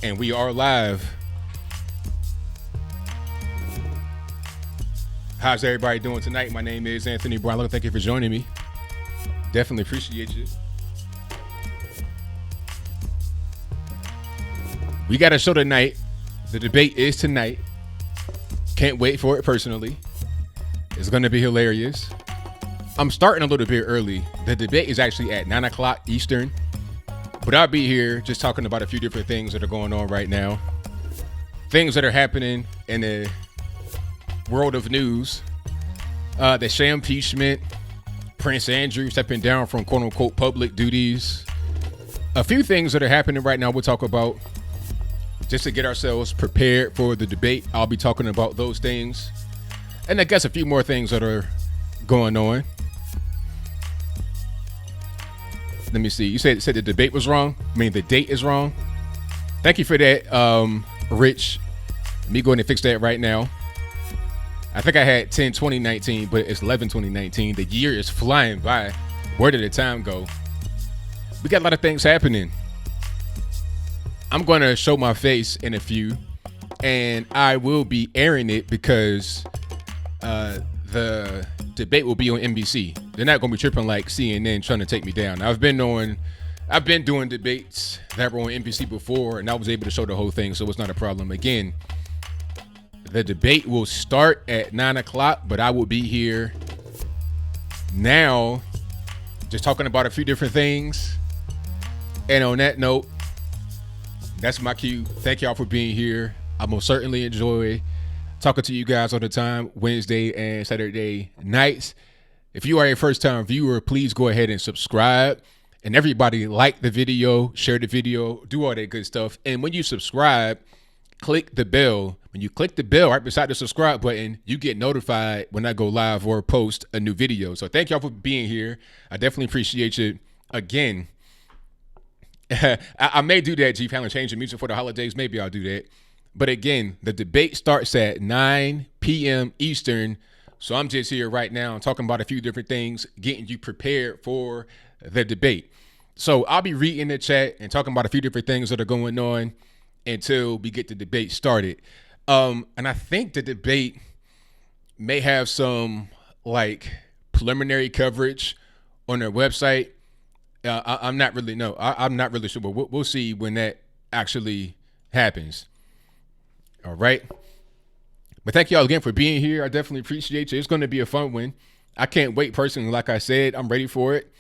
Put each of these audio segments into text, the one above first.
And we are live. How's everybody doing tonight? My name is Anthony Brown. Thank you for joining me. Definitely appreciate you. We got a show tonight. The debate is tonight. Can't wait for it personally. It's going to be hilarious. I'm starting a little bit early. The debate is actually at 9 o'clock Eastern. But I'll be here just talking about a few different things that are going on right now. Things that are happening in the world of news. The Sham impeachment. Prince Andrew stepping down from quote-unquote public duties. A few things that are happening right now we'll talk about. Just to get ourselves prepared for the debate, I'll be talking about those things. And I guess a few more things that are going on. Let me see. You said the debate was wrong? I mean, the date is wrong? Thank you for that, Rich. Let me go ahead and fix that right now. I think I had 10/20/19, but it's 11/20/19. The year is flying by. Where did the time go? We got a lot of things happening. I'm going to show my face in a few, and I will be airing it because the debate will be on NBC. They're not going to be tripping like CNN trying to take me down. I've been doing debates that were on NBC before, and I was able to show the whole thing, so it's not a problem. Again, the debate will start at 9 o'clock, but I will be here now just talking about a few different things. And on that note, that's my cue. Thank y'all for being here. I most certainly enjoy talking to you guys all the time, Wednesday and Saturday nights. If you are a first-time viewer, please go ahead and subscribe. And everybody like the video, share the video, do all that good stuff. And when you subscribe, click the bell. When you click the bell right beside the subscribe button, you get notified when I go live or post a new video. So thank y'all for being here. I definitely appreciate you. Again, I may do that, G Fallon, change the music for the holidays. Maybe I'll do that. But again, the debate starts at 9 p.m. Eastern. So I'm just here right now talking about a few different things, getting you prepared for the debate. So I'll be reading the chat and talking about a few different things that are going on until we get the debate started. And I think the debate may have some like preliminary coverage on their website. I'm not really sure, but we'll see when that actually happens. All right. But thank y'all again for being here. I definitely appreciate you. It's going to be a fun one. I can't wait personally. Like I said, I'm ready for it.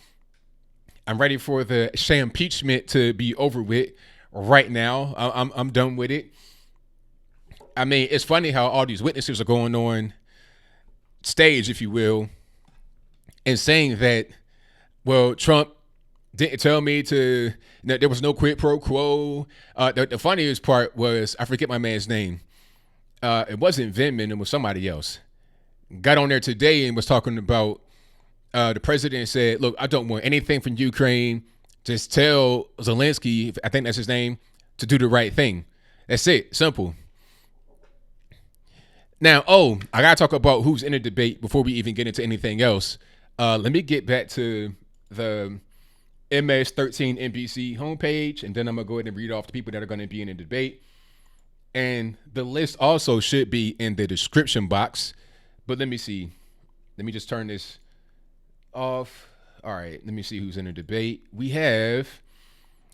I'm ready for the Sham impeachment to be over with right now. I'm done with it. I mean, it's funny how all these witnesses are going on stage, if you will, and saying that, well, Trump didn't tell me to, there was no quid pro quo. The funniest part was, I forget my man's name. It wasn't Vindman, it was somebody else. Got on there today and was talking about the president said, look, I don't want anything from Ukraine. Just tell Zelensky, I think that's his name, to do the right thing. That's it. Simple. Now, I got to talk about who's in the debate before we even get into anything else. Let me get back to the MS13 NBC homepage, and then I'm going to go ahead and read off the people that are going to be in the debate. And the list also should be in the description box. But let me see. Let me just turn this off. All right, let me see who's in the debate. We have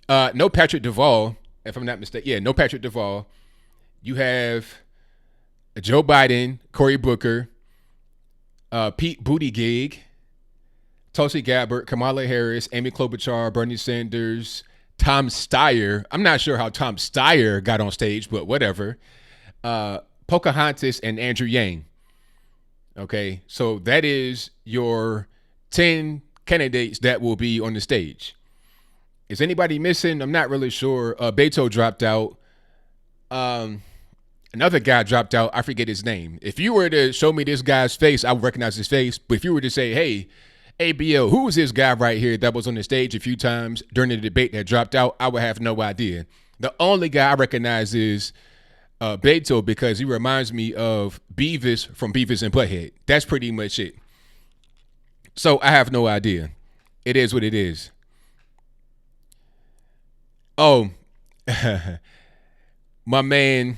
no Patrick Duvall, if I'm not mistaken. Yeah, no Patrick Duvall. You have Joe Biden, Cory Booker, Pete Buttigieg, Tulsi Gabbard, Kamala Harris, Amy Klobuchar, Bernie Sanders, Tom Steyer. I'm not sure how Tom Steyer got on stage, but whatever. Pocahontas and Andrew Yang. Okay, so that is your 10 candidates that will be on the stage. Is anybody missing? I'm not really sure. Beto dropped out. Another guy dropped out. I forget his name. If you were to show me this guy's face, I would recognize his face. But if you were to say, hey, ABL, who is this guy right here that was on the stage a few times during the debate that dropped out, I would have no idea. The only guy I recognize is Beto, because he reminds me of Beavis from Beavis and Butthead. That's pretty much it. So I have no idea. It is what it is. Oh, my man,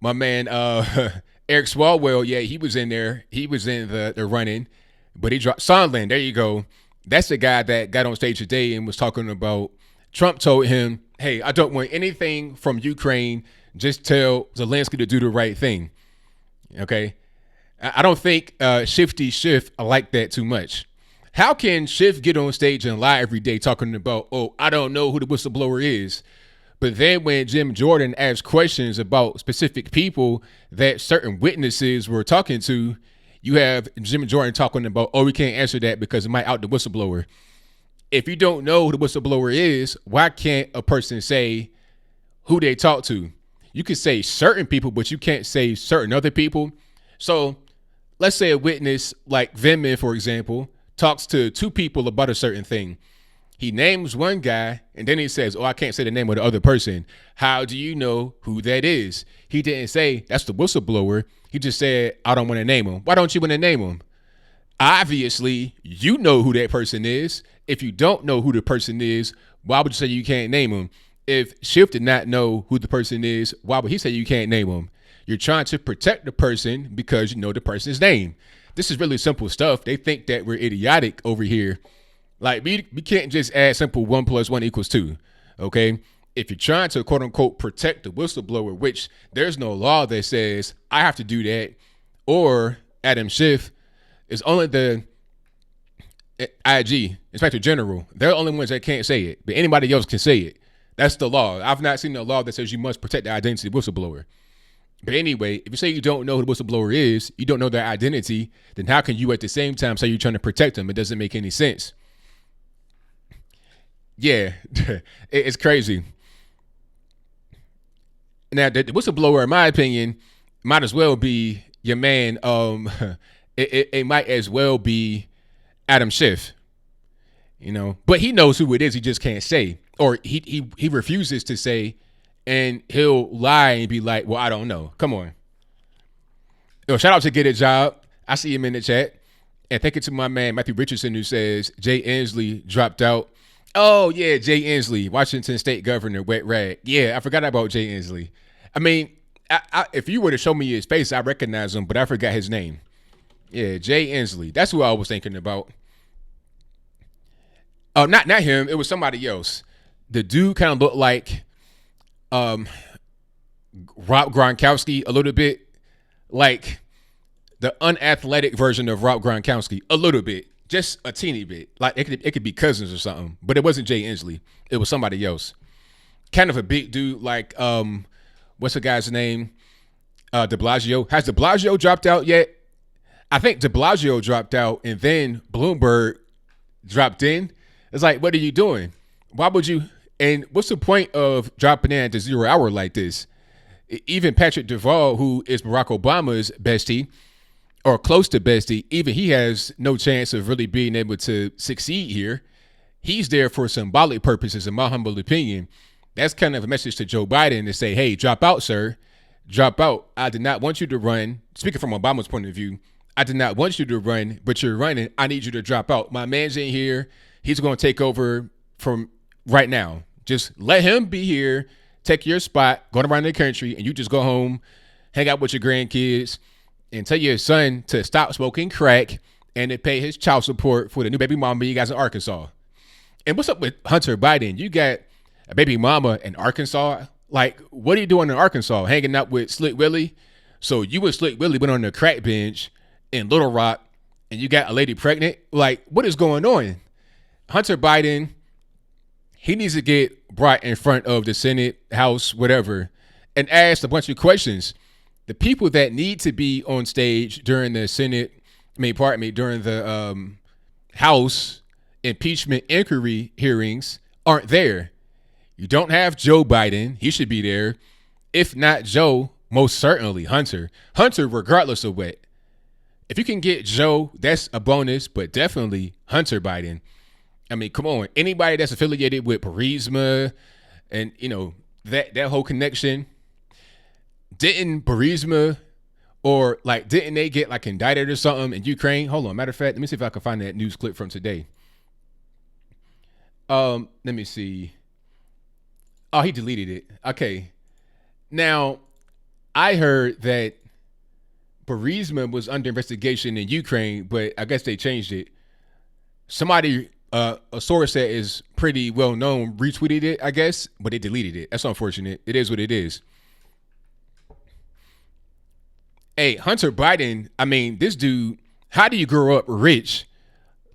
Eric Swalwell, yeah, he was in there. He was in the running, but he dropped Sondland. There you go. That's the guy that got on stage today and was talking about Trump told him, hey, I don't want anything from Ukraine. Just tell Zelensky to do the right thing. Okay. I don't think Shifty Schiff like that too much. How can Schiff get on stage and lie every day talking about, oh, I don't know who the whistleblower is? But then when Jim Jordan asked questions about specific people that certain witnesses were talking to, you have Jim Jordan talking about, oh, we can't answer that because it might out the whistleblower. If you don't know who the whistleblower is, why can't a person say who they talk to? You can say certain people, but you can't say certain other people. So let's say a witness like Vindman, for example, talks to two people about a certain thing. He names one guy, and then he says, oh, I can't say the name of the other person. How do you know who that is? He didn't say that's the whistleblower. He just said, I don't want to name him. Why don't you want to name him? Obviously, you know who that person is. If you don't know who the person is, why would you say you can't name him? If Schiff did not know who the person is, why would he say you can't name him? You're trying to protect the person because you know the person's name. This is really simple stuff. They think that we're idiotic over here. Like, we can't just add simple 1 + 1 = 2, okay? If you're trying to, quote unquote, protect the whistleblower, which there's no law that says I have to do that, or Adam Schiff, is only the IG, Inspector General. They're the only ones that can't say it, but anybody else can say it. That's the law. I've not seen a law that says you must protect the identity of the whistleblower. But anyway, if you say you don't know who the whistleblower is, you don't know their identity, then how can you at the same time say you're trying to protect them? It doesn't make any sense. Yeah, it's crazy. Now, the whistleblower, in my opinion, might as well be your man. It might as well be Adam Schiff, you know. But he knows who it is. He just can't say, or he refuses to say, and he'll lie and be like, "Well, I don't know." Come on. Yo, shout out to Get a Job. I see him in the chat, and thank you to my man Matthew Richardson who says Jay Inslee dropped out. Oh, yeah, Jay Inslee, Washington State Governor, wet rag. Yeah, I forgot about Jay Inslee. I mean, if you were to show me his face, I recognize him, but I forgot his name. Yeah, Jay Inslee. That's who I was thinking about. Oh, not him. It was somebody else. The dude kind of looked like Rob Gronkowski a little bit. Like the unathletic version of Rob Gronkowski a little bit. Just a teeny bit. Like it could be cousins or something. But it wasn't Jay Inslee. It was somebody else. Kind of a big dude like, what's the guy's name? De Blasio. Has De Blasio dropped out yet? I think De Blasio dropped out and then Bloomberg dropped in. It's like, what are you doing? Why would you? And what's the point of dropping in at the 0 hour like this? Even Patrick Duvall, who is Barack Obama's bestie, or close to bestie, even he has no chance of really being able to succeed here. He's there for symbolic purposes, in my humble opinion. That's kind of a message to Joe Biden to say, hey, drop out, sir. Drop out. I did not want you to run. Speaking from Obama's point of view, I did not want you to run, but you're running. I need you to drop out. My man's in here. He's going to take over from right now. Just let him be here, take your spot, go around the country, and you just go home, hang out with your grandkids, and tell your son to stop smoking crack and to pay his child support for the new baby mama you guys in Arkansas. And what's up with Hunter Biden? You got a baby mama in Arkansas? Like, what are you doing in Arkansas? Hanging out with Slick Willie? So you and Slick Willie went on the crack bench in Little Rock and you got a lady pregnant? Like, what is going on? Hunter Biden, he needs to get brought in front of the Senate, House, whatever, and asked a bunch of questions. The people that need to be on stage during the during the House impeachment inquiry hearings aren't there. You don't have Joe Biden. He should be there. If not Joe, most certainly Hunter. Hunter, regardless of what. If you can get Joe, that's a bonus, but definitely Hunter Biden. I mean, come on. Anybody that's affiliated with Burisma and, you know, that whole connection, didn't Burisma or, like, didn't they get, like, indicted or something in Ukraine? Hold on. Matter of fact, let me see if I can find that news clip from today. Let me see. Oh, he deleted it. Okay. Now, I heard that Burisma was under investigation in Ukraine, but I guess they changed it. Somebody, a source that is pretty well known, retweeted it, I guess, but they deleted it. That's unfortunate. It is what it is. Hey, Hunter Biden, I mean, this dude, how do you grow up rich?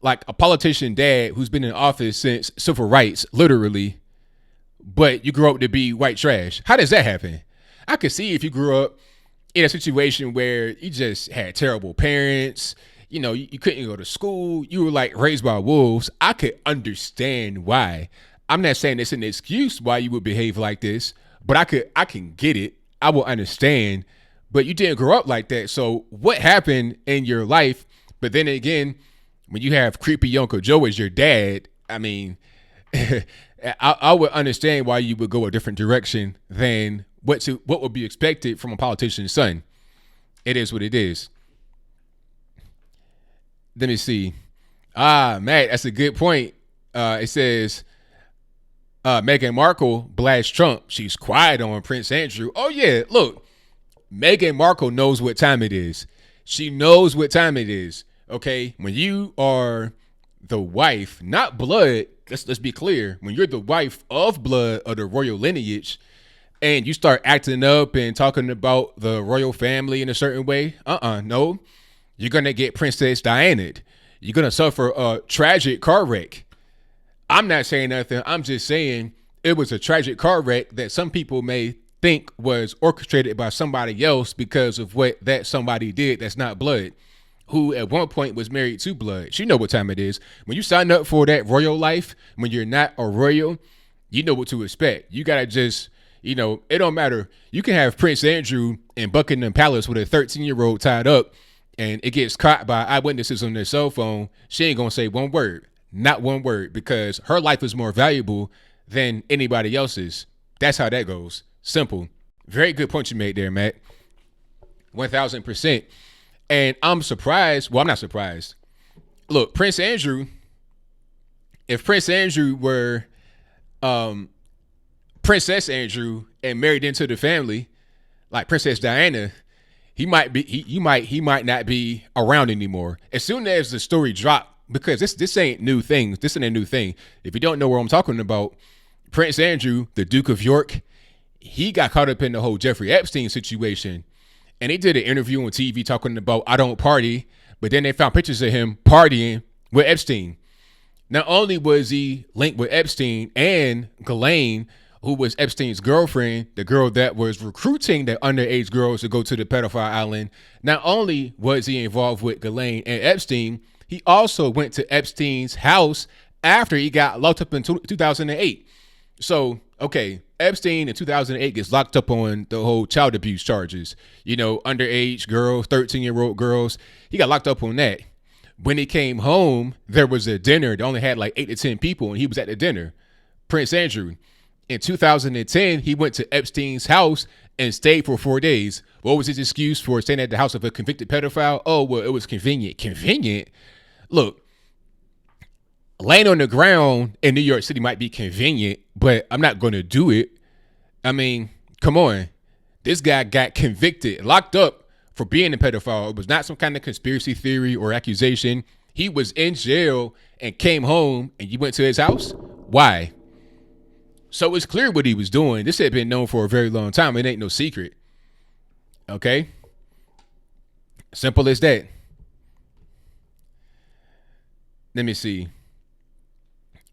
Like a politician dad who's been in office since civil rights, literally, but you grow up to be white trash. How does that happen? I could see if you grew up in a situation where you just had terrible parents, you couldn't go to school, you were like raised by wolves. I could understand why. I'm not saying it's an excuse why you would behave like this, but I can get it. I will understand, but you didn't grow up like that. So what happened in your life? But then again, when you have creepy Uncle Joe as your dad, I mean, I would understand why you would go a different direction than what would be expected from a politician's son. It is what it is. Let me see. Matt, that's a good point. It says Meghan Markle blasts Trump. She's quiet on Prince Andrew. Oh, yeah. Look, Meghan Markle knows what time it is. She knows what time it is. Okay. When you are the wife, not blood, let's be clear. When you're the wife of blood of the royal lineage and you start acting up and talking about the royal family in a certain way, no. You're going to get Princess Diana. You're going to suffer a tragic car wreck. I'm not saying nothing. I'm just saying it was a tragic car wreck that some people may think was orchestrated by somebody else because of what that somebody did that's not blood, who at one point was married to blood. You know what time it is. When you sign up for that royal life, when you're not a royal, you know what to expect. You got to just, it don't matter. You can have Prince Andrew in Buckingham Palace with a 13-year-old tied up, and it gets caught by eyewitnesses on their cell phone. She ain't going to say one word, not one word, because her life is more valuable than anybody else's. That's how that goes. Simple. Very good point you made there, Matt. 1,000%. And I'm surprised. Well, I'm not surprised. Look, Prince Andrew, if Prince Andrew were Princess Andrew and married into the family, like Princess Diana, he might not be around anymore. As soon as the story dropped, because this ain't new thing. This ain't a new thing. If you don't know what I'm talking about, Prince Andrew, the Duke of York, he got caught up in the whole Jeffrey Epstein situation. And they did an interview on TV talking about, I don't party, but then they found pictures of him partying with Epstein. Not only was he linked with Epstein and Ghislaine, who was Epstein's girlfriend, the girl that was recruiting the underage girls to go to the pedophile island. Not only was he involved with Ghislaine and Epstein, he also went to Epstein's house after he got locked up in 2008. So, okay, Epstein in 2008 gets locked up on the whole child abuse charges. Underage girls, 13-year-old girls. He got locked up on that. When he came home, there was a dinner that only had like 8 to 10 people, and he was at the dinner. Prince Andrew. In 2010, he went to Epstein's house and stayed for 4 days. What was his excuse for staying at the house of a convicted pedophile? Oh, well, it was convenient. Convenient? Look, laying on the ground in New York City might be convenient, but I'm not going to do it. I mean, come on. This guy got convicted, locked up for being a pedophile. It was not some kind of conspiracy theory or accusation. He was in jail and came home, and you went to his house? Why? So it's clear what he was doing. This had been known for a very long time. It ain't no secret. Okay? Simple as that. Let me see.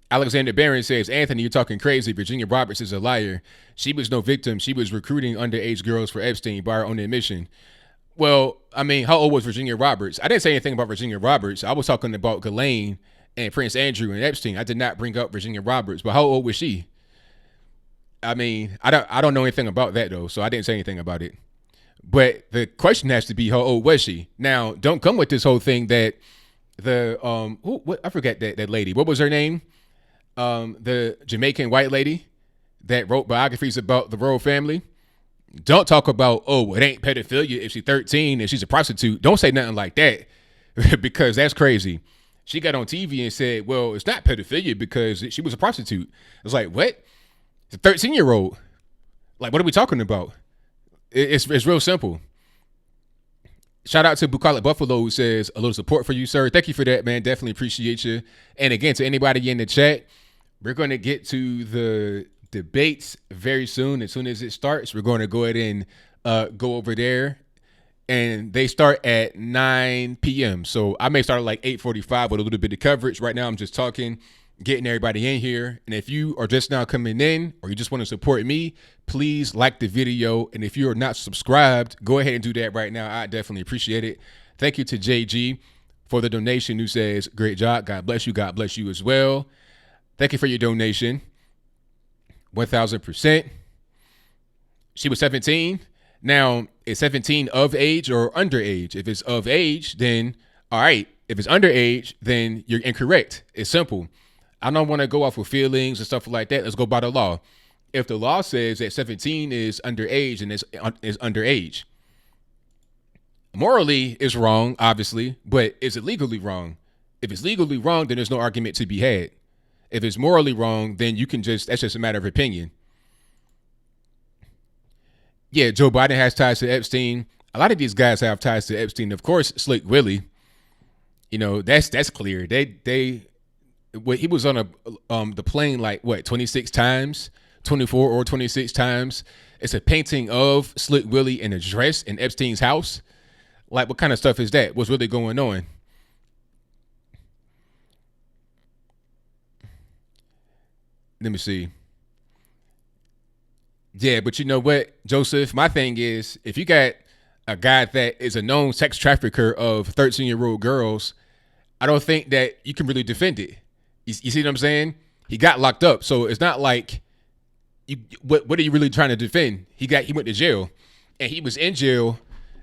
Alexander Barron says, Anthony, you're talking crazy. Virginia Roberts is a liar. She was no victim. She was recruiting underage girls for Epstein by her own admission. Well, I mean, how old was Virginia Roberts? I didn't say anything about Virginia Roberts. I was talking about Ghislaine and Prince Andrew and Epstein. I did not bring up Virginia Roberts, but how old was she? I mean, I don't know anything about that, though, so I didn't say anything about it. But the question has to be, how old was she? Now, don't come with this whole thing that I forgot that lady. What was her name? The Jamaican white lady that wrote biographies about the royal family. Don't talk about, it ain't pedophilia if she's 13 and she's a prostitute. Don't say nothing like that because that's crazy. She got on TV and said, well, it's not pedophilia because she was a prostitute. It's like, what? It's a 13-year-old. Like, what are we talking about? It's real simple. Shout out to Bucolic Buffalo who says a little support for you, sir. Thank you for that, man. Definitely appreciate you. And again, to anybody in the chat, we're going to get to the debates very soon. As soon as it starts, we're going to go ahead and go over there. And they start at 9 p.m. So I may start at like 8:45 with a little bit of coverage. Right now, I'm just talking, getting everybody in here. And if you are just now coming in or you just want to support me, please like the video. And if you are not subscribed, go ahead and do that right now. I definitely appreciate it. Thank you to JG for the donation who says, great job. God bless you. God bless you as well. Thank you for your donation. 1,000%. She was 17. Now, is 17 of age or underage? If it's of age, then all right. If it's underage, then you're incorrect. It's simple. I don't want to go off with feelings and stuff like that. Let's go by the law. If the law says that 17 is underage and is underage, morally it's wrong, obviously, but is it legally wrong? If it's legally wrong, then there's no argument to be had. If it's morally wrong, then that's just a matter of opinion. Yeah, Joe Biden has ties to Epstein. A lot of these guys have ties to Epstein. Of course, Slick Willie. You know, that's clear. He was on the plane like 26 times, 24 or 26 times. It's a painting of Slick Willie in a dress in Epstein's house. Like, what kind of stuff is that? What's really going on? Let me see. Yeah, but you know what, Joseph? My thing is, if you got a guy that is a known sex trafficker of 13-year-old girls, I don't think that you can really defend it. You see what I'm saying? He got locked up, so it's not like what are you really trying to defend? He went to jail, and he was in jail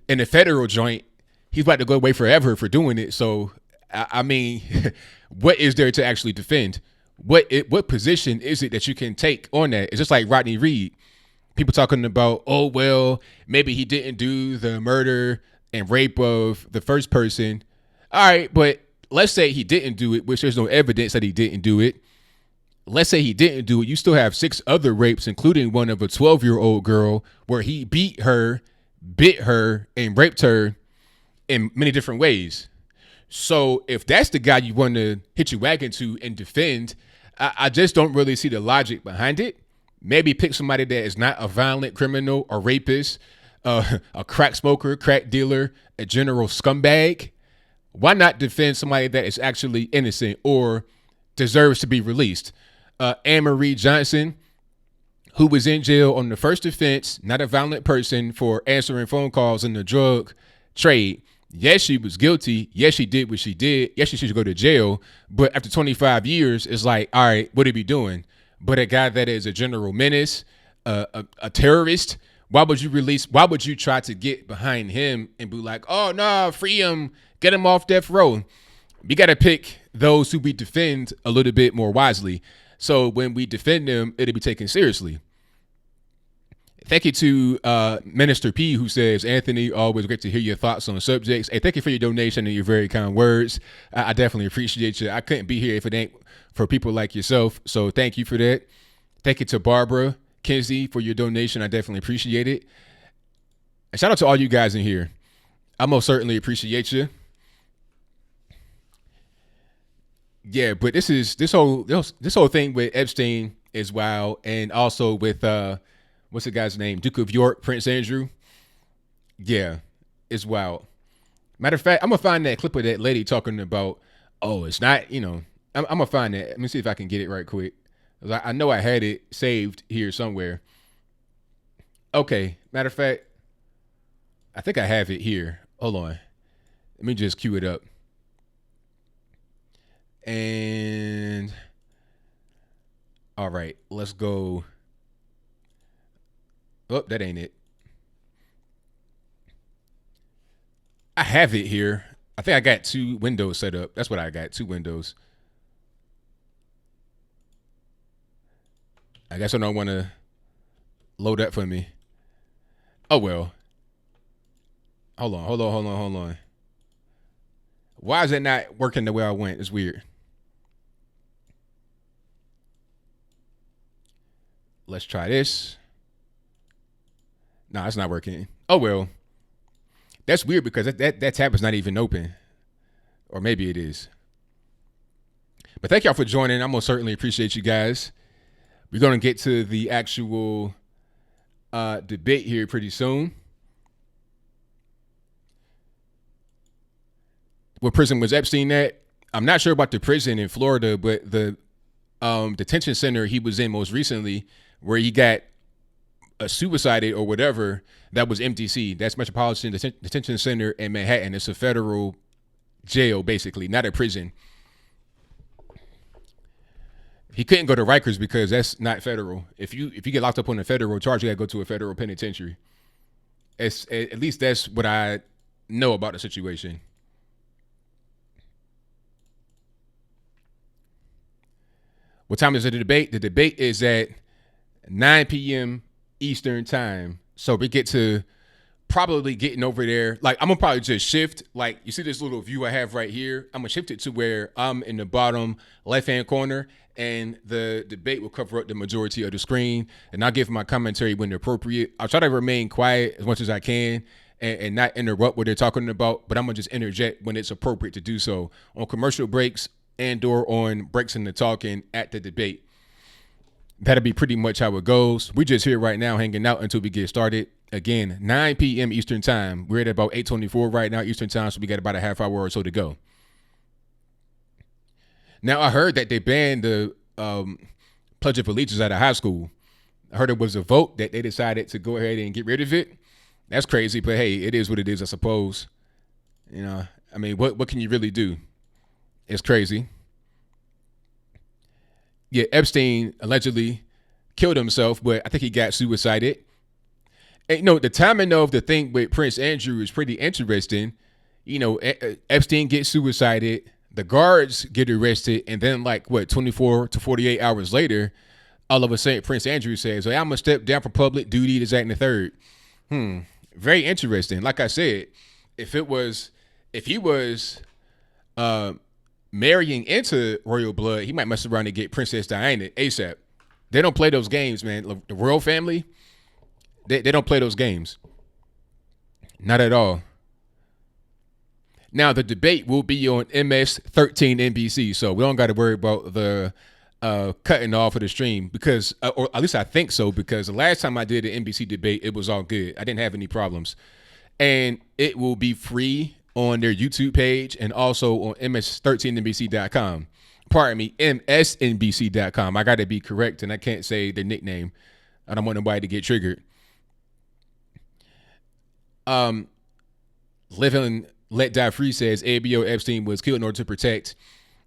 in a federal joint. He's about to go away forever for doing it. So, I mean, what is there to actually defend? What position is it that you can take on that? It's just like Rodney Reed. People talking about, oh, well, maybe he didn't do the murder and rape of the first person. All right, but let's say he didn't do it, which there's no evidence that he didn't do it. Let's say he didn't do it. You still have 6 other rapes, including one of a 12-year-old girl where he beat her, bit her, and raped her in many different ways. So if that's the guy you want to hit your wagon to and defend, I just don't really see the logic behind it. Maybe pick somebody that is not a violent criminal or rapist, a crack smoker, crack dealer, a general scumbag. Why not defend somebody that is actually innocent or deserves to be released? Anne Marie Johnson, who was in jail on the first offense, not a violent person, for answering phone calls in the drug trade. Yes, she was guilty. Yes, she did what she did. Yes, she should go to jail. But after 25 years, it's like, all right, what are we doing? But a guy that is a general menace, a terrorist, why would you try to get behind him and be like, oh, no, free him, get him off death row? We got to pick those who we defend a little bit more wisely. So when we defend them, it'll be taken seriously. Thank you to Minister P, who says, Anthony, always great to hear your thoughts on subjects. Hey, thank you for your donation and your very kind words. I definitely appreciate you. I couldn't be here if it ain't for people like yourself. So thank you for that. Thank you to Barbara Kinsey for your donation. I definitely appreciate it. And shout out to all you guys in here. I most certainly appreciate you. Yeah, but this whole thing with Epstein is wild, and also with what's the guy's name? Duke of York, Prince Andrew. Yeah, it's wild. Matter of fact, I'm gonna find that clip of that lady talking about, oh, it's not, I'm gonna find that. Let me see if I can get it right quick. I know I had it saved here somewhere. Okay, matter of fact, I think I have it here. Hold on. Let me just cue it up. And all right, let's go. Oh, that ain't it. I have it here. I think I got 2 windows set up. That's what I got, 2 windows. I guess I don't want to load up for me. Oh, well. Hold on. Why is it not working the way I went? It's weird. Let's try this. Nah, it's not working. Oh well, that's weird because that tab is not even open, or maybe it is. But thank y'all for joining. I'm gonna certainly appreciate you guys. We're gonna get to the actual debate here pretty soon. What prison was Epstein at? I'm not sure about the prison in Florida, but the detention center he was in most recently, where he got suicided or whatever, that was MDC. That's Metropolitan Detention Center in Manhattan. It's a federal jail, basically, not a prison. He couldn't go to Rikers because that's not federal. If you get locked up on a federal charge, you gotta go to a federal penitentiary. At least that's what I know about the situation. What time is the debate? The debate is at 9 p.m. Eastern time. So we get to probably getting over there. Like, I'm going to probably just shift. Like, you see this little view I have right here? I'm going to shift it to where I'm in the bottom left-hand corner, and the debate will cover up the majority of the screen, and I'll give my commentary when appropriate. I'll try to remain quiet as much as I can and not interrupt what they're talking about, but I'm going to just interject when it's appropriate to do so on commercial breaks and or on breaks in the talking at the debate. That'll be pretty much how it goes. We're just here right now hanging out until we get started. Again, 9 p.m. Eastern time. We're at about 8:24 right now Eastern time, so we got about a half hour or so to go. Now, I heard that they banned the Pledge of Allegiance out of high school. I heard it was a vote that they decided to go ahead and get rid of it. That's crazy, but hey, it is what it is, I suppose. You know, I mean, what can you really do? It's crazy. Yeah, Epstein allegedly killed himself, but I think he got suicided. And, you know, the timing of the thing with Prince Andrew is pretty interesting. You know, Epstein gets suicided, the guards get arrested, and then 24 to 48 hours later, all of a sudden Prince Andrew says, "Hey, I'm gonna step down from public duty, this, that, and the third." Very interesting. Like I said, if he was marrying into royal blood, he might mess around and get Princess Diana ASAP. They don't play those games, man. The royal family, they don't play those games. Not at all. Now, the debate will be on MS-13 NBC, so we don't got to worry about the cutting off of the stream because, or at least I think so, because the last time I did an NBC debate, it was all good. I didn't have any problems. And it will be free on their YouTube page and also on ms13nbc.com. Pardon me, msnbc.com. I got to be correct, and I can't say their nickname. I don't want nobody to get triggered. Live and Let Die Free says ABL Epstein was killed in order to protect.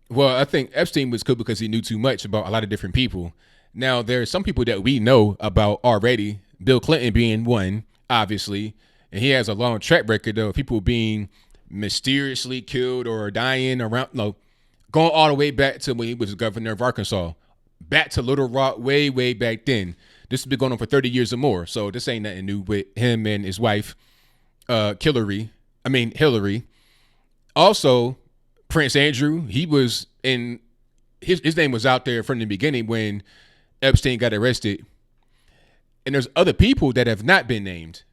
Well, I think Epstein was killed because he knew too much about a lot of different people. Now, there are some people that we know about already, Bill Clinton being one, obviously, and he has a long track record of people being mysteriously killed or dying around, going all the way back to when he was governor of Arkansas, back to Little Rock, way back then. This has been going on for 30 years or more, so this ain't nothing new with him and his wife, Hillary. Also, Prince Andrew, he was in, his name was out there from the beginning when Epstein got arrested. And there's other people that have not been named.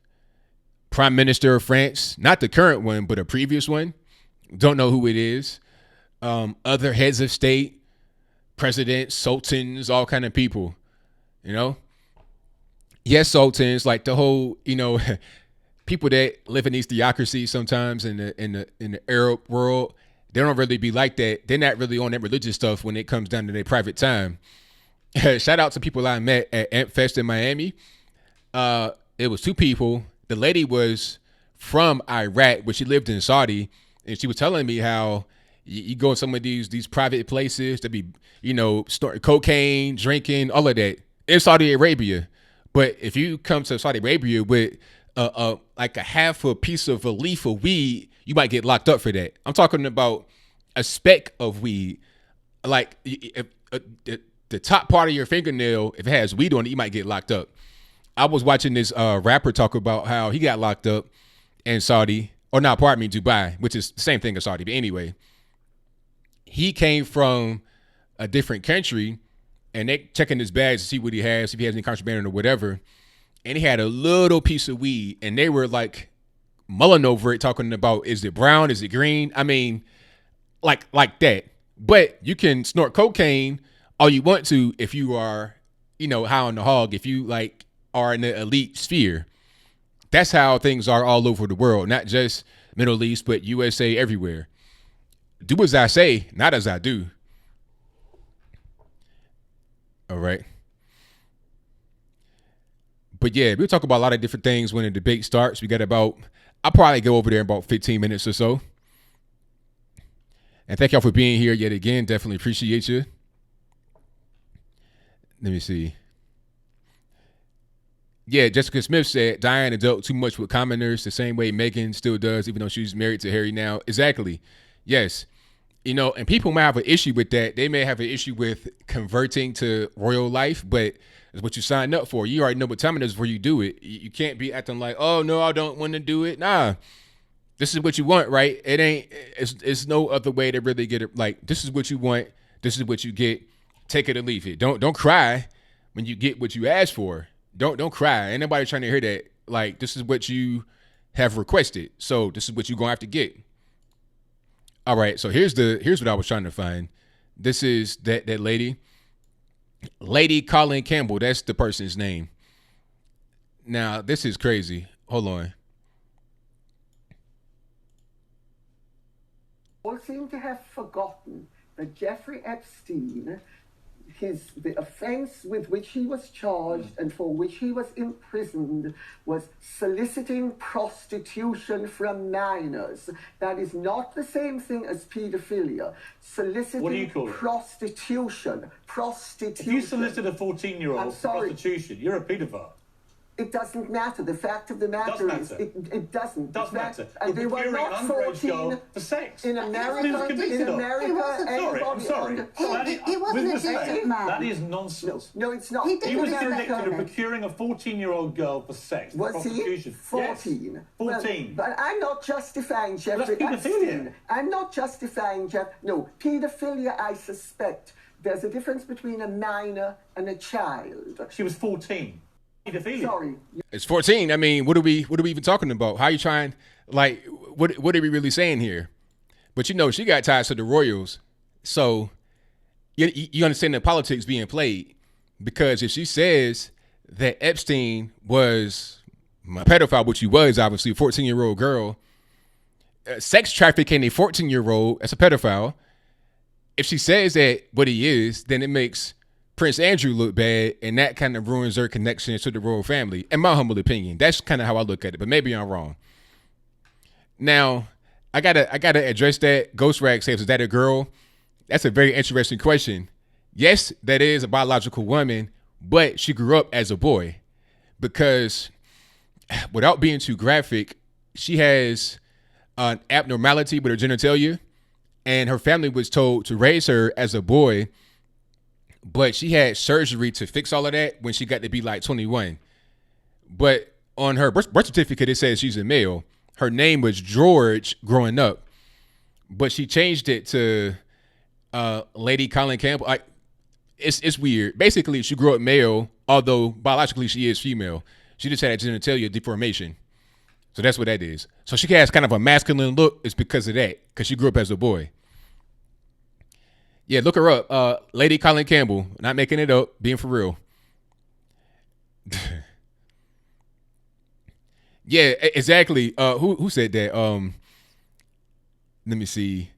Prime Minister of France, not the current one, but a previous one. Don't know who it is. Other heads of state, presidents, sultans, all kind of people, you know? Yes, sultans, like the whole, people that live in these theocracies sometimes in the Arab world, they don't really be like that. They're not really on that religious stuff when it comes down to their private time. Shout out to people I met at AmpFest in Miami. It was two people. The lady was from Iraq, but she lived in Saudi, and she was telling me how you go in some of these private places to be, cocaine, drinking, all of that in Saudi Arabia. But if you come to Saudi Arabia with like a half a piece of a leaf of weed, you might get locked up for that. I'm talking about a speck of weed, like the top part of your fingernail. If it has weed on it, you might get locked up. I was watching this rapper talk about how he got locked up in Saudi, or not, pardon me, Dubai, which is the same thing as Saudi. But anyway, he came from a different country, and they checking his bags to see what he has, if he has any contraband or whatever. and he had a little piece of weed, and they were like mulling over it, talking about, is it brown, is it green? I mean, like that. But you can snort cocaine all you want to if you are, high on the hog, if you like are in the elite sphere. That's how things are all over the world, not just Middle East, but USA, everywhere. Do as I say, not as I do. All right. But yeah, we'll talk about a lot of different things when the debate starts. I'll probably go over there in about 15 minutes or so. And thank y'all for being here yet again. Definitely appreciate you. Let me see. Yeah, Jessica Smith said Diana dealt too much with commoners the same way Megan still does, even though she's married to Harry now. Exactly. Yes. And people might have an issue with that. They may have an issue with converting to royal life, but it's what you signed up for. You already know what time it is before you do it. You can't be acting like, oh, no, I don't want to do it. Nah. This is what you want, right? It's no other way to really get it. Like, this is what you want. This is what you get. Take it or leave it. Don't cry when you get what you asked for. Don't cry. Ain't nobody trying to hear that. Like, this is what you have requested. So this is what you're going to have to get. All right. So here's what I was trying to find. This is that lady. Lady Colin Campbell. That's the person's name. Now, this is crazy. Hold on. All seem to have forgotten that Jeffrey Epstein, the offense with which he was charged and for which he was imprisoned was soliciting prostitution from minors. That is not the same thing as pedophilia. Soliciting what do you call it? Prostitution. If you solicit a 14-year-old for prostitution, you're a pedophile. It doesn't matter. The fact of the matter is, it doesn't. Does matter. And they were not 14 for sex. in America. I'm sorry. He wasn't a decent man. That is nonsense. No, it's not. He was convicted of procuring a 14-year-old girl for sex. Was he? 14. Yes. 14. But I'm not justifying Jeffrey Epstein. I'm not justifying No, pedophilia, I suspect. There's a difference between a minor and a child. She was 14. Sorry. It's 14. I mean, what are we even talking about? How are you trying, like, what are we really saying here? But she got ties to the Royals. So you understand the politics being played. Because if she says that Epstein was a pedophile, which he was, obviously, a 14-year-old girl, sex trafficking a 14-year-old as a pedophile, if she says that what he is, then it makes Prince Andrew look bad, and that kind of ruins their connection to the royal family, in my humble opinion. That's kind of how I look at it, but maybe I'm wrong. Now, I gotta address that. Ghost Rag says, is that a girl? That's a very interesting question. Yes, that is a biological woman, but she grew up as a boy because, without being too graphic, she has an abnormality with her genitalia, and her family was told to raise her as a boy. But she had surgery to fix all of that when she got to be like 21. But on her birth certificate, it says she's a male. Her name was George growing up. But she changed it to Lady Colin Campbell. It's weird. Basically, she grew up male, although biologically she is female. She just had a genitalia deformation. So that's what that is. So she has kind of a masculine look. It's because of that, because she grew up as a boy. Yeah, look her up. Lady Colin Campbell. Not making it up. Being for real. Yeah, exactly. Who said that? Let me see.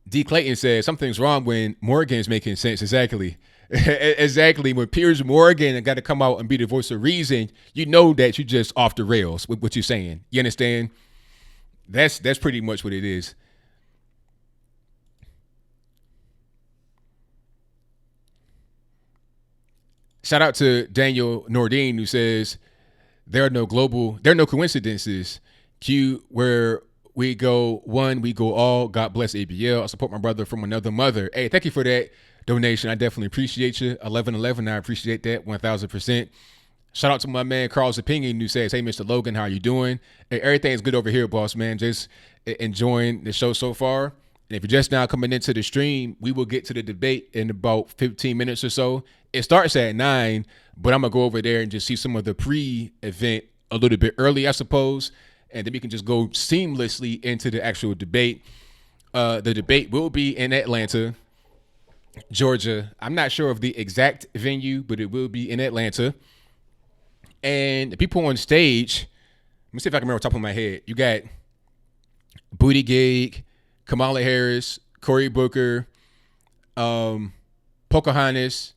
D. Clayton said something's wrong when Morgan's making sense. Exactly. Exactly. When Piers Morgan got to come out and be the voice of reason, you know that you're just off the rails with what you're saying. You understand? That's pretty much what it is. Shout out to Daniel Nordine, who says there are no coincidences. Q, where we go one, we go all. God bless ABL. I support my brother from another mother. Hey, thank you for that donation. I definitely appreciate you. 1111, I appreciate that 1,000%. Shout out to my man Carl's Opinion, who says, hey, Mr. Logan, how are you doing? Hey, everything's good over here, boss man. Just enjoying the show so far. And if you're just now coming into the stream, we will get to the debate in about 15 minutes or so. it starts at 9, but I'm going to go over there and just see some of the pre-event a little bit early, I suppose. And then we can just go seamlessly into the actual debate. The debate will be in Atlanta, Georgia. I'm not sure of the exact venue, but it will be in Atlanta. And the people on stage, let me see if I can remember off the top of my head. You got Buttigieg, Kamala Harris, Cory Booker, Pocahontas,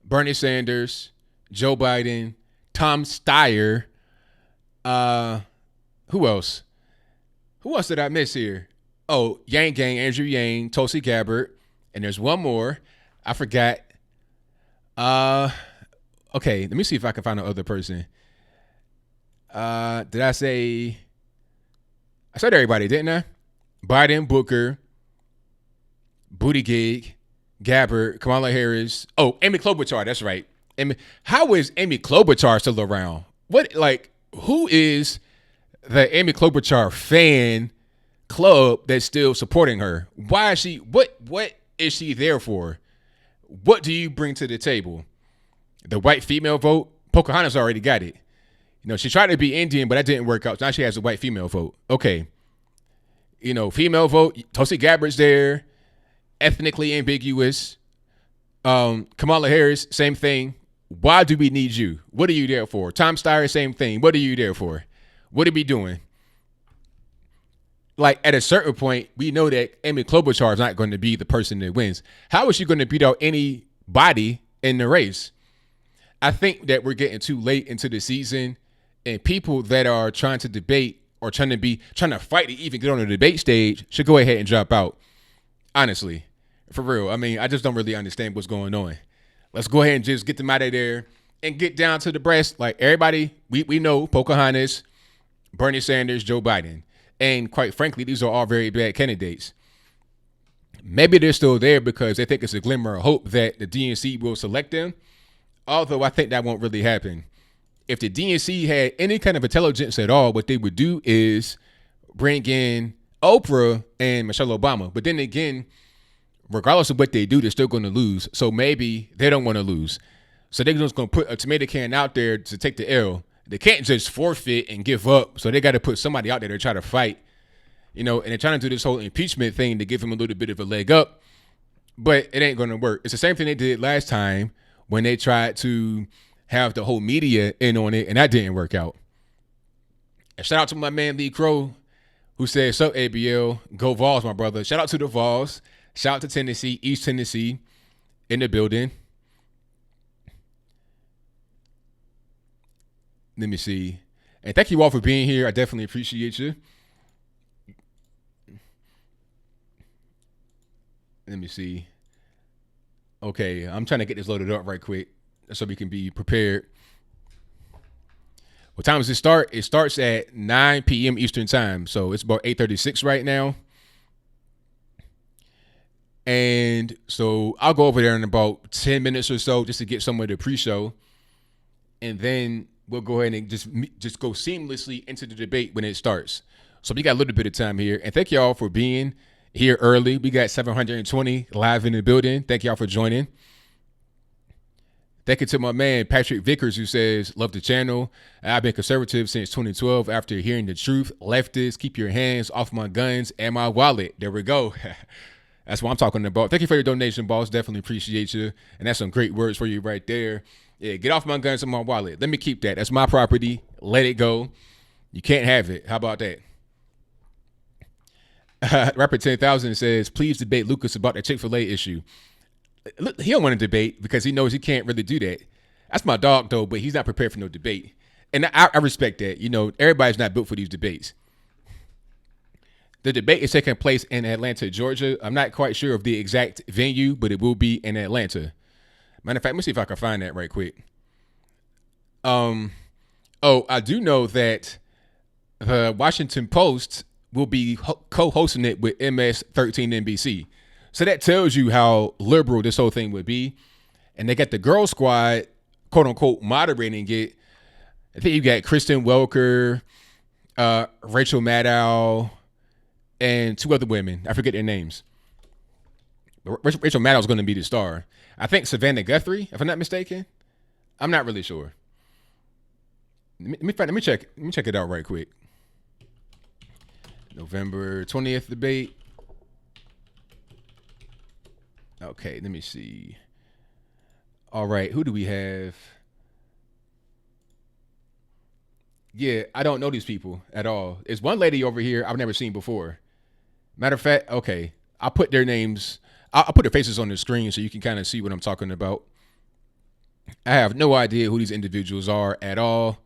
Bernie Sanders, Joe Biden, Tom Steyer. Who else? Who else did I miss here? Oh, Yang Gang, Andrew Yang, Tulsi Gabbard, and there's one more. I forgot. Okay, let me see if I can find another person. Did I say? I said everybody, didn't I? Biden, Booker, Buttigieg, Gabbard, Kamala Harris. Oh, Amy Klobuchar. That's right. How is Amy Klobuchar still around? Who is the Amy Klobuchar fan club that's still supporting her? Why is she? What is she there for? What do you bring to the table? The white female vote? Pocahontas already got it. She tried to be Indian, but that didn't work out. So now she has a white female vote. Okay. Female vote. Tulsi Gabbard's there. Ethnically ambiguous. Kamala Harris, same thing. Why do we need you? What are you there for? Tom Steyer, same thing. What are you there for? What are we doing? At a certain point, we know that Amy Klobuchar is not going to be the person that wins. How is she going to beat out anybody in the race? I think that we're getting too late into the season, and people that are trying to debate or trying to fight to even get on the debate stage should go ahead and drop out. Honestly, for real. I mean, I just don't really understand what's going on. Let's go ahead and just get them out of there and get down to the brass. Everybody, we know Pocahontas, Bernie Sanders, Joe Biden. And quite frankly, these are all very bad candidates. Maybe they're still there because they think it's a glimmer of hope that the DNC will select them. Although I think that won't really happen. If the DNC had any kind of intelligence at all, what they would do is bring in Oprah and Michelle Obama. But then again, regardless of what they do, they're still going to lose. So maybe they don't want to lose. So they're just going to put a tomato can out there to take the L. They can't just forfeit and give up. So they got to put somebody out there to try to fight. And they're trying to do this whole impeachment thing to give him a little bit of a leg up. But it ain't going to work. It's the same thing they did last time when they tried to have the whole media in on it, and that didn't work out. And shout out to my man Lee Crow, who said, "So ABL, go Vols, my brother." Shout out to the Vols. Shout out to Tennessee, East Tennessee, in the building. Let me see. And thank you all for being here. I definitely appreciate you. Let me see. Okay, I'm trying to get this loaded up right quick so we can be prepared. What time does it start? It starts at 9 p.m. Eastern time. So it's about 8:36 right now. And so I'll go over there in about 10 minutes or so just to get some of the pre-show. And then we'll go ahead and just go seamlessly into the debate when it starts. So we got a little bit of time here. And thank y'all for being here early. We got 720 live in the building. Thank y'all for joining. Thank you to my man, Patrick Vickers, who says, "Love the channel. I've been conservative since 2012 after hearing the truth. Leftists, keep your hands off my guns and my wallet." There we go. That's what I'm talking about. Thank you for your donation, boss. Definitely appreciate you. And that's some great words for you right there. Yeah, get off my guns and my wallet. Let me keep that. That's my property. Let it go. You can't have it. How about that? Rapper 10,000 says, "Please debate Lucas about the Chick-fil-A issue." He don't want to debate because he knows he can't really do that. That's my dog, though, but he's not prepared for no debate. And I respect that. Everybody's not built for these debates. The debate is taking place in Atlanta, Georgia. I'm not quite sure of the exact venue, but it will be in Atlanta. Matter of fact, let me see if I can find that right quick. I do know that the Washington Post will be co-hosting it with MS-13NBC. So that tells you how liberal this whole thing would be. And they got the Girl Squad, quote unquote, moderating it. I think you got Kristen Welker, Rachel Maddow, and two other women. I forget their names. Rachel Maddow's going to be the star. I think Savannah Guthrie, if I'm not mistaken. I'm not really sure. Let me check it out right quick. November 20th debate. Okay, let me see. All right, who do we have? Yeah, I don't know these people at all. There's one lady over here I've never seen before. Matter of fact, okay, I'll put their names. I'll put their faces on the screen so you can kind of see what I'm talking about. I have no idea who these individuals are at all.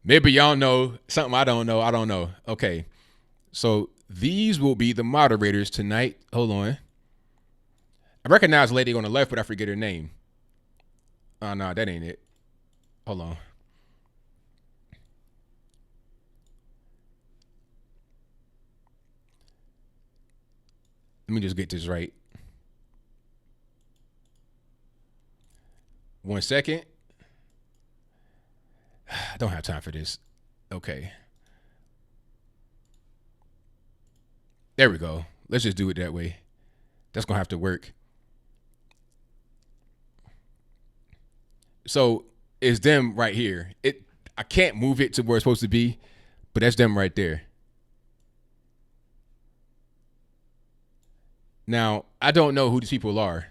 Maybe y'all know something I don't know. I don't know. Okay, so these will be the moderators tonight. Hold on. I recognize a lady on the left, but I forget her name. Oh, no, that ain't it. Hold on. Let me just get this right. 1 second. I don't have time for this. Okay. There we go. Let's just do it that way. That's going to have to work. So it's them right here. I can't move it to where it's supposed to be, but that's them right there. Now, I don't know who these people are.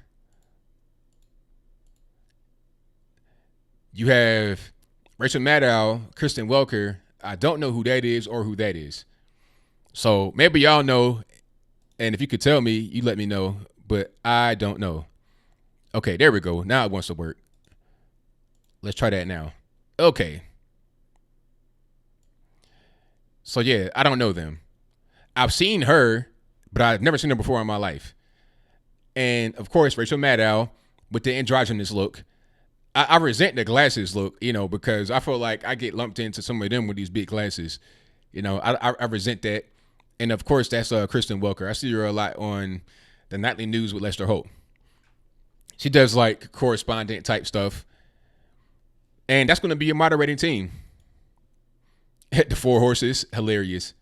You have Rachel Maddow, Kristen Welker. I don't know who that is or who that is. So maybe y'all know, and if you could tell me, you let me know, but I don't know. Okay, there we go. Now it wants to work. Let's try that now. Okay. So yeah, I don't know them. I've seen her, but I've never seen her before in my life. And of course, Rachel Maddow with the androgynous look. I resent the glasses look, because I feel like I get lumped into some of them with these big glasses. I resent that. And of course, that's Kristen Welker. I see her a lot on the nightly news with Lester Holt. She does like correspondent type stuff. And that's going to be a moderating team. The Four Horses, hilarious.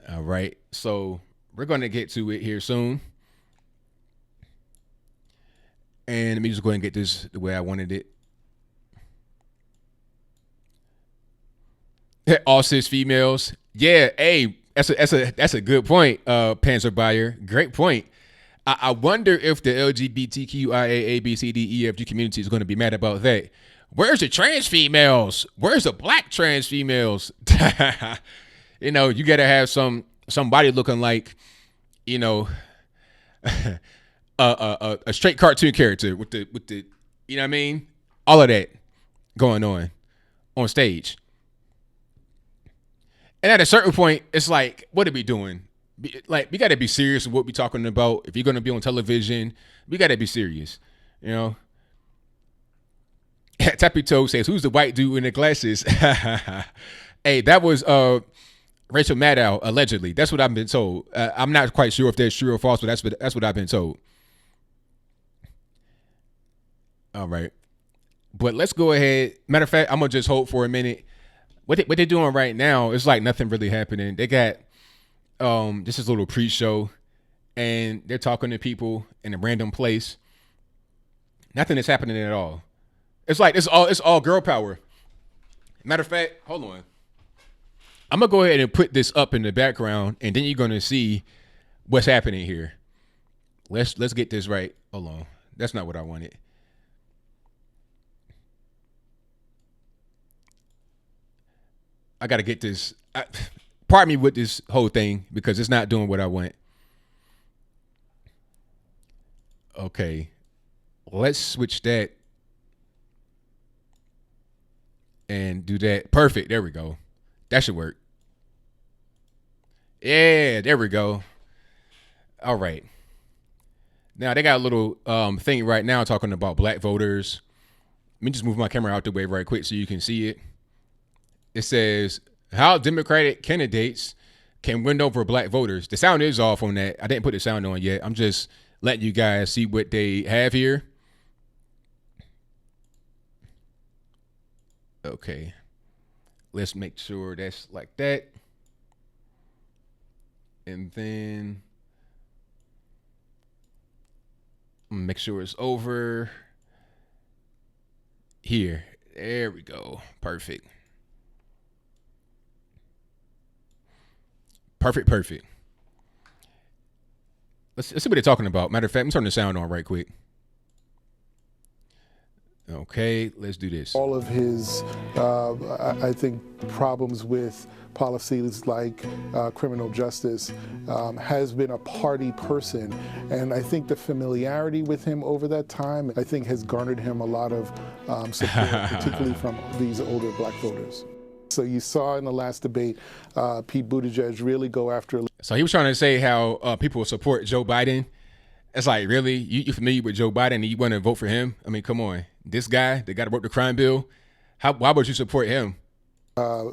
All right, so we're going to get to it here soon. And let me just go ahead and get this the way I wanted it. All cis females. Yeah, hey, that's a good point, Panzer Buyer. Great point. I wonder if the LGBTQIA, ABCDEFG community is going to be mad about that. Where's the trans females? Where's the black trans females? You got to have somebody looking like, a straight cartoon character with the you know what I mean? All of that going on stage. And at a certain point, it's like, what are we doing? We got to be serious with what we're talking about. If you're going to be on television, we got to be serious, Tappy Toe says, who's the white dude in the glasses? Hey, that was Rachel Maddow, allegedly. That's what I've been told. I'm not quite sure if that's true or false, but that's what I've been told. All right. But let's go ahead. Matter of fact, I'm going to just hold for a minute. What they're doing right now is like nothing really happening. They got this is a little pre-show, and they're talking to people in a random place. Nothing is happening at all. It's like it's all girl power. Matter of fact, hold on. I'm gonna go ahead and put this up in the background, and then you're gonna see what's happening here. Let's get this right. Hold on. That's not what I wanted. I gotta get this. Pardon me with this whole thing because it's not doing what I want. Okay. Let's switch that and do that. Perfect. There we go. That should work. Yeah, there we go. All right. Now they got a little thing right now talking about black voters. Let me just move my camera out the way right quick so you can see it. It says how Democratic candidates can win over black voters. The sound is off on that. I didn't put the sound on yet. I'm just letting you guys see what they have here. Okay. Let's make sure that's like that. And then make sure it's over here. There we go. Perfect. Perfect. Let's see what they're talking about. Matter of fact, let me turn the sound on right quick. Okay, let's do this. All of his, I think, problems with policies like criminal justice has been a party person. And I think the familiarity with him over that time, I think, has garnered him a lot of support, particularly from these older black voters. So you saw in the last debate, Pete Buttigieg really go after. So he was trying to say how people support Joe Biden. It's like, really? You familiar with Joe Biden and you want to vote for him? I mean, come on. This guy that got to work the crime bill, why would you support him?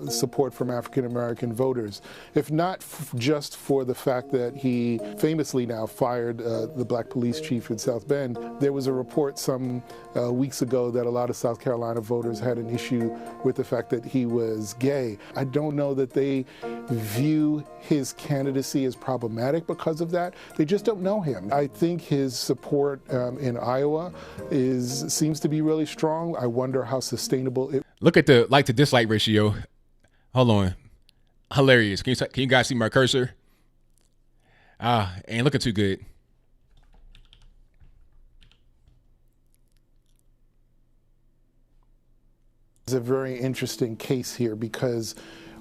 Support from African-American voters, if not just for the fact that he famously now fired the black police chief in South Bend. There was a report some weeks ago that a lot of South Carolina voters had an issue with the fact that he was gay. I don't know that they view his candidacy as problematic because of that. They just don't know him. I think his support in Iowa seems to be really strong. I wonder how sustainable it. Look at the like to dislike ratio. Hold on. Hilarious. Can you guys see my cursor? Ain't looking too good. It's a very interesting case here because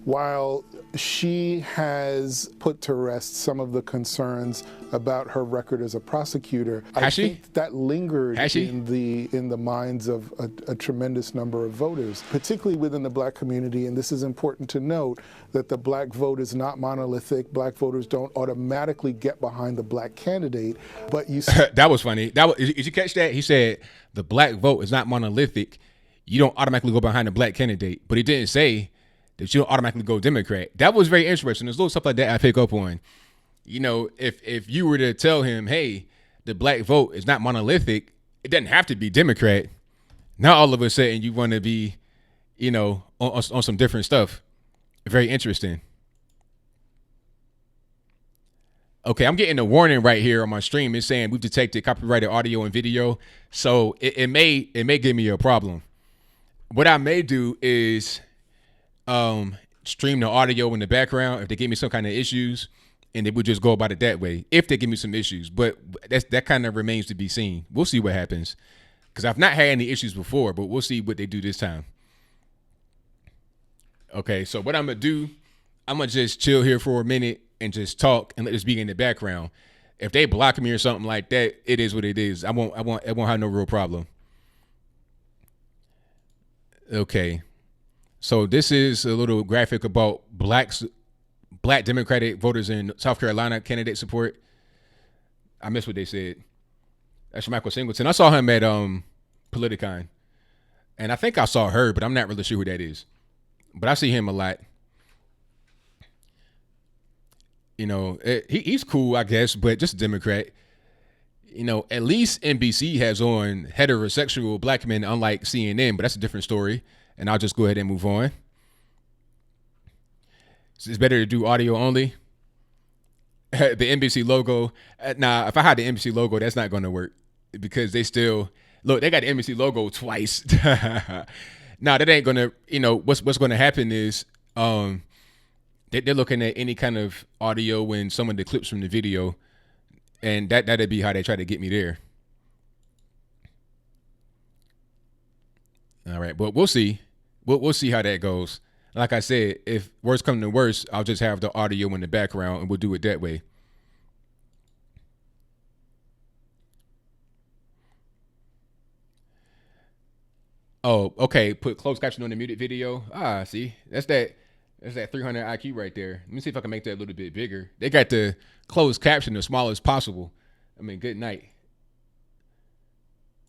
while she has put to rest some of the concerns about her record as a prosecutor, I think that lingered in the minds of a tremendous number of voters, particularly within the black community. And this is important to note that the black vote is not monolithic. Black voters don't automatically get behind the black candidate. But you that was funny. Did you catch that? He said the black vote is not monolithic. You don't automatically go behind the black candidate, but he didn't say that you don't automatically go Democrat. That was very interesting. There's little stuff like that I pick up on. You know, if you were to tell him, hey, the black vote is not monolithic, it doesn't have to be Democrat. Now all of a sudden you want to be, you know, on some different stuff. Very interesting. Okay, I'm getting a warning right here on my stream. It's saying we've detected copyrighted audio and video. So it may give me a problem. What I may do is stream the audio in the background if they give me some kind of issues, and they would just go about it that way if they give me some issues. But that kind of remains to be seen. We'll see what happens, because I've not had any issues before, but we'll see what they do this time. Okay, so what I'm gonna do, I'm gonna just chill here for a minute and just talk and let this be in the background. If they block me or something like that, it is what it is. I won't have no real problem. Okay, so this is a little graphic about black Democratic voters in South Carolina candidate support. I missed what they said. That's Michael Singleton. I saw him at Politicon, and I think I saw her, but I'm not really sure who that is. But I see him a lot. You know, he's cool, I guess, but just a Democrat. You know, at least NBC has on heterosexual black men, unlike CNN, but that's a different story. And I'll just go ahead and move on. It's better to do audio only. The NBC logo. Nah, if I had the NBC logo, that's not going to work, because they still look. They got the NBC logo twice. Nah, that ain't gonna. You know what's going to happen is they're looking at any kind of audio and some of the clips from the video. And that'd be how they try to get me there. All right, but we'll see. We'll see how that goes. Like I said, if worse come to worse, I'll just have the audio in the background and we'll do it that way. Oh, okay. Put closed caption on the muted video. See, that's that 300 IQ right there. Let me see if I can make that a little bit bigger. They got the closed caption as small as possible. I mean, good night.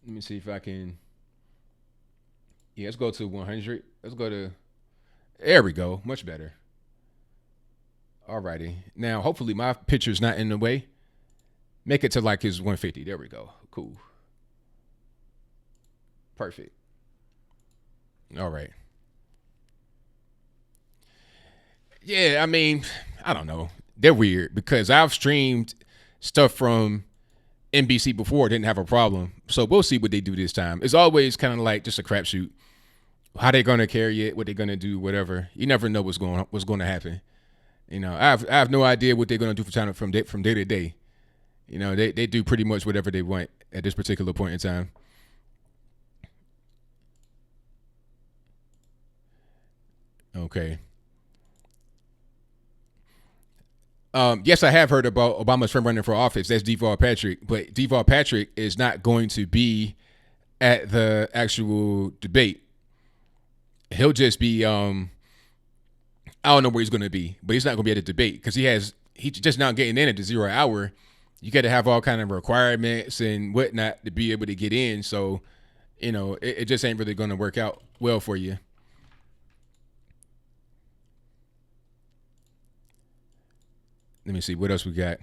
Let me see if I can. Yeah, let's go to 100. Let's go to. There we go. Much better. Alrighty. Now, hopefully my picture's not in the way. Make it to like his 150. There we go. Cool. Perfect. All right. Yeah, I mean, I don't know. they're weird because I've streamed stuff from NBC before, didn't have a problem. So we'll see what they do this time. It's always kind of like just a crapshoot. How they're going to carry it, what they're going to do, whatever. You never know what's going to happen. You know, I have no idea what they're going to do from day to day. You know, they do pretty much whatever they want at this particular point in time. Okay. Yes, I have heard about Obama's friend running for office. That's Deval Patrick. But Deval Patrick is not going to be at the actual debate. He'll just be, I don't know where he's going to be, but he's not going to be at the debate because he's just now getting in at the 0 hour. You got to have all kind of requirements and whatnot to be able to get in. So, you know, it just ain't really going to work out well for you. Let me see what else we got.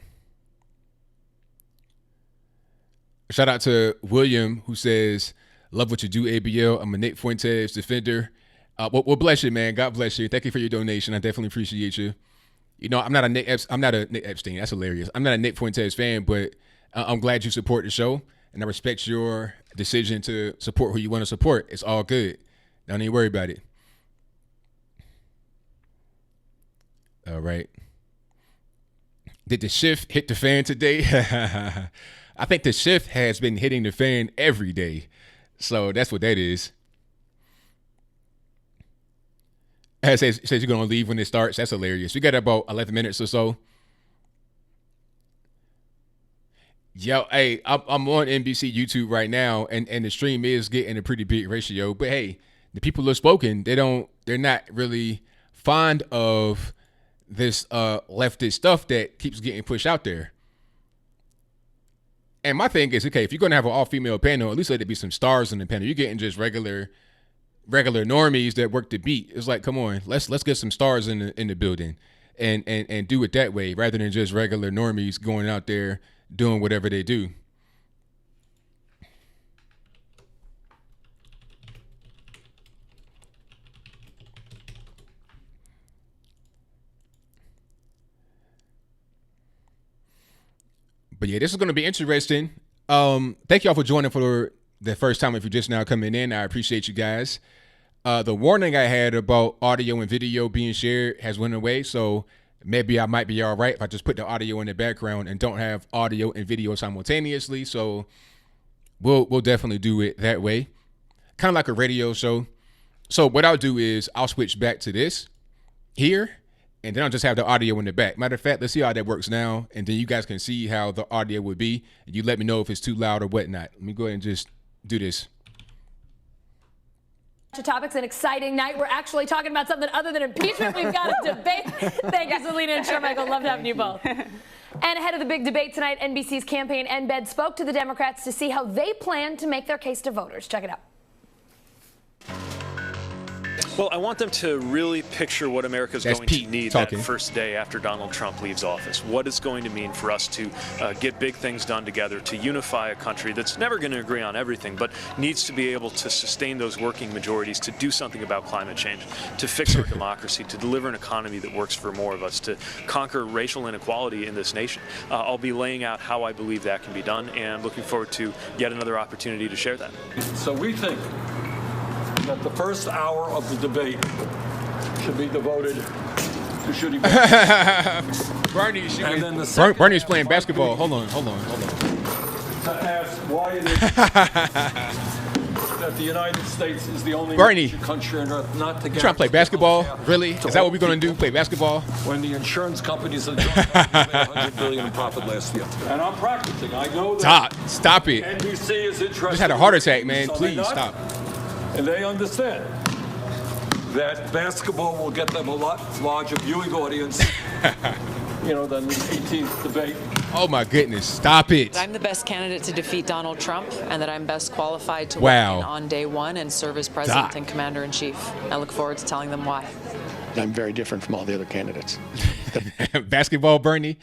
Shout out to William who says, "Love what you do, ABL. I'm a Nick Fuentes defender." Well, bless you, man. God bless you. Thank you for your donation. I definitely appreciate you. You know, I'm not a Nick Epstein. That's hilarious. I'm not a Nick Fuentes fan, but I'm glad you support the show, and I respect your decision to support who you want to support. It's all good. Don't even worry about it. All right. Did the shift hit the fan today? I think the shift has been hitting the fan every day. So that's what that is. Says you're going to leave when it starts. That's hilarious. We got about 11 minutes or so. Yo, hey, I'm on NBC YouTube right now, and the stream is getting a pretty big ratio. But hey, the people who are spoken, they're not really fond of this leftist stuff that keeps getting pushed out there. And my thing is, okay, if you're going to have an all-female panel, at least let there be some stars in the panel. You're getting just regular normies that work the beat. It's like, come on, let's get some stars in the building and do it that way rather than just regular normies going out there doing whatever they do. But yeah, this is going to be interesting. Thank y'all for joining for the first time. If you're just now coming in, I appreciate you guys. The warning I had about audio and video being shared has went away, so maybe I might be all right if I just put the audio in the background and don't have audio and video simultaneously. So we'll definitely do it that way, kind of like a radio show. So what I'll do is I'll switch back to this here, and then I'll just have the audio in the back. Matter of fact, let's see how that works now, and then you guys can see how the audio would be, and you let me know if it's too loud or whatnot. Let me go ahead and just do this. Topics, an exciting night. We're actually talking about something other than impeachment. We've got a debate. Thank you, Selena and Shermichael. Loved having you both. And ahead of the big debate tonight, NBC's campaign embed spoke to the Democrats to see how they plan to make their case to voters. Check it out. Well, I want them to really picture what America's going to need that first day after Donald Trump leaves office. What it's going to mean for us to get big things done together, to unify a country that's never going to agree on everything, but needs to be able to sustain those working majorities, to do something about climate change, to fix our democracy, to deliver an economy that works for more of us, to conquer racial inequality in this nation. I'll be laying out how I believe that can be done, and looking forward to yet another opportunity to share that. So we think that the first hour of the debate should be devoted to shooting. Bernie's playing basketball. Hold on. To ask why it is that the United States is the only country on earth not to get. Trying to play basketball? Really? Is that what we're going to do? Play basketball? When the insurance companies have made $100 billion in profit last year. And I'm practicing. I know that. Stop it. NBC is interested. Just had a heart attack, man. Please stop. And they understand that basketball will get them a lot larger viewing audience, than the 18th debate. Oh my goodness! Stop it! I'm the best candidate to defeat Donald Trump, and that I'm best qualified to win on day one and serve as president and commander in chief. I look forward to telling them why. I'm very different from all the other candidates. Basketball, Bernie.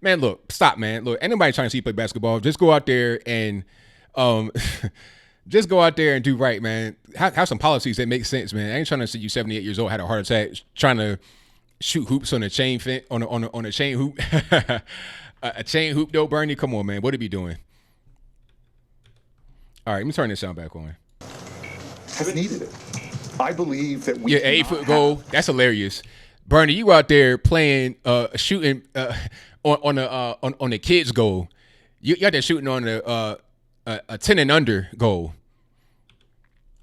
Man, look, stop, man. Look, anybody trying to see you play basketball, just go out there and just go out there and do right, man. Have some policies that make sense, man. I ain't trying to see you 78 years old, had a heart attack, trying to shoot hoops on a chain on a chain hoop. A chain hoop though, Bernie. Come on, man. What are we doing? All right, let me turn this sound back on. Has needed it. I believe that we 8-foot goal. That's hilarious. Bernie, you out there playing shooting on the kids goal. You out there shooting on a 10 and under goal.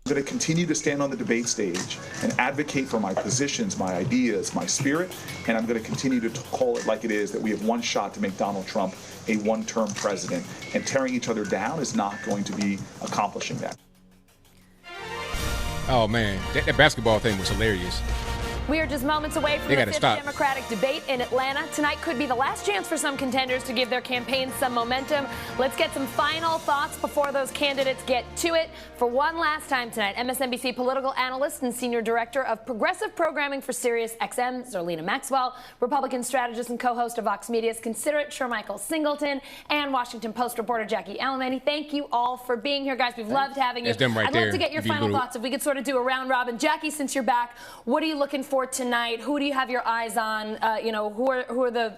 I'm going to continue to stand on the debate stage and advocate for my positions, my ideas, my spirit, and I'm going to continue to call it like it is, that we have one shot to make Donald Trump a one-term president, and tearing each other down is not going to be accomplishing that. Oh, man, that basketball thing was hilarious. We are just moments away from the fifth Democratic debate in Atlanta. Tonight could be the last chance for some contenders to give their campaigns some momentum. Let's get some final thoughts before those candidates get to it. For one last time tonight, MSNBC political analyst and senior director of progressive programming for SiriusXM, Zerlina Maxwell, Republican strategist and co-host of Vox Media's Consider It, Shermichael Singleton, and Washington Post reporter Jackie Alamany. Thank you all for being here, guys. We've loved having you. I'd love to get your final thoughts. If we could sort of do a round robin. Jackie, since you're back, what are you looking for tonight? Who do you have your eyes on? Who are the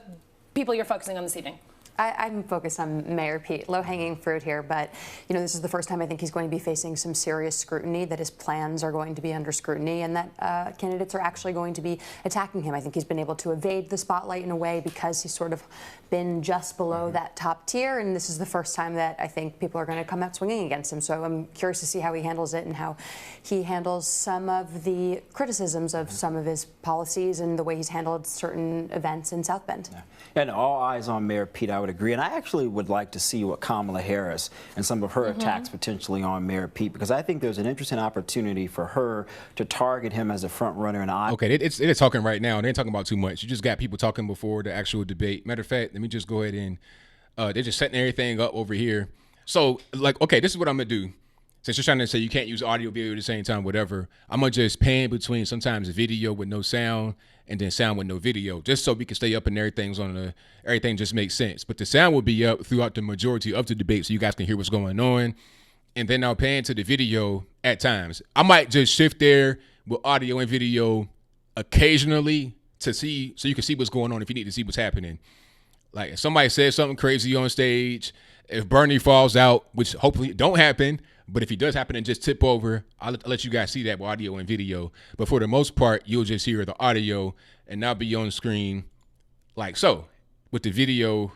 people you're focusing on this evening? I'm focused on Mayor Pete, low-hanging fruit here, but this is the first time I think he's going to be facing some serious scrutiny, that his plans are going to be under scrutiny, and that candidates are actually going to be attacking him. I think he's been able to evade the spotlight in a way because he's sort of been just below that top tier, and this is the first time that I think people are going to come out swinging against him. So I'm curious to see how he handles it and how he handles some of the criticisms of some of his policies and the way he's handled certain events in South Bend. Yeah. And all eyes on Mayor Pete, I would agree. And I actually would like to see what Kamala Harris and some of her attacks potentially on Mayor Pete, because I think there's an interesting opportunity for her to target him as a front runner. And okay, it is talking right now. They ain't talking about too much. You just got people talking before the actual debate. Matter of fact, let me just go ahead and they're just setting everything up over here. So, okay, this is what I'm gonna do. Since you're trying to say you can't use audio, video at the same time, whatever, I'm gonna just pan between sometimes video with no sound and then sound with no video, just so we can stay up and everything just makes sense. But the sound will be up throughout the majority of the debate, so you guys can hear what's going on. And then I'll pan to the video at times. I might just shift there with audio and video occasionally to see, so you can see what's going on if you need to see what's happening. Like if somebody says something crazy on stage, if Bernie falls out, which hopefully don't happen, but if he does happen and just tip over, I'll let you guys see that with audio and video. But for the most part, you'll just hear the audio and not be on screen like so, with the video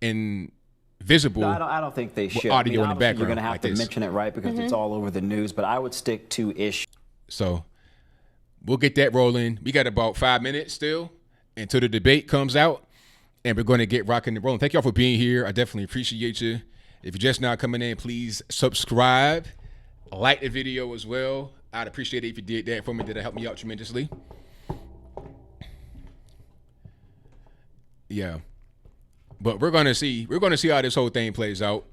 invisible. No, I don't think they should. Audio in the background. You're going to have to mention it, right, because it's all over the news. But I would stick to issues. So we'll get that rolling. We got about 5 minutes still until the debate comes out, and we're going to get rocking and rolling. Thank y'all for being here. I definitely appreciate you. If you're just now coming in, please subscribe, like the video as well. I'd appreciate it if you did that for me. That'll help me out tremendously. Yeah. But we're gonna see how this whole thing plays out.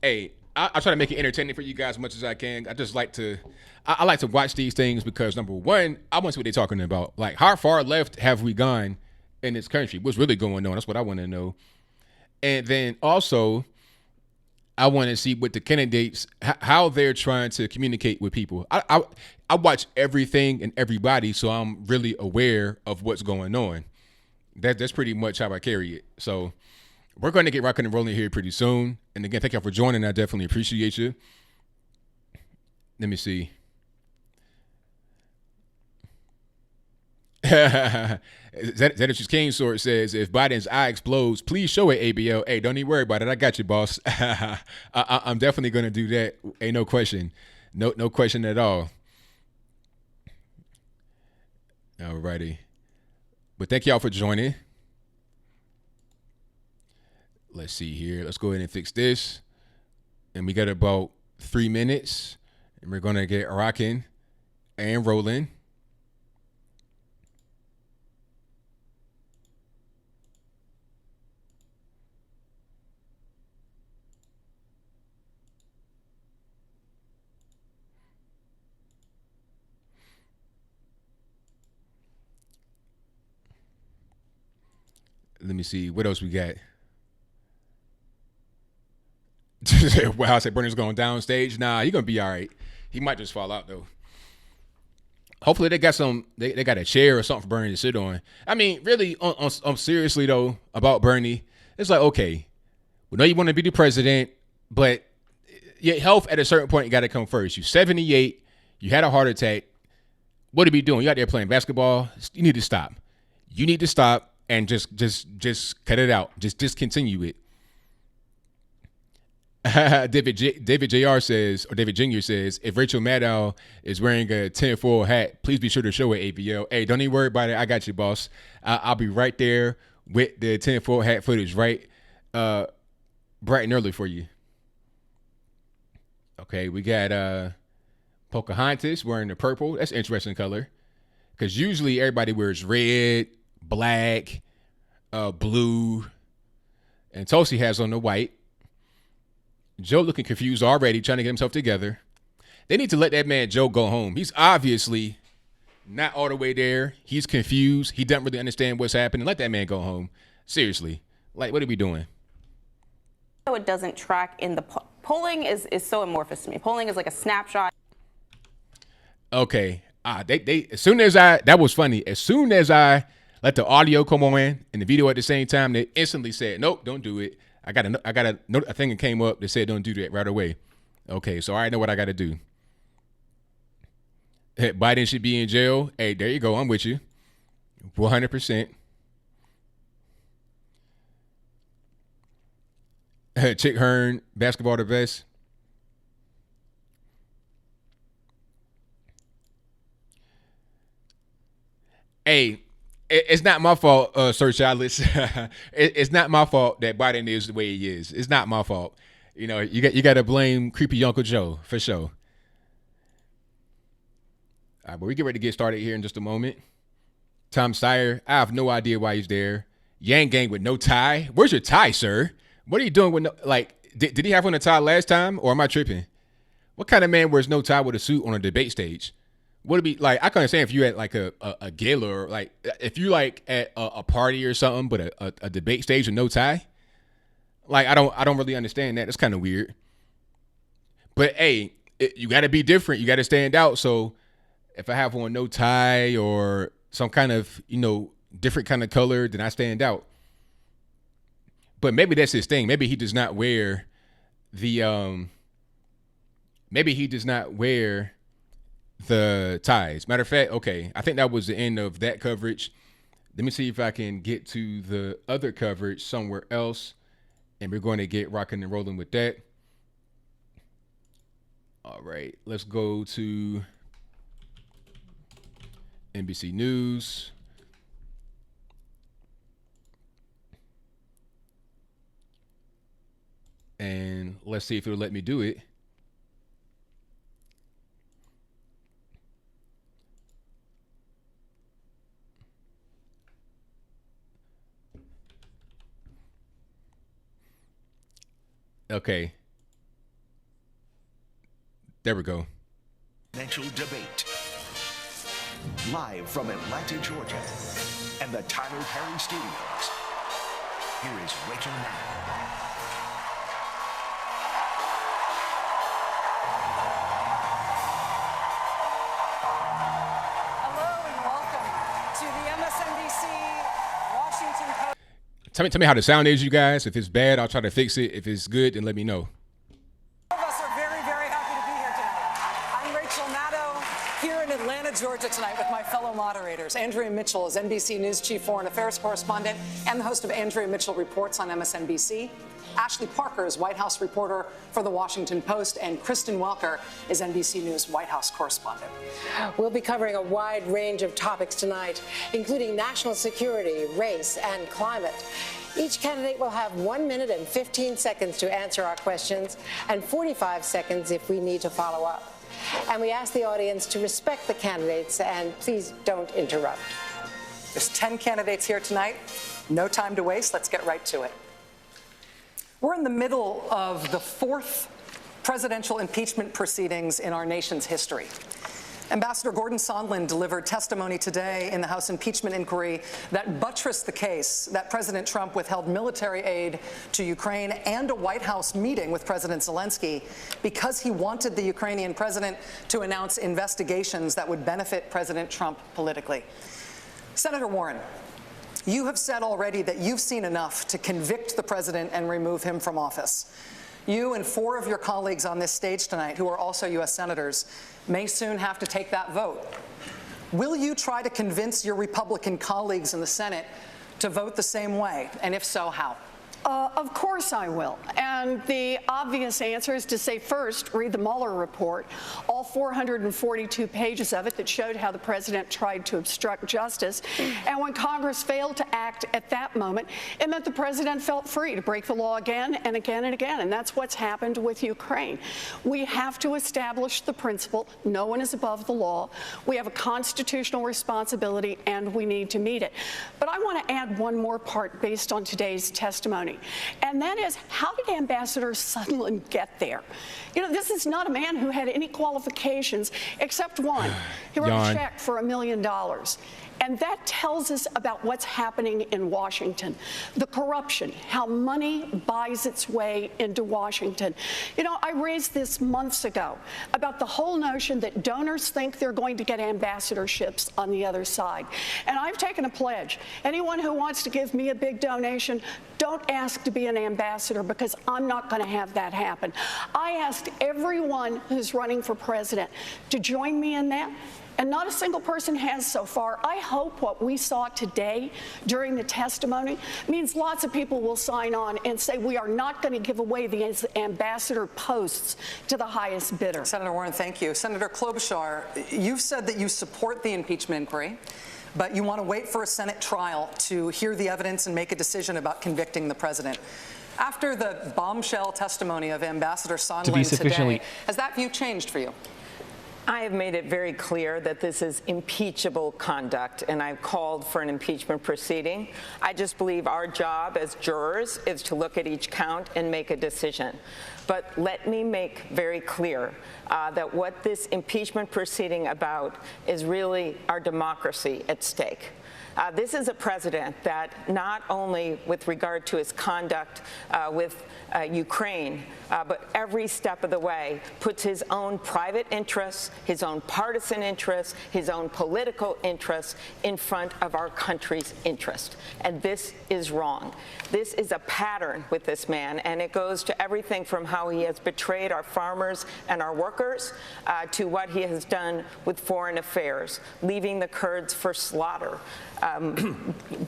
Hey, I try to make it entertaining for you guys as much as I can. I just like to I like to watch these things because, number one, I want to see what they're talking about. Like, how far left have we gone in this country? What's really going on? That's what I want to know. And then also, I want to see what the candidates, how they're trying to communicate with people. I watch everything and everybody, so I'm really aware of what's going on. That's pretty much how I carry it. So we're going to get rocking and rolling here pretty soon. And again, thank y'all for joining. I definitely appreciate you. Let me see. Zenitch's King Sword says, if Biden's eye explodes, please show it, ABL. Hey, don't even worry about it. I got you, boss. I'm definitely going to do that. Ain't no question. No question at all. All righty. But thank y'all for joining. Let's see here. Let's go ahead and fix this. And we got about 3 minutes. And we're going to get rocking and rolling. Let me see. What else we got? Wow, I said Bernie's going downstage. Nah, he's going to be all right. He might just fall out, though. Hopefully they got they got a chair or something for Bernie to sit on. I mean, really, on seriously though, about Bernie, it's like, okay, we know you want to be the president, but your health at a certain point, you got to come first. You're 78, you had a heart attack. What are you doing? You out there playing basketball? You need to stop. You need to stop and just cut it out. Just discontinue it. David Jr. says, if Rachel Maddow is wearing a tinfoil hat, please be sure to show it, ABL. Hey, don't even worry about it. I got you, boss. I'll be right there with the tinfoil hat footage, right, bright and early for you. Okay, we got Pocahontas wearing the purple. That's an interesting color, because usually everybody wears red, black, blue, and Tulsi has on the white. Joe looking confused already, trying to get himself together. They need to let that man Joe go home. He's obviously not all the way there. He's confused. He doesn't really understand what's happening. Let that man go home. Seriously. Like, what are we doing? It doesn't track in the polling is so amorphous to me. Polling is like a snapshot. Okay. As soon as that was funny. As soon as I let the audio come on and the video at the same time, they instantly said, nope, don't do it. I got a thing that came up that said don't do that right away. Okay, so I already know what I got to do. Hey, Biden should be in jail. Hey, there you go. I'm with you. 100%. Chick Hearn, basketball the best. Hey, it's not my fault, Sir Childless. It's not my fault that Biden is the way he is. It's not my fault. You know, you got to blame creepy Uncle Joe for sure. All right, but we get ready to get started here in just a moment. Tom Steyer, I have no idea why he's there. Yang Gang with no tie. Where's your tie, sir? What are you doing with no, like, did he have on a tie last time, or am I tripping? What kind of man wears no tie with a suit on a debate stage? Would it be like, I can understand if you at like a gala, or like if you like at a party or something, but a debate stage with no tie. Like, I don't really understand that. It's kind of weird. But hey, you got to be different. You got to stand out. So if I have on no tie or some kind of, different kind of color, then I stand out. But maybe that's his thing. Maybe he does not wear the ties. Matter of fact, okay, I think that was the end of that coverage. Let me see if I can get to the other coverage somewhere else, and we're going to get rocking and rolling with that. All right, let's go to NBC News. And let's see if it'll let me do it. Okay. There we go. Presidential debate. Live from Atlanta, Georgia, and the Tyler Perry Studios. Here is Rachel Maddow. Tell me how the sound is, you guys. If it's bad, I'll try to fix it. If it's good, then let me know. All of us are very, very happy to be here tonight. I'm Rachel Maddow, here in Atlanta, Georgia tonight with my fellow moderators. Andrea Mitchell is NBC News Chief Foreign Affairs Correspondent and the host of Andrea Mitchell Reports on MSNBC. Ashley Parker is White House reporter for The Washington Post, and Kristen Welker is NBC News White House correspondent. We'll be covering a wide range of topics tonight, including national security, race, and climate. Each candidate will have 1 minute and 15 seconds to answer our questions, and 45 seconds if we need to follow up. And we ask the audience to respect the candidates and please don't interrupt. There's 10 candidates here tonight. No time to waste. Let's get right to it. We're in the middle of the fourth presidential impeachment proceedings in our nation's history. Ambassador Gordon Sondland delivered testimony today in the House impeachment inquiry that buttressed the case that President Trump withheld military aid to Ukraine and a White House meeting with President Zelensky because he wanted the Ukrainian president to announce investigations that would benefit President Trump politically. Senator Warren, you have said already that you've seen enough to convict the president and remove him from office. You and 4 of your colleagues on this stage tonight, who are also U.S. senators, may soon have to take that vote. Will you try to convince your Republican colleagues in the Senate to vote the same way? And if so, how? Of course I will. And the obvious answer is to say, first, read the Mueller report, all 442 pages of it that showed how the president tried to obstruct justice. And when Congress failed to act at that moment, it meant the president felt free to break the law again and again and again. And that's what's happened with Ukraine. We have to establish the principle, no one is above the law. We have a constitutional responsibility, and we need to meet it. But I want to add one more part based on today's testimony. And that is, how did Ambassador Sondland get there? You know, this is not a man who had any qualifications except one. He wrote a check for $1 million. And that tells us about what's happening in Washington. The corruption, how money buys its way into Washington. You know, I raised this months ago about the whole notion that donors think they're going to get ambassadorships on the other side. And I've taken a pledge. Anyone who wants to give me a big donation, don't ask to be an ambassador, because I'm not going to have that happen. I asked everyone who's running for president to join me in that. And not a single person has so far. I hope what we saw today during the testimony means lots of people will sign on and say we are not going to give away the ambassador posts to the highest bidder. Senator Warren, thank you. Senator Klobuchar, you've said that you support the impeachment inquiry, but you want to wait for a Senate trial to hear the evidence and make a decision about convicting the president. After the bombshell testimony of Ambassador Sondland today, has that view changed for you? I have made it very clear that this is impeachable conduct, and I've called for an impeachment proceeding. I just believe our job as jurors is to look at each count and make a decision. But let me make very clear that what this impeachment proceeding about is really our democracy at stake. This is a president that not only with regard to his conduct with Ukraine, but every step of the way puts his own private interests, his own partisan interests, his own political interests in front of our country's interest. And this is wrong. This is a pattern with this man, and it goes to everything from how he has betrayed our farmers and our workers to what he has done with foreign affairs, leaving the Kurds for slaughter.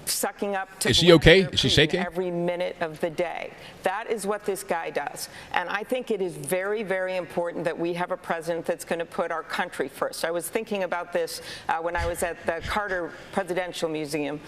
Sucking up to Is she okay? Is she shaking? Every minute of the day. That is what this guy does. And I think it is very, very important that we have a president that's going to put our country first. I was thinking about this when I was at the Carter Presidential Museum,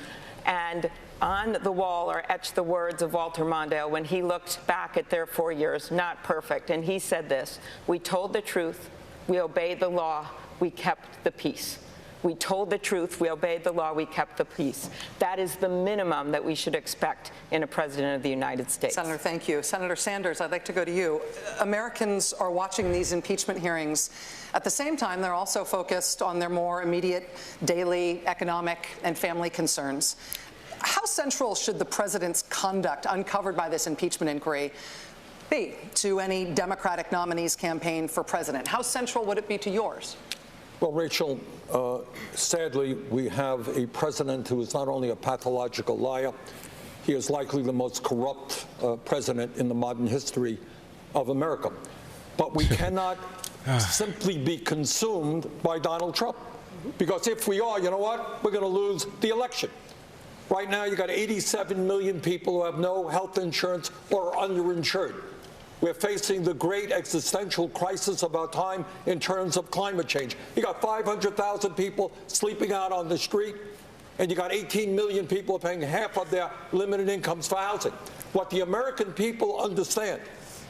and on the wall are etched the words of Walter Mondale when he looked back at their 4 years, not perfect. And he said this: "We told the truth, we obeyed the law, we kept the peace." We told the truth, we obeyed the law, we kept the peace. That is the minimum that we should expect in a president of the United States. Senator, thank you. Senator Sanders, I'd like to go to you. Americans are watching these impeachment hearings. At the same time, they're also focused on their more immediate daily economic and family concerns. How central should the president's conduct uncovered by this impeachment inquiry be to any Democratic nominee's campaign for president? How central would it be to yours? Well, Rachel, sadly, we have a president who is not only a pathological liar, he is likely the most corrupt president in the modern history of America. But we cannot simply be consumed by Donald Trump. Because if we are, you know what? We're going to lose the election. Right now, you've got 87 million people who have no health insurance or are underinsured. We're facing the great existential crisis of our time in terms of climate change. You got 500,000 people sleeping out on the street, and you got 18 million people paying half of their limited incomes for housing. What the American people understand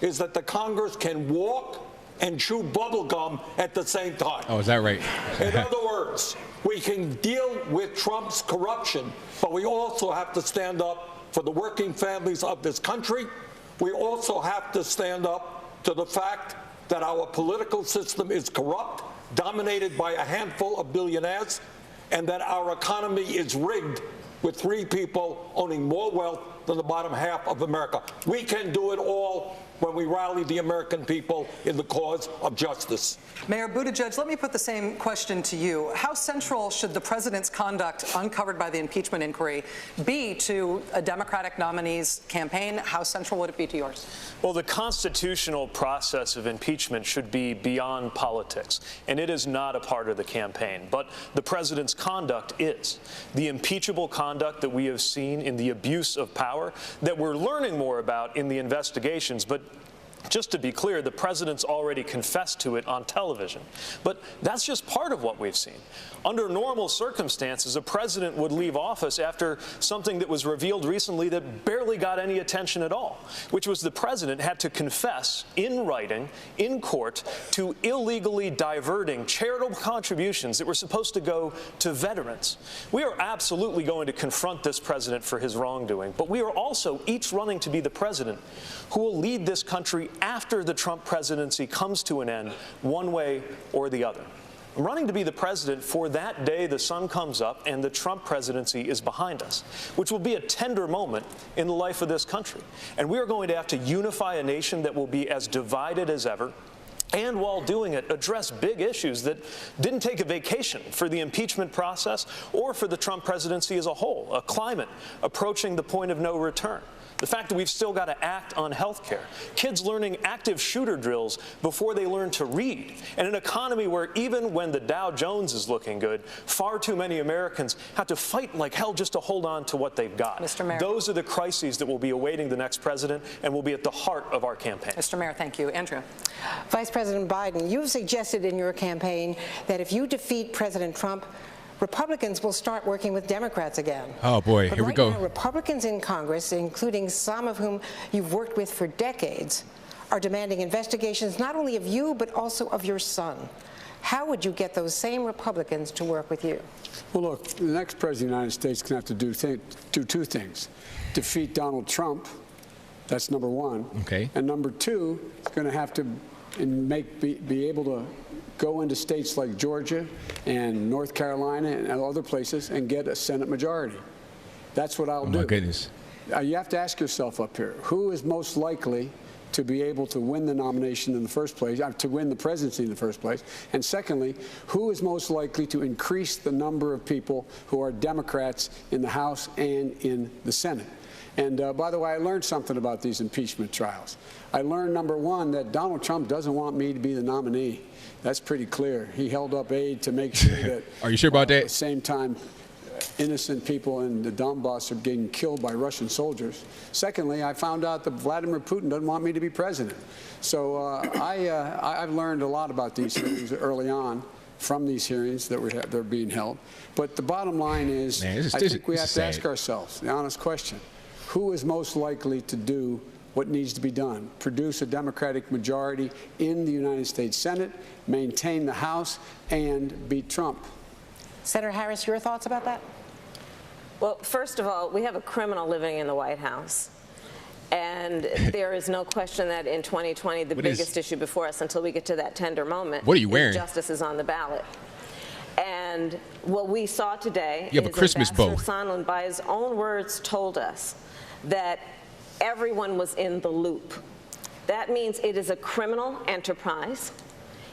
is that the Congress can walk and chew bubble gum at the same time. Oh, is that right? In other words, we can deal with Trump's corruption, but we also have to stand up for the working families of this country. We also have to stand up to the fact that our political system is corrupt, dominated by a handful of billionaires, and that our economy is rigged with 3 people owning more wealth than the bottom half of America. We can do it all when we rally the American people in the cause of justice. Mayor Buttigieg, let me put the same question to you. How central should the president's conduct uncovered by the impeachment inquiry be to a Democratic nominee's campaign? How central would it be to yours? Well, the constitutional process of impeachment should be beyond politics, and it is not a part of the campaign. But the president's conduct is. The impeachable conduct that we have seen in the abuse of power that we're learning more about in the investigations, but just to be clear, the president's already confessed to it on television. But that's just part of what we've seen. Under normal circumstances, a president would leave office after something that was revealed recently that barely got any attention at all, which was the president had to confess in writing, in court, to illegally diverting charitable contributions that were supposed to go to veterans. We are absolutely going to confront this president for his wrongdoing, but we are also each running to be the president who will lead this country after the Trump presidency comes to an end, one way or the other. I'm running to be the president for that day the sun comes up and the Trump presidency is behind us, which will be a tender moment in the life of this country. And we are going to have to unify a nation that will be as divided as ever, and while doing it, address big issues that didn't take a vacation for the impeachment process or for the Trump presidency as a whole. A climate approaching the point of no return. The fact that we've still got to act on health care, kids learning active shooter drills before they learn to read, and an economy where even when the Dow Jones is looking good, far too many Americans have to fight like hell just to hold on to what they've got. Mr. Mayor. Those are the crises that will be awaiting the next president and will be at the heart of our campaign. Mr. Mayor, thank you. Andrea. Vice President Biden, you've suggested in your campaign that if you defeat President Trump, Republicans will start working with Democrats again. Oh, boy, but here we right go. Now, Republicans in Congress, including some of whom you've worked with for decades, are demanding investigations not only of you, but also of your son. How would you get those same Republicans to work with you? Well, look, the next president of the United States is going to have to do 2 things. Defeat Donald Trump. That's number 1. Okay. And number 2, it's going to have to be able to go into states like Georgia and North Carolina and other places and get a Senate majority. That's what I'll do. Oh, my goodness. You have to ask yourself up here, who is most likely to be able to win the nomination in the first place, to win the presidency in the first place? And secondly, who is most likely to increase the number of people who are Democrats in the House and in the Senate? And by the way, I learned something about these impeachment trials. I learned, number 1, that Donald Trump doesn't want me to be the nominee. That's pretty clear. He held up aid to make sure that. Are you sure about that? At the same time, innocent people in the Donbass are getting killed by Russian soldiers. Secondly, I found out that Vladimir Putin doesn't want me to be president. So I've learned a lot about these things early on from these hearings that they're being held. But the bottom line is, I think we have to ask ourselves the honest question: who is most likely to do what needs to be done? Produce a Democratic majority in the United States Senate, maintain the House, and beat Trump. Senator Harris, your thoughts about that? Well, first of all, we have a criminal living in the White House. And there is no question that in 2020, the biggest issue before us until we get to that tender moment, what are you wearing? Justice is on the ballot. And what we saw today you have is a Christmas Ambassador bow. Sondland, by his own words, told us that everyone was in the loop. That means it is a criminal enterprise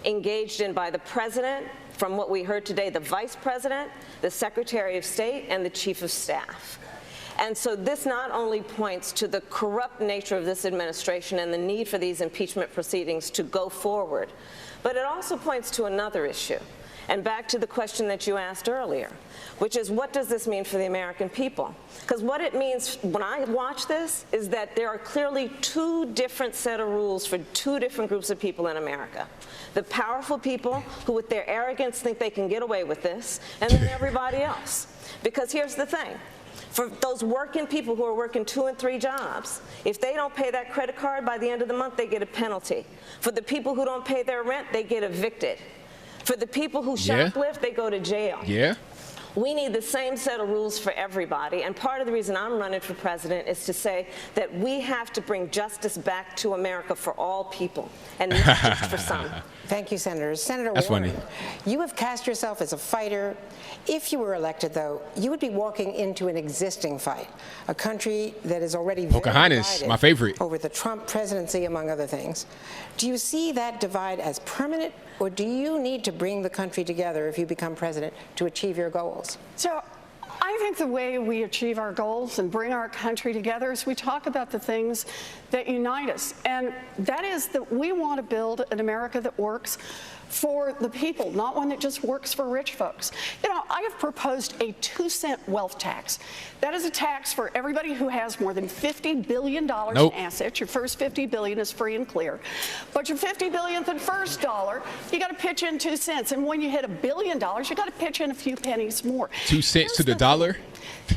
engaged in by the president, from what we heard today, the vice president, the secretary of state, and the chief of staff. And so this not only points to the corrupt nature of this administration and the need for these impeachment proceedings to go forward, but it also points to another issue. And back to the question that you asked earlier, which is, what does this mean for the American people? Because what it means when I watch this is that there are clearly 2 different set of rules for 2 different groups of people in America. The powerful people who with their arrogance think they can get away with this, and then everybody else. Because here's the thing. For those working people who are working 2 and 3 jobs, if they don't pay that credit card by the end of the month, they get a penalty. For the people who don't pay their rent, they get evicted. For the people who shoplift, they go to jail. Yeah. We need the same set of rules for everybody. And part of the reason I'm running for president is to say that we have to bring justice back to America for all people and not just for some. Thank you, Senator. Senator That's Warren, funny. You have cast yourself as a fighter. If you were elected, though, you would be walking into an existing fight, a country that is already very divided my favorite. over the Trump presidency, among other things. Do you see that divide as permanent, or do you need to bring the country together if you become president to achieve your goals? So I think the way we achieve our goals and bring our country together is we talk about the things that unite us. And that is that we want to build an America that works for the people, not one that just works for rich folks. You know, I have proposed a 2-cent wealth tax. That is a tax for everybody who has more than $50 billion in assets. Your first $50 billion is free and clear. But your $50 billionth and first dollar, you got to pitch in 2 cents. And when you hit $1 billion, you got to pitch in a few pennies more. 2 cents to the dollar?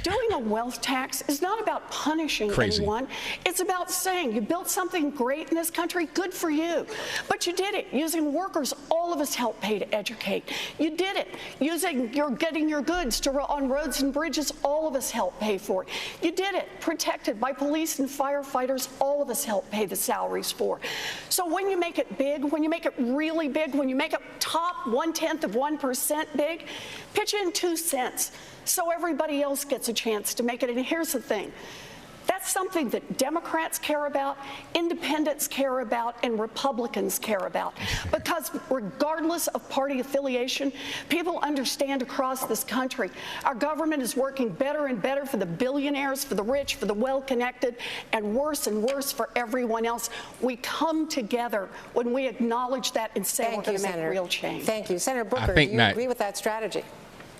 Doing a wealth tax is not about punishing anyone. It's about saying you built something great in this country, good for you. But you did it using workers all of us help pay to educate. You did it using getting your goods on roads and bridges all of us help pay for it. You did it protected by police and firefighters all of us help pay the salaries for. So when you make it big, when you make it really big, when you make it top 0.1% big, pitch in 2 cents. So everybody else gets a chance to make it. And here's the thing. That's something that Democrats care about, independents care about, and Republicans care about. Because regardless of party affiliation, people understand across this country, our government is working better and better for the billionaires, for the rich, for the well-connected, and worse for everyone else. We come together when we acknowledge that and say we're going to make real change. Thank you. Senator Booker, do you agree with that strategy?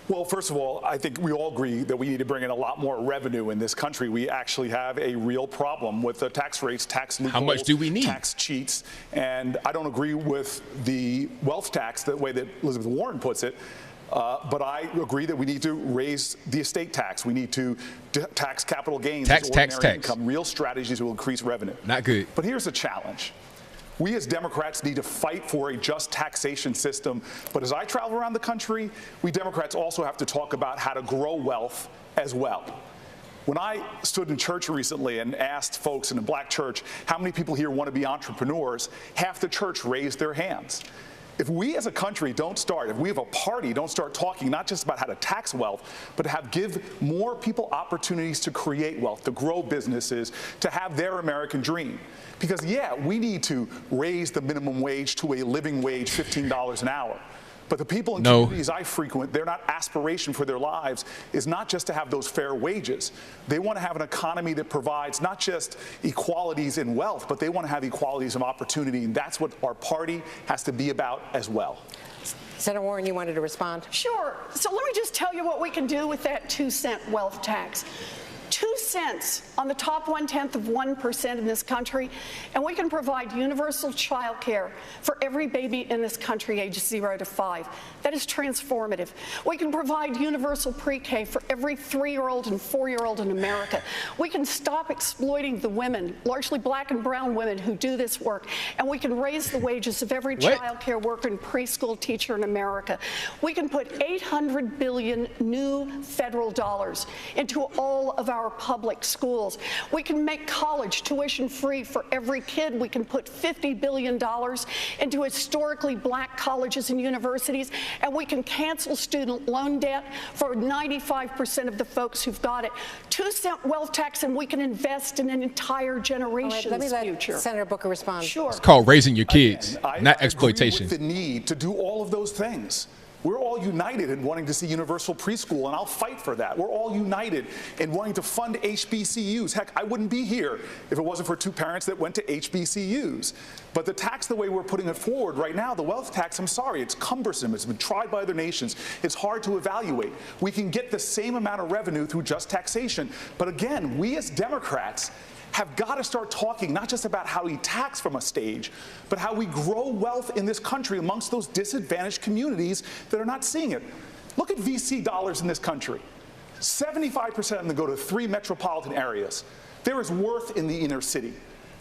Well, first of all, I think we all agree that we need to bring in a lot more revenue in this country. We actually have a real problem with the tax rates, tax loopholes. How much do we need? Tax cheats. And I don't agree with the wealth tax, the way that Elizabeth Warren puts it. But I agree that we need to raise the estate tax. We need to tax capital gains, ordinary income, real strategies will increase revenue. Not good. But here's the challenge. We as Democrats need to fight for a just taxation system. But as I travel around the country, we Democrats also have to talk about how to grow wealth as well. When I stood in church recently and asked folks in a black church, how many people here want to be entrepreneurs, half the church raised their hands. If we as a country don't start, if we have a party don't start talking not just about how to tax wealth, but to give more people opportunities to create wealth, to grow businesses, to have their American dream. Because, yeah, we need to raise the minimum wage to a living wage, $15 an hour. But the people in communities I frequent, their aspiration for their lives is not just to have those fair wages. They want to have an economy that provides not just equalities in wealth, but they want to have equalities of opportunity. And that's what our party has to be about as well. Senator Warren, you wanted to respond? Sure. So let me just tell you what we can do with that 2-cent wealth tax. 2 cents on the top 0.1% in this country, and we can provide universal child care for every baby in this country ages 0 to 5. That is transformative. We can provide universal pre-K for every 3-year-old and 4-year-old in America. We can stop exploiting the women, largely black and brown women, who do this work, and we can raise the wages of every child care worker and preschool teacher in America. We can put $800 billion new federal dollars into all of our public schools. We can make college tuition free for every kid. We can put $50 billion into historically black colleges and universities, and we can cancel student loan debt for 95% of the folks who've got it. 2-cent wealth tax, and we can invest in an entire generation's let me let future. Senator Booker respond. Sure. It's called raising your kids, not exploitation. I agree with the need to do all of those things. We're all united in wanting to see universal preschool, and I'll fight for that. We're all united in wanting to fund HBCUs. Heck, I wouldn't be here if it wasn't for 2 parents that went to HBCUs. But the tax, the way we're putting it forward right now, the wealth tax, I'm sorry, it's cumbersome. It's been tried by other nations. It's hard to evaluate. We can get the same amount of revenue through just taxation. But again, we as Democrats have got to start talking not just about how we tax from a stage, but how we grow wealth in this country amongst those disadvantaged communities that are not seeing it. Look at VC dollars in this country. 75% of them go to 3 metropolitan areas. There is worth in the inner city.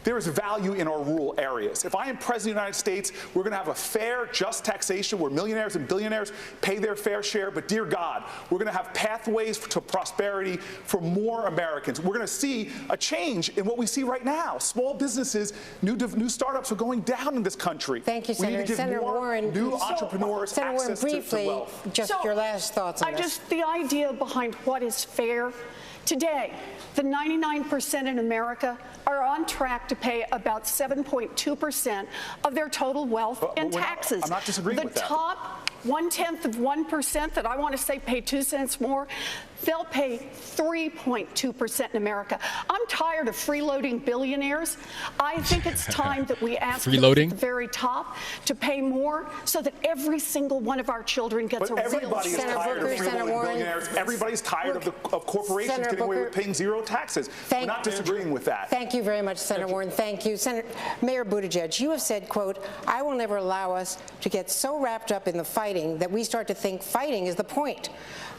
there is value in our rural areas. If I am president of the United States, we're going to have a fair, just taxation where millionaires and billionaires pay their fair share. But dear God, we're going to have pathways to prosperity for more Americans. We're going to see a change in what we see right now. Small businesses, new startups are going down in this country. Thank you, Senator. We need to give Senator more Warren, new entrepreneurs Senator Warren, access briefly, to wealth. Just your last thoughts on this. The idea behind what is fair. Today, the 99% in America are on track to pay about 7.2% of their total wealth in taxes. I'm not disagreeing with that. The top 0.1% that I want to say pay 2 cents more, they'll pay 3.2% in America. I'm tired of freeloading billionaires. I think it's time that we ask those at the very top to pay more so that every single one of our children gets a real everybody is tired of freeloading billionaires. Everybody's tired of corporations getting away with paying zero taxes. We're not disagreeing with that. Thank you very much, Senator Warren. Thank you. Mayor Buttigieg, you have said, quote, I will never allow us to get so wrapped up in the fighting that we start to think fighting is the point.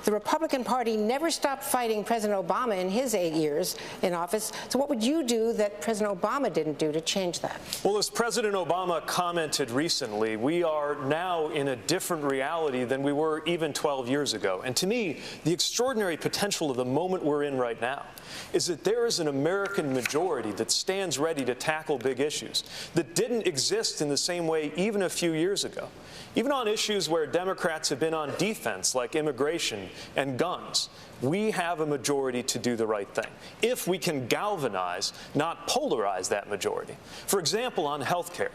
The Republican Party never stopped fighting President Obama in his 8 years in office. So what would you do that President Obama didn't do to change that? Well, as President Obama commented recently, we are now in a different reality than we were even 12 years ago. And to me, the extraordinary potential of the moment we're in right now is that there is an American majority that stands ready to tackle big issues that didn't exist in the same way even a few years ago. Even on issues where Democrats have been on defense, like immigration and guns, we have a majority to do the right thing, if we can galvanize, not polarize that majority. For example, on health care.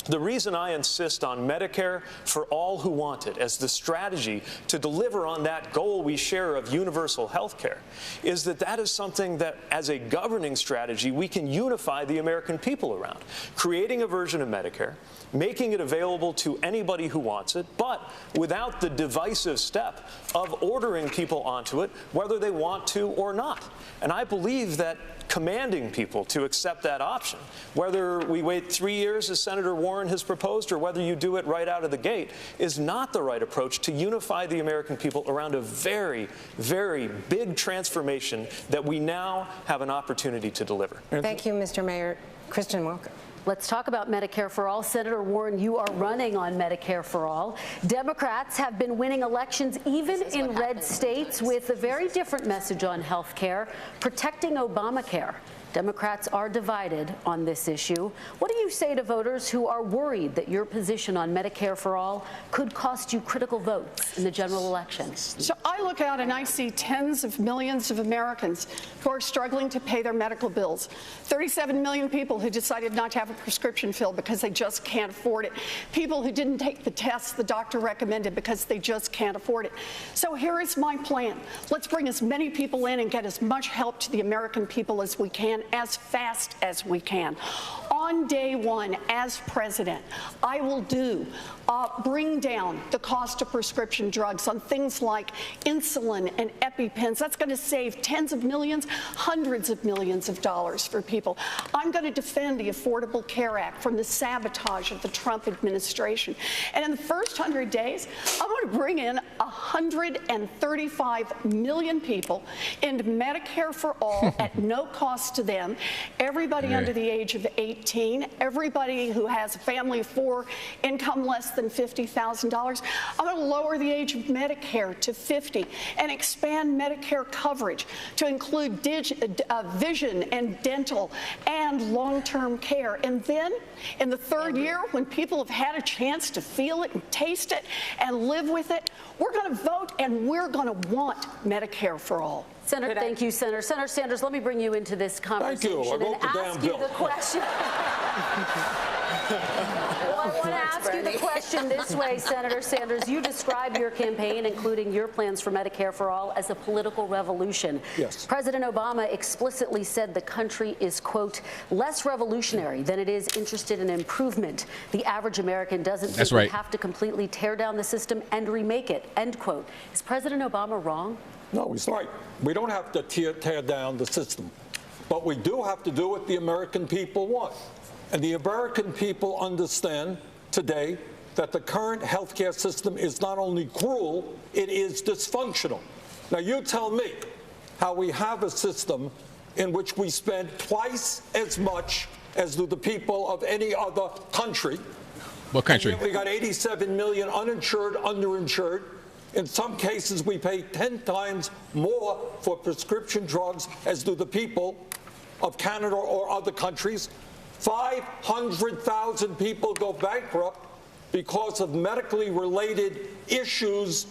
The reason I insist on Medicare for all who want it as the strategy to deliver on that goal we share of universal health care is that that is something that, as a governing strategy, we can unify the American people around. Creating a version of Medicare, making it available to anybody who wants it, but without the divisive step of ordering people onto it, whether they want to or not. And I believe that commanding people to accept that option, whether we wait 3 years, as Senator Warren has proposed, or whether you do it right out of the gate, is not the right approach to unify the American people around a very, very big transformation that we now have an opportunity to deliver. Thank you, Mr. Mayor. Kristen Welker. Let's talk about Medicare for All. Senator Warren, you are running on Medicare for All. Democrats have been winning elections even in red states with a very different message on health care, protecting Obamacare. Democrats are divided on this issue. What do you say to voters who are worried that your position on Medicare for All could cost you critical votes in the general election? So I look out and I see tens of millions of Americans who are struggling to pay their medical bills. 37 million people who decided not to have a prescription filled because they just can't afford it. People who didn't take the tests the doctor recommended because they just can't afford it. So here is my plan. Let's bring as many people in and get as much help to the American people as we can, as fast as we can. On day one, as president, I will bring down the cost of prescription drugs on things like insulin and EpiPens. That's going to save tens of millions, hundreds of millions of dollars for people. I'm going to defend the Affordable Care Act from the sabotage of the Trump administration. And in the first 100 days, I'm going to bring in 135 million people into Medicare for All at no cost to them. Everybody under the age of 18, everybody who has a family of 4, income less than $50,000. I'm going to lower the age of Medicare to 50 and expand Medicare coverage to include vision and dental and long-term care. And then in the third year, when people have had a chance to feel it and taste it and live with it, we're going to vote and we're going to want Medicare for all. Senator, thank you, Senator. Senator Sanders, let me bring you into this conversation and ask you the question. Well, I want to ask you the question this way, Senator Sanders. You describe your campaign, including your plans for Medicare for All, as a political revolution. Yes. President Obama explicitly said the country is, quote, less revolutionary than it is interested in improvement. The average American doesn't think we have to completely tear down the system and remake it, end quote. Is President Obama wrong? No, he's right. We don't have to tear down the system, but we do have to do what the American people want. And the American people understand today that the current healthcare system is not only cruel, it is dysfunctional. Now, you tell me how we have a system in which we spend twice as much as do the people of any other country. What country? We got 87 million uninsured, underinsured. In some cases, we pay 10 times more for prescription drugs, as do the people of Canada or other countries. 500,000 people go bankrupt because of medically related issues.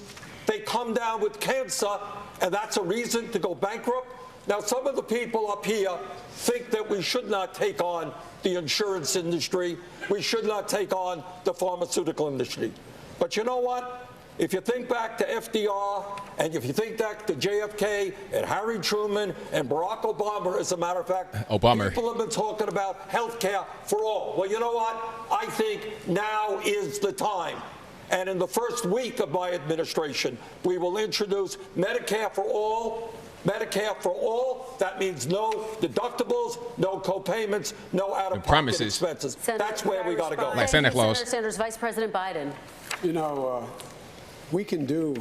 They come down with cancer, and that's a reason to go bankrupt. Now, some of the people up here think that we should not take on the insurance industry. We should not take on the pharmaceutical industry. But you know what? If you think back to FDR, and if you think back to JFK and Harry Truman and Barack Obama, as a matter of fact, people have been talking about health care for all. Well, you know what? I think now is the time. And in the first week of my administration, we will introduce Medicare for all. Medicare for all. That means no deductibles, no co-payments, no out-of-pocket expenses. That's where we got to go. Like Santa Claus. Senator Sanders, Vice President Biden. You know, we can do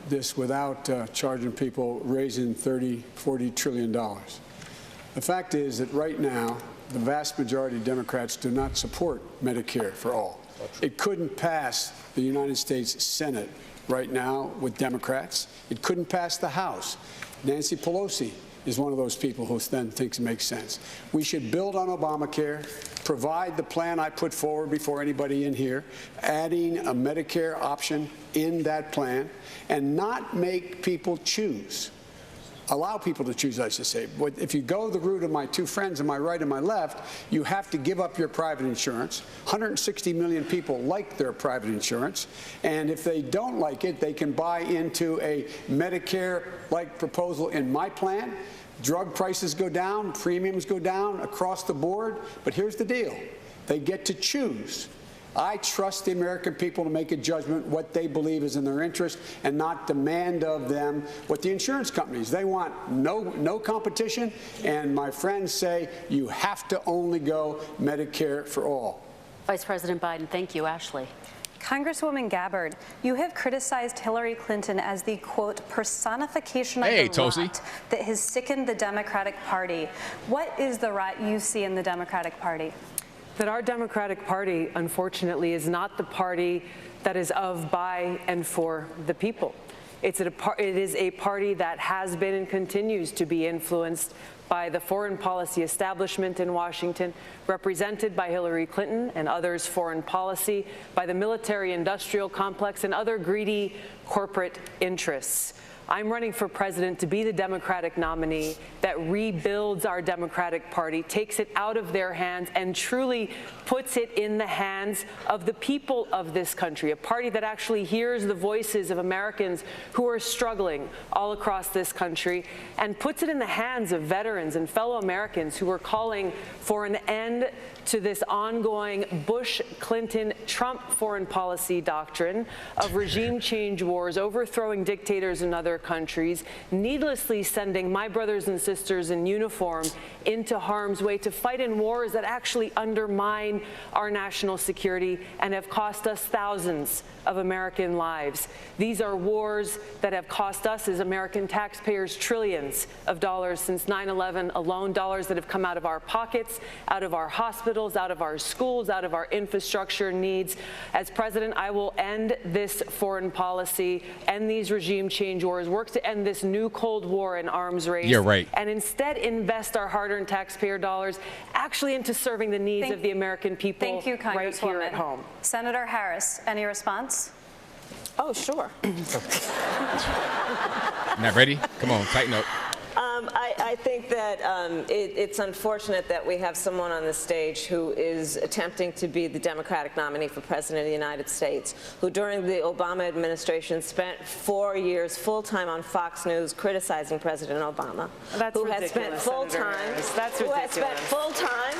this without charging people, raising $30, $40 trillion. The fact is that right now, the vast majority of Democrats do not support Medicare for all. It couldn't pass the United States Senate right now with Democrats. It couldn't pass the House. Nancy Pelosi is one of those people who then thinks it makes sense. We should build on Obamacare, provide the plan I put forward before anybody in here, adding a Medicare option in that plan, and not make people choose. Allow people to choose, I should say. But if you go the route of my two friends on my right and my left, you have to give up your private insurance. 160 million people like their private insurance. And if they don't like it, they can buy into a Medicare-like proposal in my plan. Drug prices go down, premiums go down across the board. But here's the deal. They get to choose. I trust the American people to make a judgment what they believe is in their interest and not demand of them what the insurance companies. They want no competition, and my friends say you have to only go Medicare for all. Vice President Biden, thank you. Ashley. Congresswoman Gabbard, you have criticized Hillary Clinton as the, quote, personification of the Tulsi. rot that has sickened the Democratic Party. What is the rot you see in the Democratic Party? That our Democratic Party, unfortunately, is not the party that is of, by, and for the people. It is a party that has been and continues to be influenced by the foreign policy establishment in Washington, represented by Hillary Clinton and others' foreign policy, by the military-industrial complex and other greedy corporate interests. I'm running for president to be the Democratic nominee that rebuilds our Democratic Party, takes it out of their hands, and truly puts it in the hands of the people of this country, a party that actually hears the voices of Americans who are struggling all across this country, and puts it in the hands of veterans and fellow Americans who are calling for an end to this ongoing Bush-Clinton-Trump foreign policy doctrine of regime change wars, overthrowing dictators in other countries, needlessly sending my brothers and sisters in uniform into harm's way to fight in wars that actually undermine our national security and have cost us thousands of American lives. These are wars that have cost us as American taxpayers trillions of dollars since 9/11 alone, dollars that have come out of our pockets, out of our hospitals, out of our schools, out of our infrastructure needs. As president, I will end this foreign policy, end these regime change wars, work to end this new Cold War and arms race. Yeah, right. And instead invest our hard-earned taxpayer dollars actually into serving the needs of the American people. Thank you, Congresswoman. Right here at home. Senator Harris, any response? Oh, sure. Not ready? Come on, tighten up. I think that it's unfortunate that we have someone on the stage who is attempting to be the Democratic nominee for President of the United States, who during the Obama administration spent 4 years full-time on Fox News criticizing President Obama. That's who ridiculous, has spent full-time, That's who has spent full-time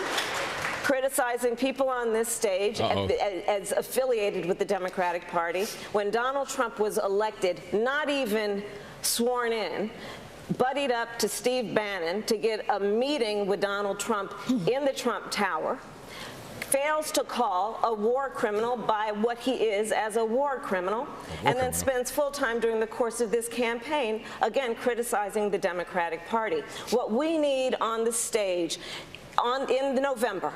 criticizing people on this stage as affiliated with the Democratic Party. When Donald Trump was elected, not even sworn in, buddied up to Steve Bannon to get a meeting with Donald Trump in the Trump Tower, fails to call a war criminal by what he is as a war criminal, and then spends full time during the course of this campaign, again, criticizing the Democratic Party. What we need on the stage in November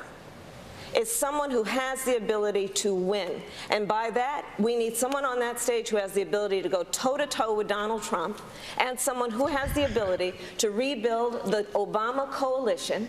is someone who has the ability to win. And by that, we need someone on that stage who has the ability to go toe-to-toe with Donald Trump, and someone who has the ability to rebuild the Obama coalition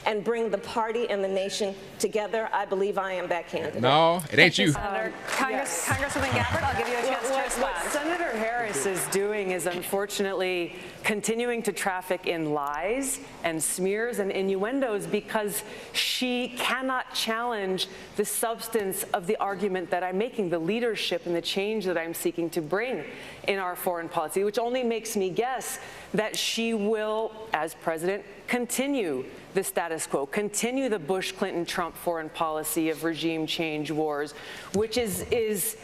and bring the party and the nation together. I believe I am that candidate. No, it ain't you. Congresswoman Gabbard, I'll give you a chance to respond. What Senator Harris is doing is unfortunately continuing to traffic in lies and smears and innuendos because she cannot challenge the substance of the argument that I'm making, the leadership and the change that I'm seeking to bring in our foreign policy, which only makes me guess that she will, as president, continue the status quo, continue the Bush-Clinton-Trump foreign policy of regime change wars, which is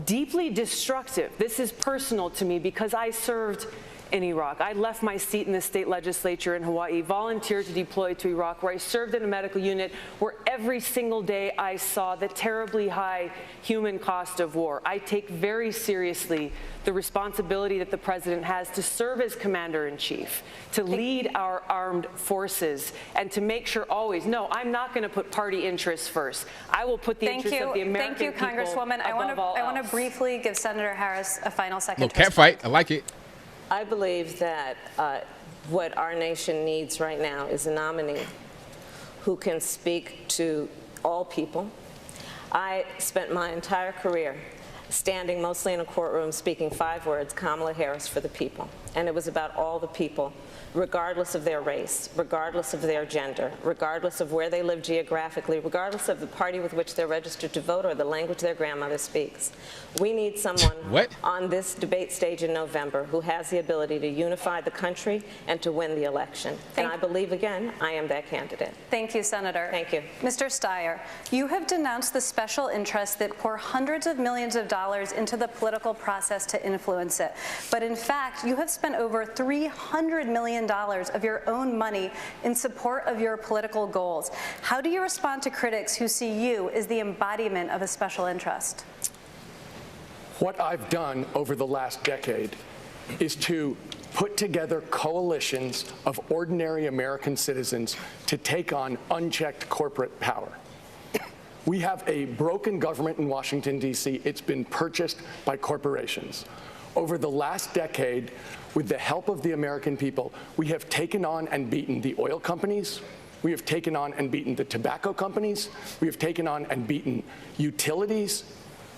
deeply destructive. This is personal to me because I served in Iraq. I left my seat in the state legislature in Hawaii, volunteered to deploy to Iraq, where I served in a medical unit where every single day I saw the terribly high human cost of war. I take very seriously the responsibility that the president has to serve as commander-in-chief, to lead our armed forces, and to make sure always, no, I'm not going to put party interests first. I will put the interests of the American people above all else. Congresswoman. I want to briefly give Senator Harris a final second. Little cat fight. I like it. I believe that what our nation needs right now is a nominee who can speak to all people. I spent my entire career standing mostly in a courtroom speaking 5 words, Kamala Harris for the people. And it was about all the people, regardless of their race, regardless of their gender, regardless of where they live geographically, regardless of the party with which they're registered to vote or the language their grandmother speaks. We need someone on this debate stage in November who has the ability to unify the country and to win the election. And I believe, again, I am that candidate. Thank you, Senator. Thank you. Mr. Steyer, you have denounced the special interests that pour hundreds of millions of dollars into the political process to influence it. But in fact, you have spent over $300 million of your own money in support of your political goals. How do you respond to critics who see you as the embodiment of a special interest? What I've done over the last decade is to put together coalitions of ordinary American citizens to take on unchecked corporate power. We have a broken government in Washington, D.C. It's been purchased by corporations. Over the last decade, with the help of the American people, we have taken on and beaten the oil companies. We have taken on and beaten the tobacco companies. We have taken on and beaten utilities.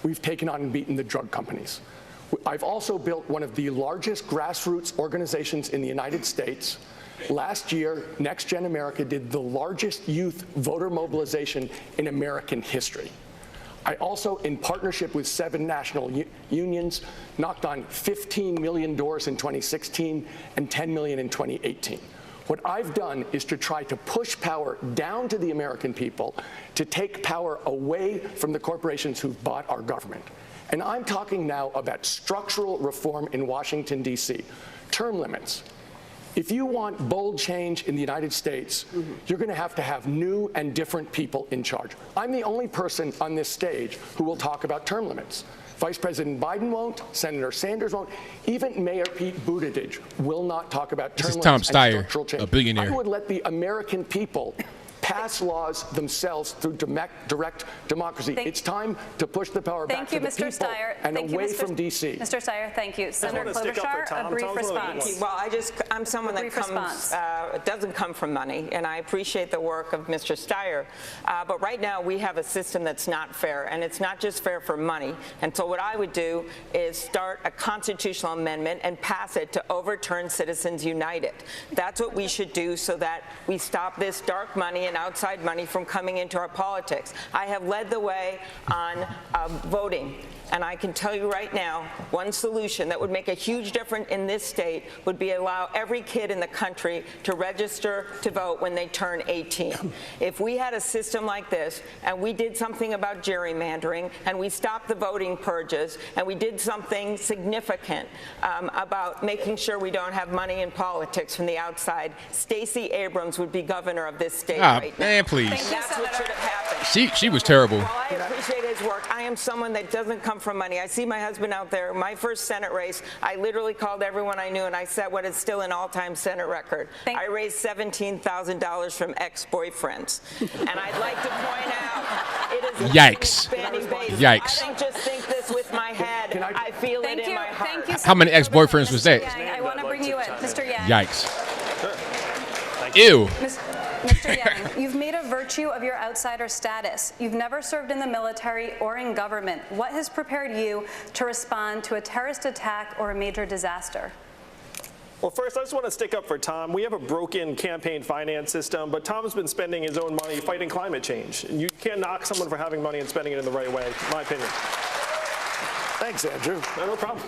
We've taken on and beaten the drug companies. I've also built one of the largest grassroots organizations in the United States. Last year, Next Gen America did the largest youth voter mobilization in American history. I also, in partnership with 7 national unions, knocked on 15 million doors in 2016 and 10 million in 2018. What I've done is to try to push power down to the American people, to take power away from the corporations who've bought our government. And I'm talking now about structural reform in Washington, D.C. Term limits. If you want bold change in the United States, you're going to have new and different people in charge. I'm the only person on this stage who will talk about term limits. Vice President Biden won't, Senator Sanders won't, even Mayor Pete Buttigieg will not talk about term limits Tom and Steyer, structural change. a billionaire. I would let the American people pass laws themselves through direct democracy. It's time to push the power back to the people and away from D.C. Mr. Steyer, thank you. Senator Klobuchar, a brief response. Well, I'm someone that doesn't come from money, and I appreciate the work of Mr. Steyer. But right now, we have a system that's not fair, and it's not just fair for money. And so what I would do is start a constitutional amendment and pass it to overturn Citizens United. That's what we should do so that we stop this dark money and outside money from coming into our politics. I have led the way on voting. And I can tell you right now, one solution that would make a huge difference in this state would be allow every kid in the country to register to vote when they turn 18. If we had a system like this, and we did something about gerrymandering, and we stopped the voting purges, and we did something significant about making sure we don't have money in politics from the outside, Stacey Abrams would be governor of this state right now. Man, please. That's what should have happened. She was terrible. While I appreciate his work, I am someone that doesn't come from money. I see my husband out there. My first Senate race, I literally called everyone I knew, and I set what is still an all-time Senate record. I raised $17,000 from ex-boyfriends. And I'd like to point out, it is Yikes. Yikes. I don't just think this with my head. I feel it in my heart. Thank you so How many much, ex-boyfriends was that? Yang. I want to bring you in, Mr. Yang. Yikes. Ew. Mr. Yang, you've made a virtue of your outsider status. You've never served in the military or in government. What has prepared you to respond to a terrorist attack or a major disaster? Well, first, I just want to stick up for Tom. We have a broken campaign finance system, but Tom's been spending his own money fighting climate change. And you can't knock someone for having money and spending it in the right way, in my opinion. Thanks, Andrew. No problem.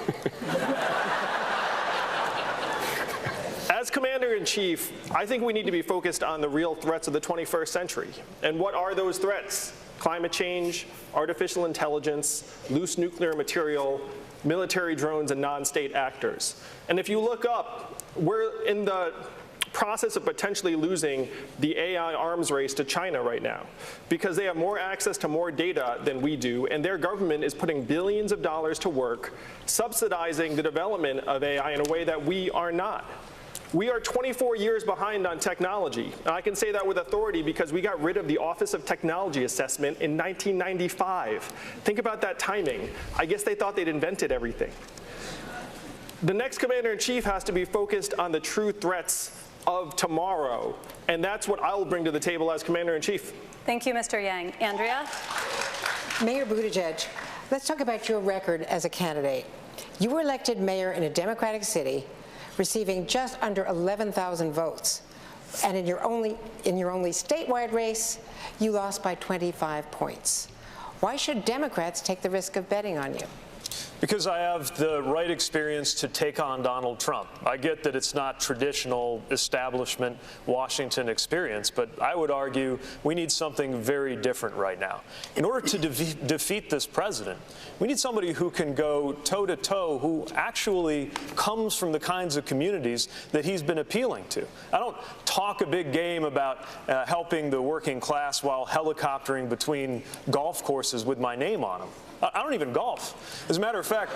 As Commander-in-Chief, I think we need to be focused on the real threats of the 21st century. And what are those threats? Climate change, artificial intelligence, loose nuclear material, military drones, and non-state actors. And if you look up, we're in the process of potentially losing the AI arms race to China right now because they have more access to more data than we do, and their government is putting billions of dollars to work subsidizing the development of AI in a way that we are not. We are 24 years behind on technology, and I can say that with authority because we got rid of the Office of Technology Assessment in 1995. Think about that timing. I guess they thought they'd invented everything. The next Commander-in-Chief has to be focused on the true threats of tomorrow, and that's what I will bring to the table as Commander-in-Chief. Thank you, Mr. Yang. Andrea? Mayor Buttigieg, let's talk about your record as a candidate. You were elected mayor in a Democratic city, receiving just under 11,000 votes. And in your only statewide race, you lost by 25 points. Why should Democrats take the risk of betting on you? Because I have the right experience to take on Donald Trump. I get that it's not traditional establishment Washington experience, but I would argue we need something very different right now. In order to defeat this president, we need somebody who can go toe-to-toe, who actually comes from the kinds of communities that he's been appealing to. I don't talk a big game about helping the working class while helicoptering between golf courses with my name on them. I don't even golf. As a matter of fact,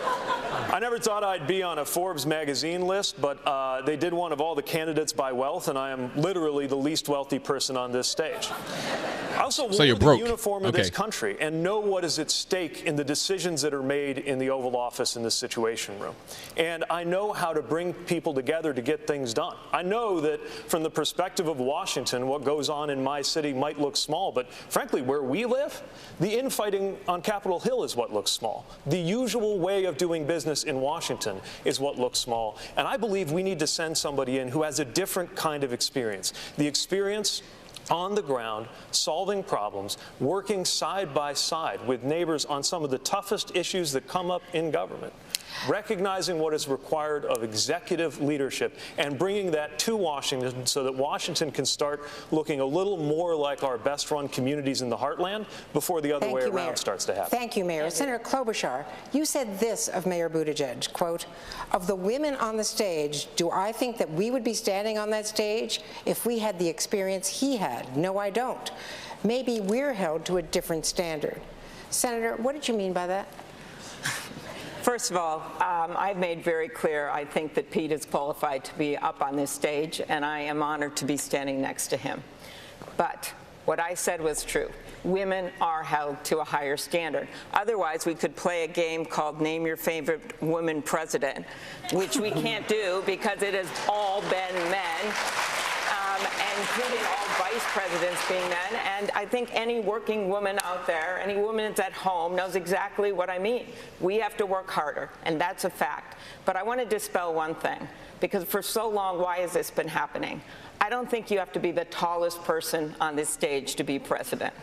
I never thought I'd be on a Forbes magazine list, but they did one of all the candidates by wealth, and I am literally the least wealthy person on this stage. I also wore the uniform of this country and know what is at stake in the decisions that are made in the Oval Office in the Situation Room. And I know how to bring people together to get things done. I know that from the perspective of Washington, what goes on in my city might look small, but frankly, where we live, the infighting on Capitol Hill is what looks small. The usual way of doing business in Washington is what looks small. And I believe we need to send somebody in who has a different kind of experience. The experience on the ground, solving problems, working side by side with neighbors on some of the toughest issues that come up in government, recognizing what is required of executive leadership and bringing that to Washington so that Washington can start looking a little more like our best-run communities in the heartland before the other way around starts to happen. Thank you, Mayor. Senator Klobuchar, you said this of Mayor Buttigieg, quote, "Of the women on the stage, do I think that we would be standing on that stage if we had the experience he had? No, I don't. Maybe we're held to a different standard." Senator, what did you mean by that? First of all, I've made very clear I think that Pete is qualified to be up on this stage, and I am honored to be standing next to him. But what I said was true. Women are held to a higher standard. Otherwise, we could play a game called Name Your Favorite Woman President, which we can't do because it has all been men. Including all vice presidents being men. And I think any working woman out there, any woman that's at home knows exactly what I mean. We have to work harder, and that's a fact. But I want to dispel one thing, because for so long, why has this been happening? I don't think you have to be the tallest person on this stage to be president.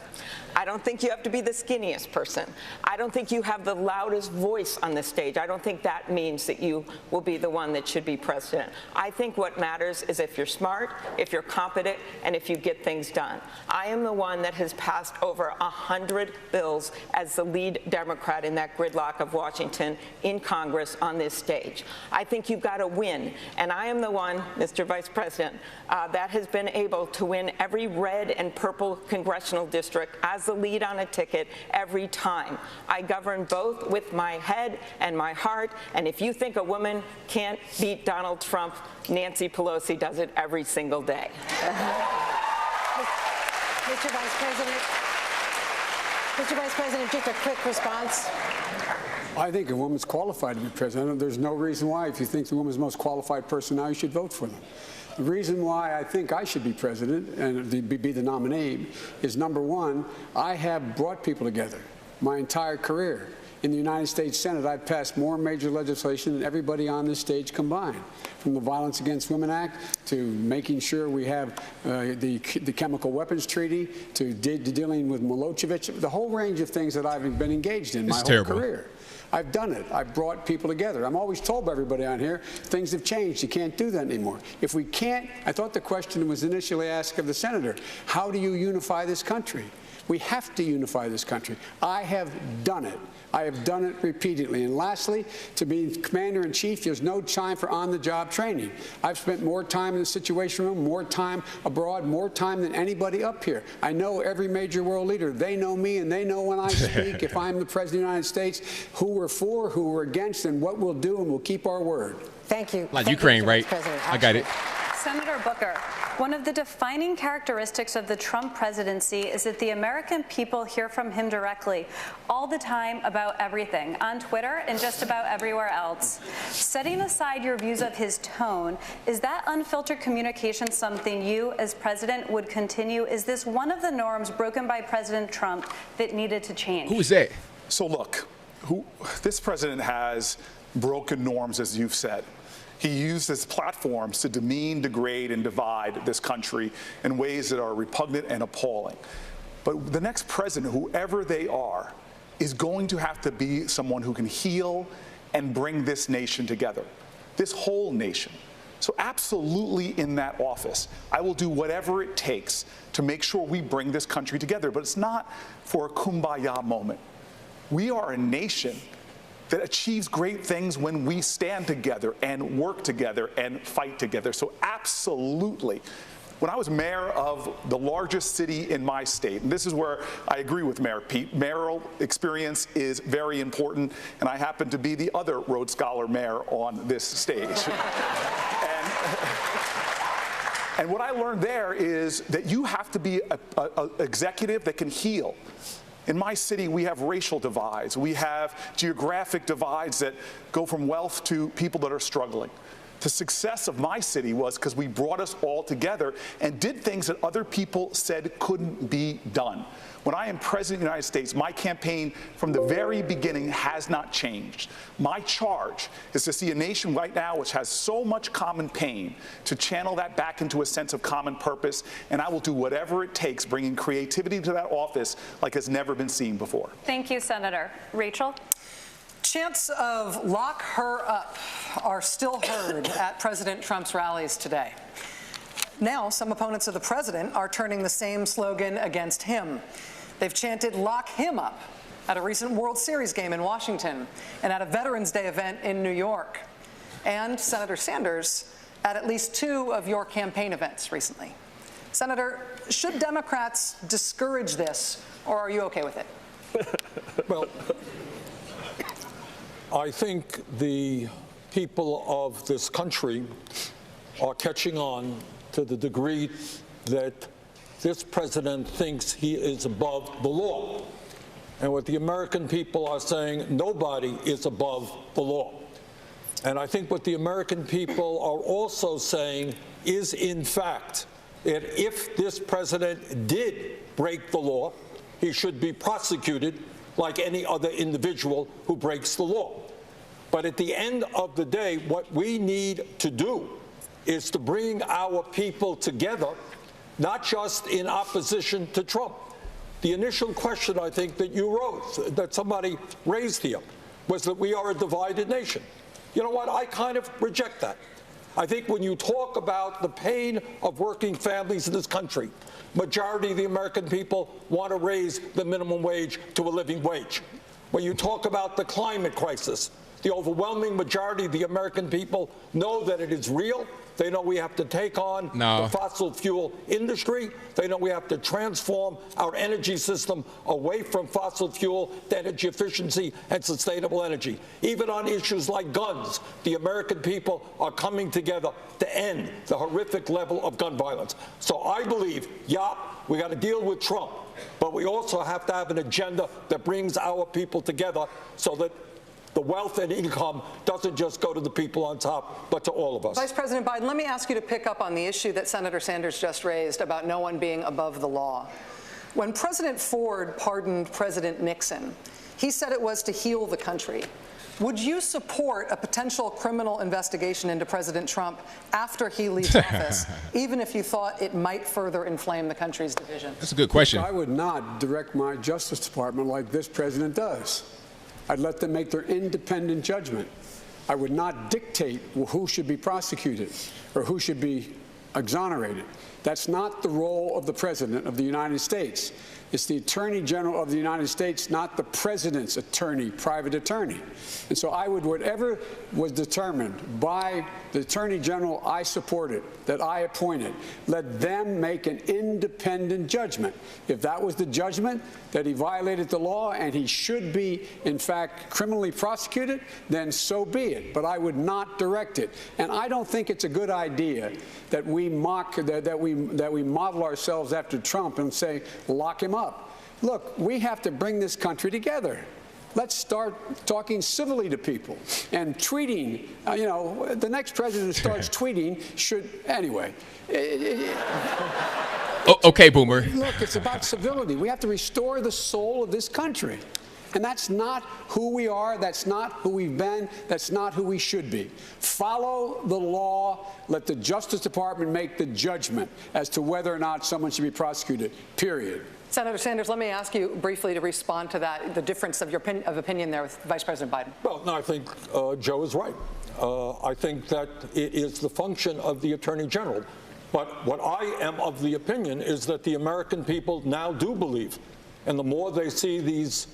I don't think you have to be the skinniest person. I don't think you have the loudest voice on the stage. I don't think that means that you will be the one that should be president. I think what matters is if you're smart, if you're competent, and if you get things done. I am the one that has passed over 100 bills as the lead Democrat in that gridlock of Washington in Congress on this stage. I think you've got to win, and I am the one, Mr. Vice President, that has been able to win every red and purple congressional district as the lead on a ticket every time. I govern both with my head and my heart, and if you think a woman can't beat Donald Trump, Nancy Pelosi does it every single day. Mr. Vice President, just a quick response. I think a woman's qualified to be president. There's no reason why, if you think the woman's the most qualified person now, you should vote for them. The reason why I think I should be president and be the nominee is, number one, I have brought people together my entire career. In the United States Senate, I've passed more major legislation than everybody on this stage combined, from the Violence Against Women Act to making sure we have the Chemical Weapons Treaty to dealing with Milosevic, the whole range of things that I've been engaged in my whole career. I've done it. I've brought people together. I'm always told by everybody on here, things have changed. You can't do that anymore. If we can't, I thought the question was initially asked of the senator, how do you unify this country? We have to unify this country. I have done it. I have done it repeatedly. And lastly, to be commander-in-chief, there's no time for on-the-job training. I've spent more time in the Situation Room, more time abroad, more time than anybody up here. I know every major world leader. They know me, and they know when I speak, if I'm the President of the United States, who we're for, who we're against, and what we'll do, and we'll keep our word. Thank you. Like Ukraine, right? I got it. Senator Booker, one of the defining characteristics of the Trump presidency is that the American people hear from him directly all the time about everything, on Twitter and just about everywhere else. Setting aside your views of his tone, is that unfiltered communication something you, as president, would continue? Is this one of the norms broken by President Trump that needed to change? Who is that? So look, this president has broken norms, as you've said. He used his platforms to demean, degrade, and divide this country in ways that are repugnant and appalling. But the next president, whoever they are, is going to have to be someone who can heal and bring this nation together, this whole nation. So absolutely in that office, I will do whatever it takes to make sure we bring this country together. But it's not for a kumbaya moment. We are a nation that achieves great things when we stand together and work together and fight together. So absolutely. When I was mayor of the largest city in my state, and this is where I agree with Mayor Pete, mayoral experience is very important, and I happen to be the other Rhodes Scholar mayor on this stage. And what I learned there is that you have to be an executive that can heal. In my city, we have racial divides. We have geographic divides that go from wealth to people that are struggling. The success of my city was because we brought us all together and did things that other people said couldn't be done. When I am president of the United States, my campaign from the very beginning has not changed. My charge is to see a nation right now which has so much common pain, to channel that back into a sense of common purpose, and I will do whatever it takes, bringing creativity to that office like has never been seen before. Thank you, Senator. Rachel? Chants of lock her up are still heard at President Trump's rallies today. Now, some opponents of the president are turning the same slogan against him. They've chanted lock him up at a recent World Series game in Washington and at a Veterans Day event in New York. And Senator Sanders at least 2 of your campaign events recently. Senator, should Democrats discourage this, or are you okay with it? Well, I think the people of this country are catching on to the degree that this president thinks he is above the law. And what the American people are saying, nobody is above the law. And I think what the American people are also saying is, in fact, that if this president did break the law, he should be prosecuted like any other individual who breaks the law. But at the end of the day, what we need to do is to bring our people together, not just in opposition to Trump. The initial question, I think, that you wrote, that somebody raised here, was that we are a divided nation. You know what? I kind of reject that. I think when you talk about the pain of working families in this country, majority of the American people want to raise the minimum wage to a living wage. When you talk about the climate crisis, The overwhelming majority of the American people know that it is real. They know we have to take on the fossil fuel industry. They know we have to transform our energy system away from fossil fuel to energy efficiency and sustainable energy. Even on issues like guns, the American people are coming together to end the horrific level of gun violence. So I believe, we got to deal with Trump, but we also have to have an agenda that brings our people together so that the wealth and income doesn't just go to the people on top, but to all of us. Vice President Biden, let me ask you to pick up on the issue that Senator Sanders just raised about no one being above the law. When President Ford pardoned President Nixon, he said it was to heal the country. Would you support a potential criminal investigation into President Trump after he leaves office, even if you thought it might further inflame the country's division? That's a good question. I would not direct my Justice Department like this president does. I'd let them make their independent judgment. I would not dictate who should be prosecuted or who should be exonerated. That's not the role of the President of the United States. It's the Attorney General of the United States, not the President's attorney, private attorney. And so I would, whatever was determined by the Attorney General I supported, that I appointed, let them make an independent judgment. If that was the judgment that he violated the law and he should be, in fact, criminally prosecuted, then so be it. But I would not direct it. And I don't think it's a good idea that we mock, that we model ourselves after Trump and say, lock him up. Look, we have to bring this country together. Let's start talking civilly to people and tweeting. The next president who starts tweeting should, anyway. Okay, Boomer. Look, it's about civility. We have to restore the soul of this country. And that's not who we are. That's not who we've been. That's not who we should be. Follow the law. Let the Justice Department make the judgment as to whether or not someone should be prosecuted, period. Senator Sanders, let me ask you briefly to respond to that, the difference of your opinion there with Vice President Biden. Well, no, I think Joe is right. I think that it is the function of the Attorney General. But what I am of the opinion is that the American people now do believe, and the more they see these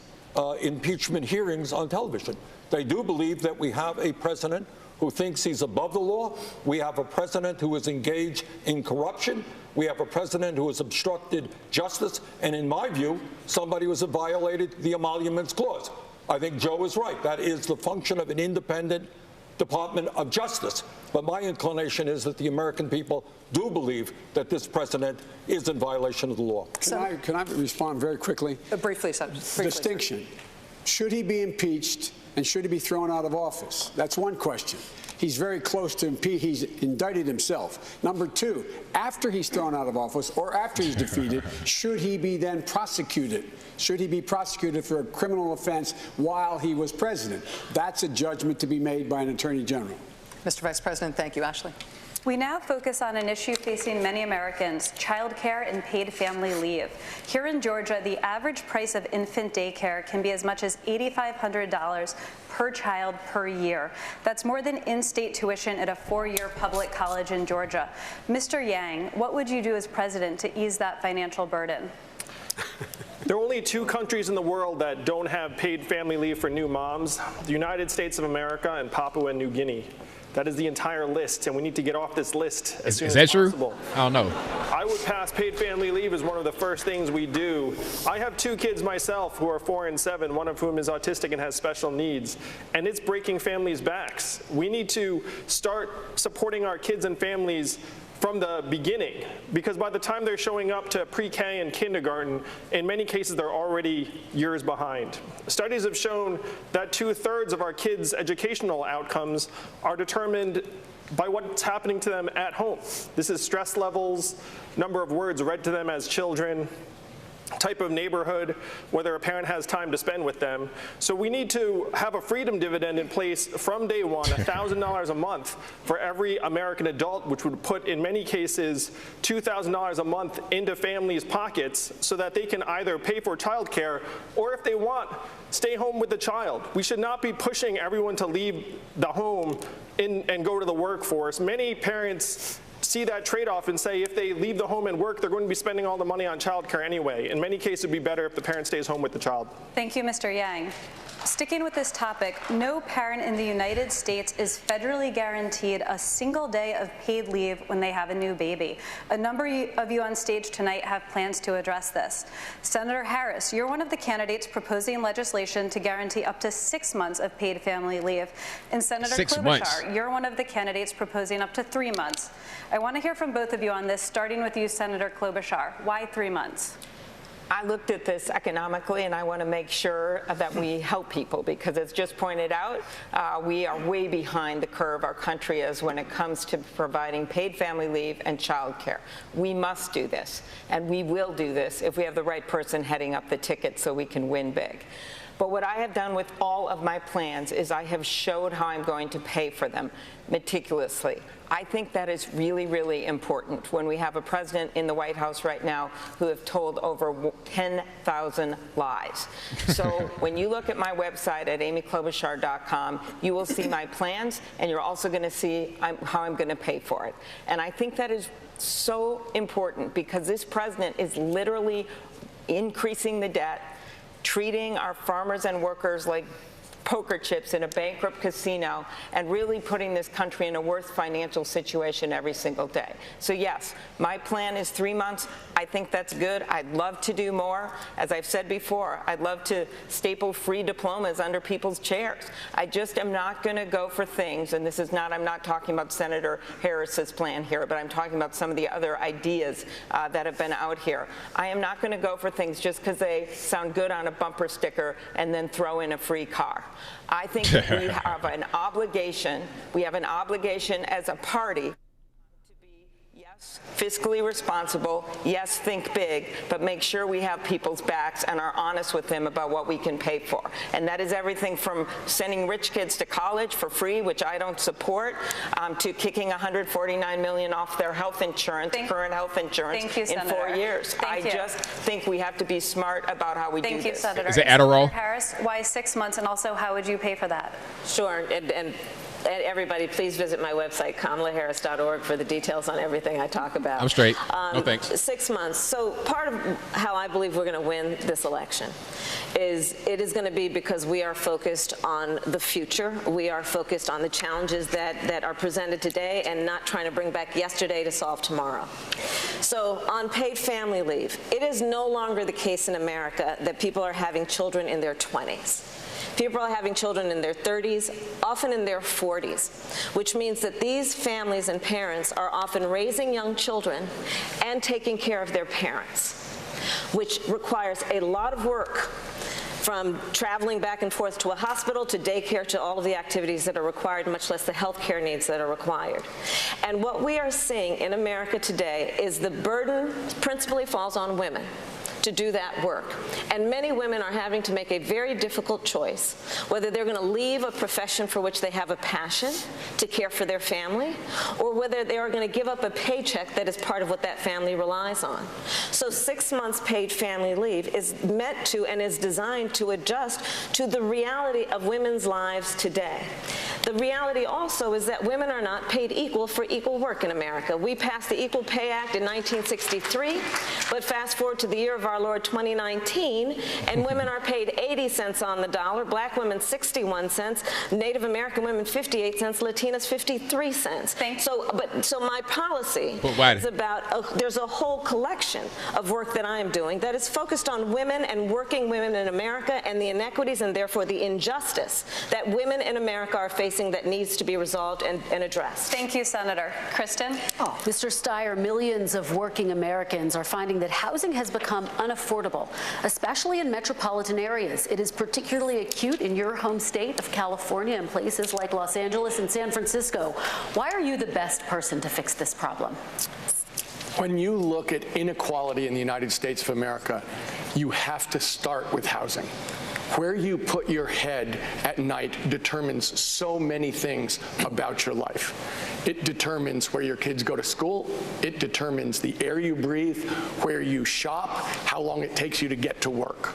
impeachment hearings on television, they do believe that we have a president who thinks he's above the law. We have a president who is engaged in corruption. We have a president who has obstructed justice. And in my view, somebody who has violated the Emoluments Clause. I think Joe is right. That is the function of an independent Department of Justice. But my inclination is that the American people do believe that this president is in violation of the law. Can I respond very quickly? Briefly, distinction. Should he be impeached and should he be thrown out of office? That's one question. He's very close to impeach. He's indicted himself. Number two, after he's thrown out of office or after he's defeated, should he be then prosecuted? Should he be prosecuted for a criminal offense while he was president? That's a judgment to be made by an attorney general. Mr. Vice President, thank you. Ashley. We now focus on an issue facing many Americans, childcare and paid family leave. Here in Georgia, the average price of infant daycare can be as much as $8,500 per child per year. That's more than in-state tuition at a 4-year public college in Georgia. Mr. Yang, what would you do as president to ease that financial burden? There are only 2 countries in the world that don't have paid family leave for new moms, the United States of America and Papua New Guinea. That is the entire list, and we need to get off this list as soon as possible. Is that true? I don't know. I would pass paid family leave as one of the first things we do. I have 2 kids myself who are 4 and 7, one of whom is autistic and has special needs, and it's breaking families' backs. We need to start supporting our kids and families from the beginning, because by the time they're showing up to pre-K and kindergarten, in many cases they're already years behind. Studies have shown that 2/3 of our kids' educational outcomes are determined by what's happening to them at home. This is stress levels, number of words read to them as children, type of neighborhood, whether a parent has time to spend with them. So we need to have a freedom dividend in place from day one, $1,000 a month for every American adult, which would put, in many cases, $2,000 a month into families' pockets so that they can either pay for childcare or, if they want, stay home with the child. We should not be pushing everyone to leave the home and go to the workforce. Many parents see that trade-off and say if they leave the home and work, they're going to be spending all the money on childcare anyway. In many cases, it would be better if the parent stays home with the child. Thank you, Mr. Yang. Sticking with this topic, no parent in the United States is federally guaranteed a single day of paid leave when they have a new baby. A number of you on stage tonight have plans to address this. Senator Harris, you're one of the candidates proposing legislation to guarantee up to 6 months of paid family leave. And Senator Klobuchar, you're one of the candidates proposing up to 3 months. I want to hear from both of you on this, starting with you, Senator Klobuchar. Why 3 months? I looked at this economically, and I want to make sure that we help people because, as just pointed out, we are way behind the curve our country is when it comes to providing paid family leave and child care. We must do this, and we will do this if we have the right person heading up the ticket so we can win big. But what I have done with all of my plans is I have showed how I'm going to pay for them meticulously. I think that is really, really important when we have a president in the White House right now who have told over 10,000 lies. So when you look at my website at amyklobuchar.com, you will see my plans, and you're also going to see how I'm going to pay for it. And I think that is so important because this president is literally increasing the debt, treating our farmers and workers like poker chips in a bankrupt casino, and really putting this country in a worse financial situation every single day. So yes, my plan is 3 months. I think that's good. I'd love to do more. As I've said before, I'd love to staple free diplomas under people's chairs. I just am not going to go for things, and this is not, I'm not talking about Senator Harris's plan here, but I'm talking about some of the other ideas that have been out here. I am not going to go for things just because they sound good on a bumper sticker and then throw in a free car. I think we have an obligation. We have an obligation as a party to be, yes, fiscally responsible, yes, think big, but make sure we have people's backs and are honest with them about what we can pay for. And that is everything from sending rich kids to college for free, which I don't support, to kicking $149 million off their health insurance, current health insurance, in 4 years. I just think we have to be smart about how we do this. Thank you, Senator. Is it Adderall? Senator Harris, why 6 months, and also how would you pay for that? Sure, and everybody, please visit my website, kamalaharris.org, for the details on everything I talk about. I'm straight. No thanks. 6 months. So part of how I believe we're going to win this election is it is going to be because we are focused on the future. We are focused on the challenges that are presented today and not trying to bring back yesterday to solve tomorrow. So on paid family leave, it is no longer the case in America that people are having children in their 20s. People are having children in their 30s, often in their 40s, which means that these families and parents are often raising young children and taking care of their parents, which requires a lot of work, from traveling back and forth to a hospital to daycare to all of the activities that are required, much less the health care needs that are required. And what we are seeing in America today is the burden principally falls on women to do that work. And many women are having to make a very difficult choice, whether they're going to leave a profession for which they have a passion to care for their family, or whether they are going to give up a paycheck that is part of what that family relies on. So 6 months paid family leave is meant to and is designed to adjust to the reality of women's lives today. The reality also is that women are not paid equal for equal work in America. We passed the Equal Pay Act in 1963, but fast forward to the year of our Lord 2019, and women are paid 80 cents on the dollar, black women 61 cents, Native American women 58 cents, Latinas 53 cents. So my policy is about, there's a whole collection of work that I am doing that is focused on women and working women in America and the inequities and therefore the injustice that women in America are facing that needs to be resolved and addressed. Thank you, Senator. Kristen? Mr. Steyer, millions of working Americans are finding that housing has become unaffordable, especially in metropolitan areas. It is particularly acute in your home state of California and places like Los Angeles and San Francisco. Why are you the best person to fix this problem? When you look at inequality in the United States of America, you have to start with housing. Where you put your head at night determines so many things about your life. It determines where your kids go to school. It determines the air you breathe, where you shop, how long it takes you to get to work.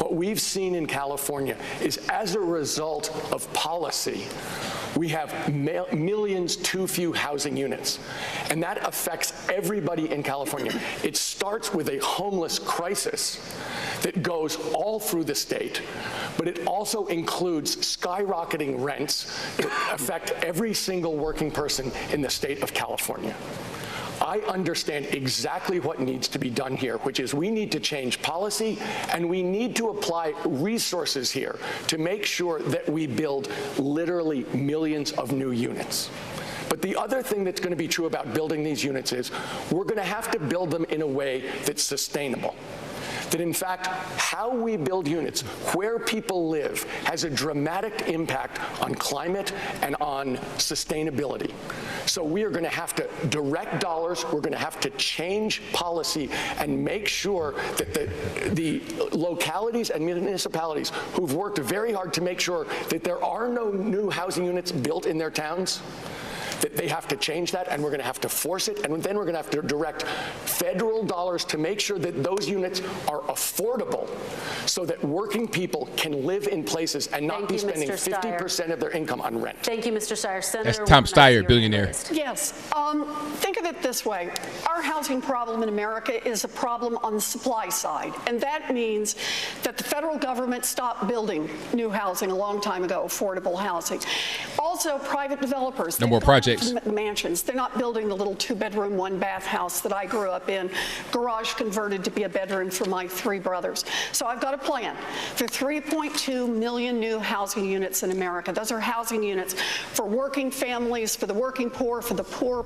What we've seen in California is, as a result of policy, we have millions too few housing units. And that affects everybody in California. It starts with a homeless crisis that goes all through the state, but it also includes skyrocketing rents that affect every single working person in the state of California. I understand exactly what needs to be done here, which is we need to change policy and we need to apply resources here to make sure that we build literally millions of new units. But the other thing that's going to be true about building these units is we're going to have to build them in a way that's sustainable. That in fact, how we build units, where people live, has a dramatic impact on climate and on sustainability. So we are going to have to direct dollars, we're going to have to change policy and make sure that the localities and municipalities who've worked very hard to make sure that there are no new housing units built in their towns, that they have to change that, and we're going to have to force it, and then we're going to have to direct federal dollars to make sure that those units are affordable so that working people can live in places and not be spending 50% of their income on rent. Thank you, Mr. Steyer. That's Tom Steyer, billionaire. Yes. Think of it this way. Our housing problem in America is a problem on the supply side, and that means that the federal government stopped building new housing a long time ago, affordable housing. Also, private developers. No more projects. Mansions. They're not building the little 2-bedroom, 1-bath house that I grew up in, garage converted to be a bedroom for my 3 brothers. So I've got a plan for 3.2 million new housing units in America. Those are housing units for working families, for the working poor, for the poor,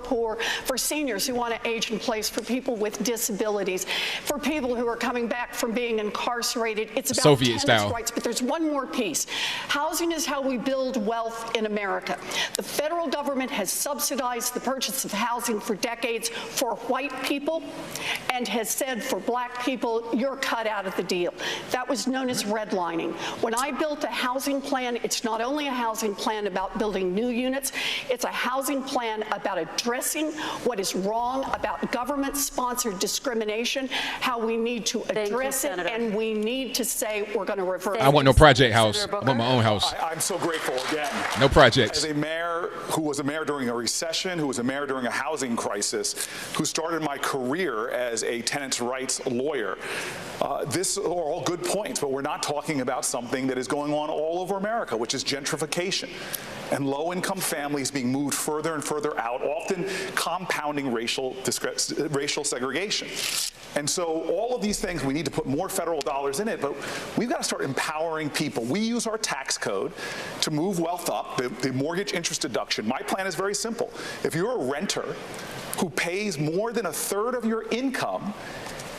for seniors who want to age in place, for people with disabilities, for people who are coming back from being incarcerated. It's about Soviet tenants' style. rights, but there's one more piece. Housing is how we build wealth in America. The federal government has subsidized the purchase of housing for decades for white people and has said for black people, you're cut out of the deal. That was known as redlining. When I built a housing plan, it's not only a housing plan about building new units, it's a housing plan about addressing what is wrong about government-sponsored discrimination, how we need to address it, and we need to say we're going to reverse it. I want no project house. I want my own house. I'm so grateful again. No projects. As a mayor who was a mayor during a recession, who was a mayor during a housing crisis, who started my career as a tenants' rights lawyer. This are all good points, but we're not talking about something that is going on all over America, which is gentrification and low-income families being moved further and further out, often compounding racial segregation. And so all of these things, we need to put more federal dollars in it, but we've got to start empowering people. We use our tax code to move wealth up, the mortgage interest deduction. My plan is very simple. If you're a renter who pays more than 1/3 of your income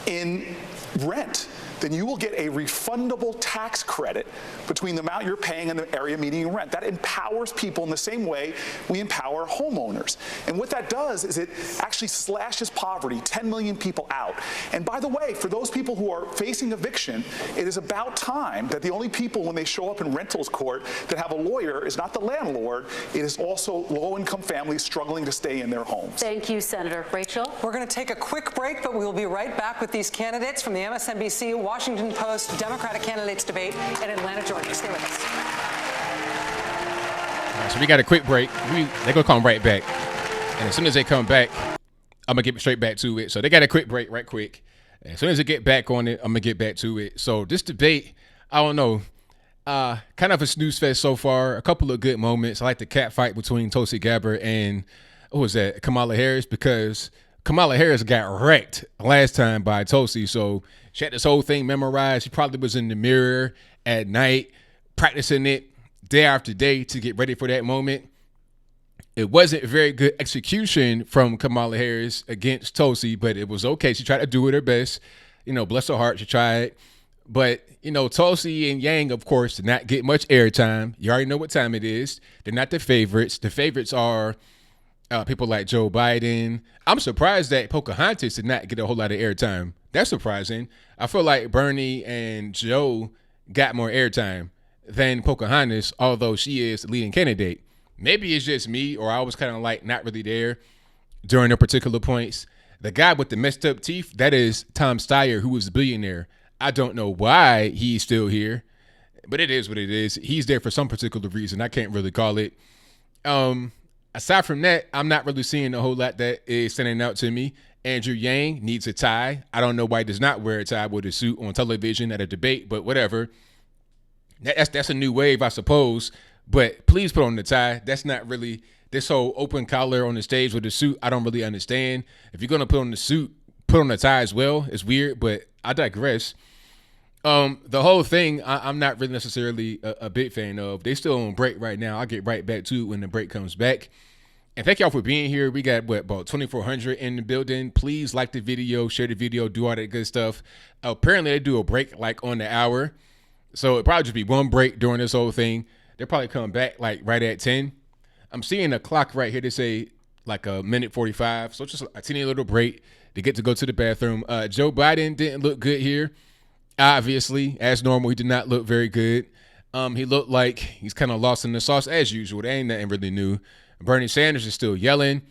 in rent, then you will get a refundable tax credit between the amount you're paying and the area median rent. That empowers people in the same way we empower homeowners. And what that does is it actually slashes poverty, 10 million people out. And by the way, for those people who are facing eviction, it is about time that the only people when they show up in rentals court that have a lawyer is not the landlord, it is also low-income families struggling to stay in their homes. Thank you, Senator. Rachel? We're going to take a quick break, but we will be right back with these candidates from the MSNBC Washington Post Democratic candidates debate in Atlanta, Georgia. Stay with us. All right, so we got a quick break. They're going to come right back. And as soon as they come back, I'm going to get straight back to it. So they got a quick break right quick. And as soon as they get back on it, I'm going to get back to it. So this debate, I don't know, kind of a snooze fest so far. A couple of good moments. I like the cat fight between Tulsi Gabbard and, what was that, Kamala Harris, because Kamala Harris got wrecked last time by Tulsi. So she had this whole thing memorized. She probably was in the mirror at night, practicing it day after day to get ready for that moment. It wasn't very good execution from Kamala Harris against Tulsi, but it was okay. She tried to do it her best. You know, bless her heart, she tried. But, you know, Tulsi and Yang, of course, did not get much airtime. You already know what time it is. They're not the favorites. The favorites are people like Joe Biden. I'm surprised that Pocahontas did not get a whole lot of airtime. That's surprising. I feel like Bernie and Joe got more airtime than Pocahontas, although she is the leading candidate. Maybe it's just me, or I was kind of like not really there during the particular points. The guy with the messed up teeth, that is Tom Steyer, who was a billionaire. I don't know why he's still here, but it is what it is. He's there for some particular reason. I can't really call it. Aside from that, I'm not really seeing a whole lot that is standing out to me. Andrew Yang needs a tie. I don't know why he does not wear a tie with a suit on television at a debate, but whatever. That's a new wave, I suppose. But please put on the tie. That's not really this whole open collar on the stage with the suit. I don't really understand. If you're going to put on the suit, put on the tie as well. It's weird, but I digress. The whole thing, I'm not really necessarily a big fan of. They still on break right now. I'll get right back to it when the break comes back. And thank y'all for being here. We got, about 2,400 in the building. Please like the video, share the video, do all that good stuff. Apparently, they do a break like on the hour. So it'll probably just be one break during this whole thing. They'll probably come back like right at 10. I'm seeing a clock right here to say like a minute 45. So just a teeny little break to get to go to the bathroom. Joe Biden didn't look good here. Obviously, as normal, he did not look very good. He looked like he's kind of lost in the sauce as usual. There ain't nothing really new. Bernie Sanders is still yelling.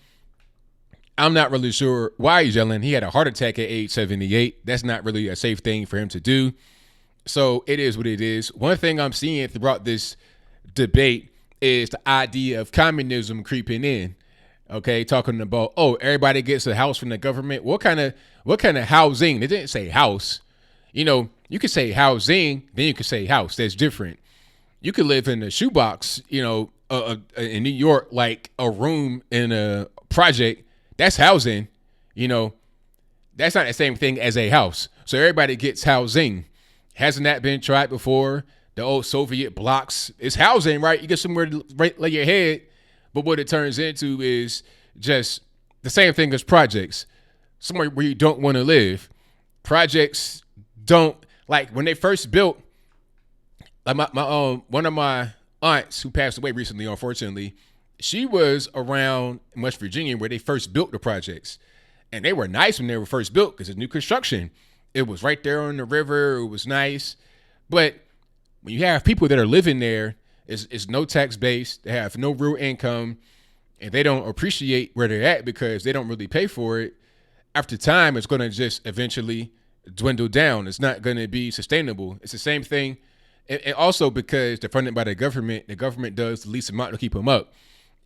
I'm not really sure why he's yelling. He had a heart attack at age 78. That's not really a safe thing for him to do. So it is what it is. One thing I'm seeing throughout this debate is the idea of communism creeping in. Okay, talking about, oh, everybody gets a house from the government. What kind of housing? They didn't say house. You know, you could say housing, then you could say house. That's different. You could live in a shoebox, you know, in New York, like a room in a project. That's housing. You know, that's not the same thing as a house. So everybody gets housing. Hasn't that been tried before? The old Soviet blocks. It's housing, right? You get somewhere to lay your head. But what it turns into is just the same thing as projects. Somewhere where you don't want to live. Projects don't, like when they first built, like one of my aunts who passed away recently, unfortunately, she was around West Virginia where they first built the projects. And they were nice when they were first built because it's new construction. It was right there on the river. It was nice. But when you have people that are living there, it's no tax base. They have no real income. And they don't appreciate where they're at because they don't really pay for it. After time, it's going to just eventually dwindle down. It's not going to be sustainable. It's the same thing. And also because they're funded by the government does the least amount to keep them up.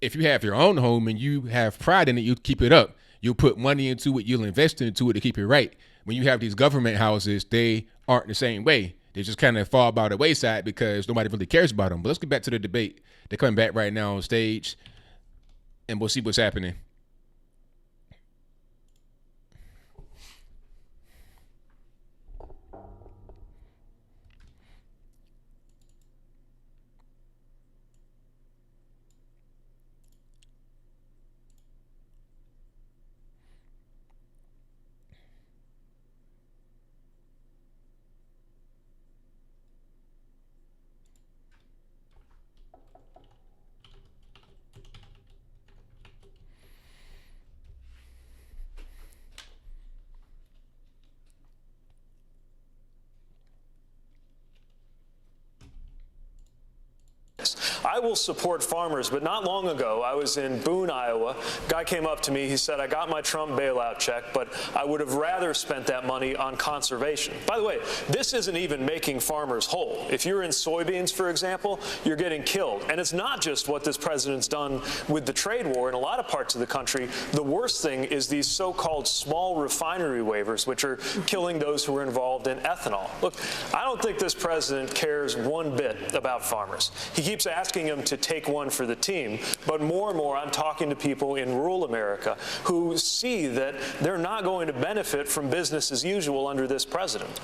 If you have your own home and you have pride in it, you keep it up. You'll put money into it. You'll invest into it to keep it right. When you have these government houses, they aren't the same way. They just kind of fall by the wayside because nobody really cares about them. But let's get back to the debate. They're coming back right now on stage, and we'll see what's happening. I will support farmers, but not long ago, I was in Boone, Iowa. A guy came up to me. He said, I got my Trump bailout check, but I would have rather spent that money on conservation. By the way, this isn't even making farmers whole. If you're in soybeans, for example, you're getting killed. And it's not just what this president's done with the trade war. In a lot of parts of the country, the worst thing is these so-called small refinery waivers, which are killing those who are involved in ethanol. Look, I don't think this president cares one bit about farmers. He keeps asking them to take one for the team, but more and more I'm talking to people in rural America who see that they're not going to benefit from business as usual under this president.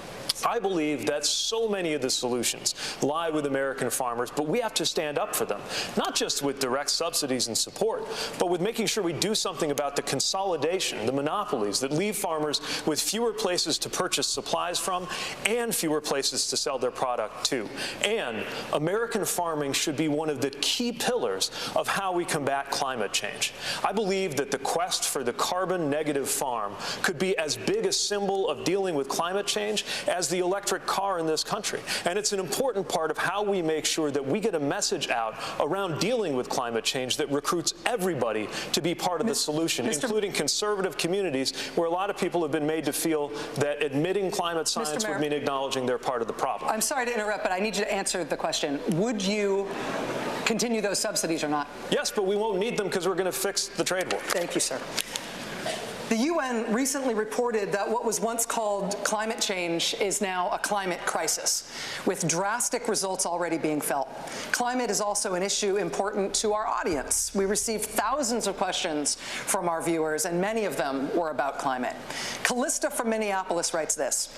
I believe that so many of the solutions lie with American farmers, but we have to stand up for them, not just with direct subsidies and support, but with making sure we do something about the consolidation, the monopolies that leave farmers with fewer places to purchase supplies from and fewer places to sell their product to. And American farming should be one of the key pillars of how we combat climate change. I believe that the quest for the carbon negative farm could be as big a symbol of dealing with climate change as the electric car in this country. And it's an important part of how we make sure that we get a message out around dealing with climate change that recruits everybody to be part of the solution, including conservative communities where a lot of people have been made to feel that admitting climate science would mean acknowledging they're part of the problem. I'm sorry to interrupt, but I need you to answer the question. Would you continue those subsidies or not? Yes, but we won't need them because we're going to fix the trade war. Thank you, sir. The UN recently reported that what was once called climate change is now a climate crisis, with drastic results already being felt. Climate is also an issue important to our audience. We received thousands of questions from our viewers, and many of them were about climate. Callista from Minneapolis writes this.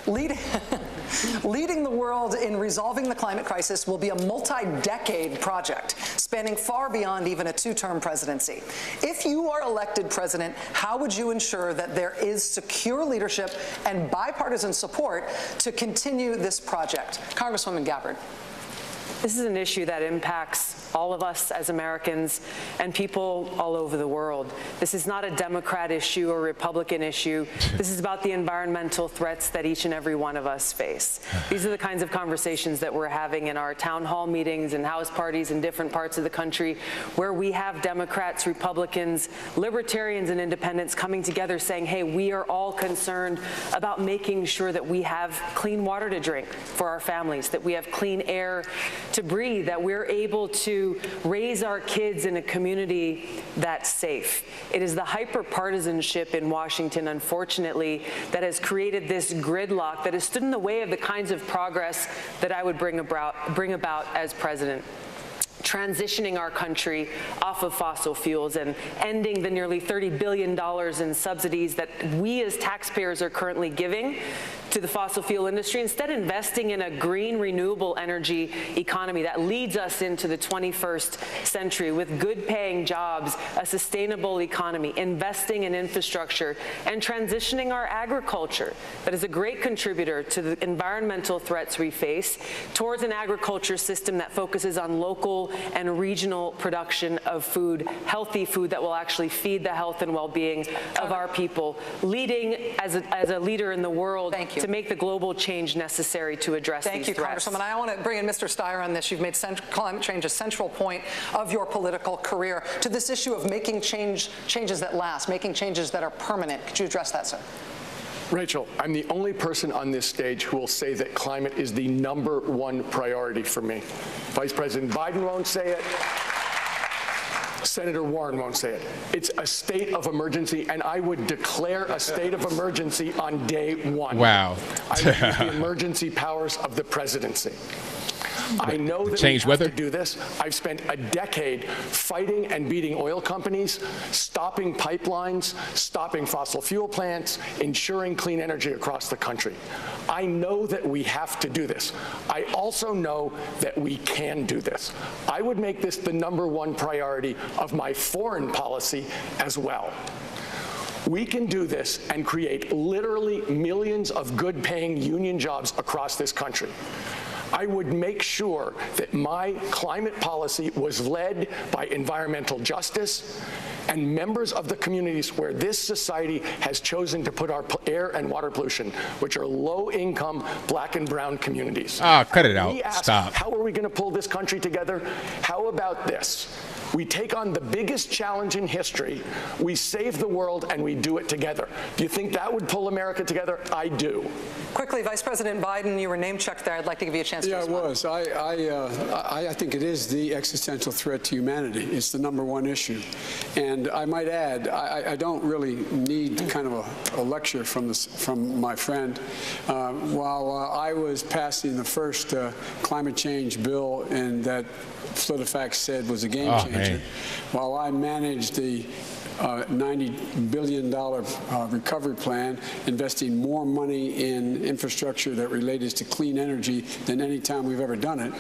Leading the world in resolving the climate crisis will be a multi-decade project, spanning far beyond even a two-term presidency. If you are elected president, how would you ensure that there is secure leadership and bipartisan support to continue this project? Congresswoman Gabbard. This is an issue that impacts all of us as Americans and people all over the world. This is not a Democrat issue or Republican issue. This is about the environmental threats that each and every one of us face. These are the kinds of conversations that we're having in our town hall meetings and house parties in different parts of the country, where we have Democrats, Republicans, libertarians, and independents coming together saying, hey, we are all concerned about making sure that we have clean water to drink for our families, that we have clean air to breathe, that we're able to raise our kids in a community that's safe. It is the hyper-partisanship in Washington, unfortunately, that has created this gridlock that has stood in the way of the kinds of progress that I would bring about as president. Transitioning our country off of fossil fuels and ending the nearly $30 billion in subsidies that we as taxpayers are currently giving to the fossil fuel industry, instead investing in a green, renewable energy economy that leads us into the 21st century with good-paying jobs, a sustainable economy, investing in infrastructure, and transitioning our agriculture that is a great contributor to the environmental threats we face towards an agriculture system that focuses on local and regional production of food, healthy food that will actually feed the health and well-being of our people, leading as a leader in the world to make the global change necessary to address these threats. Thank you, Congresswoman. I want to bring in Mr. Steyer on this. You've made climate change a central point of your political career. To this issue of making changes that last, making changes that are permanent, could you address that, sir? Rachel, I'm the only person on this stage who will say that climate is the #1 priority for me. Vice President Biden won't say it. Senator Warren won't say it. It's a state of emergency, and I would declare a state of emergency on day one. Wow. I would use the emergency powers of the presidency. I know that we have to do this. I've spent a decade fighting and beating oil companies, stopping pipelines, stopping fossil fuel plants, ensuring clean energy across the country. I know that we have to do this. I also know that we can do this. I would make this the #1 priority of my foreign policy as well. We can do this and create literally millions of good-paying union jobs across this country. I would make sure that my climate policy was led by environmental justice and members of the communities where this society has chosen to put our air and water pollution, which are low-income black and brown communities. Cut it out. We ask, Stop. how are we going to pull this country together? How about this? We take on the biggest challenge in history, we save the world, and we do it together. Do you think that would pull America together? I do. Quickly, Vice President Biden, you were name-checked there. I'd like to give you a chance to respond. Yeah, it was. I think it is the existential threat to humanity. It's the #1 issue. And I might add, I don't really need kind of a lecture from my friend. While I was passing the first climate change bill, and that PolitiFact said was a game changer, while I managed the $90 billion recovery plan, investing more money in infrastructure that related to clean energy than any time we've ever done it.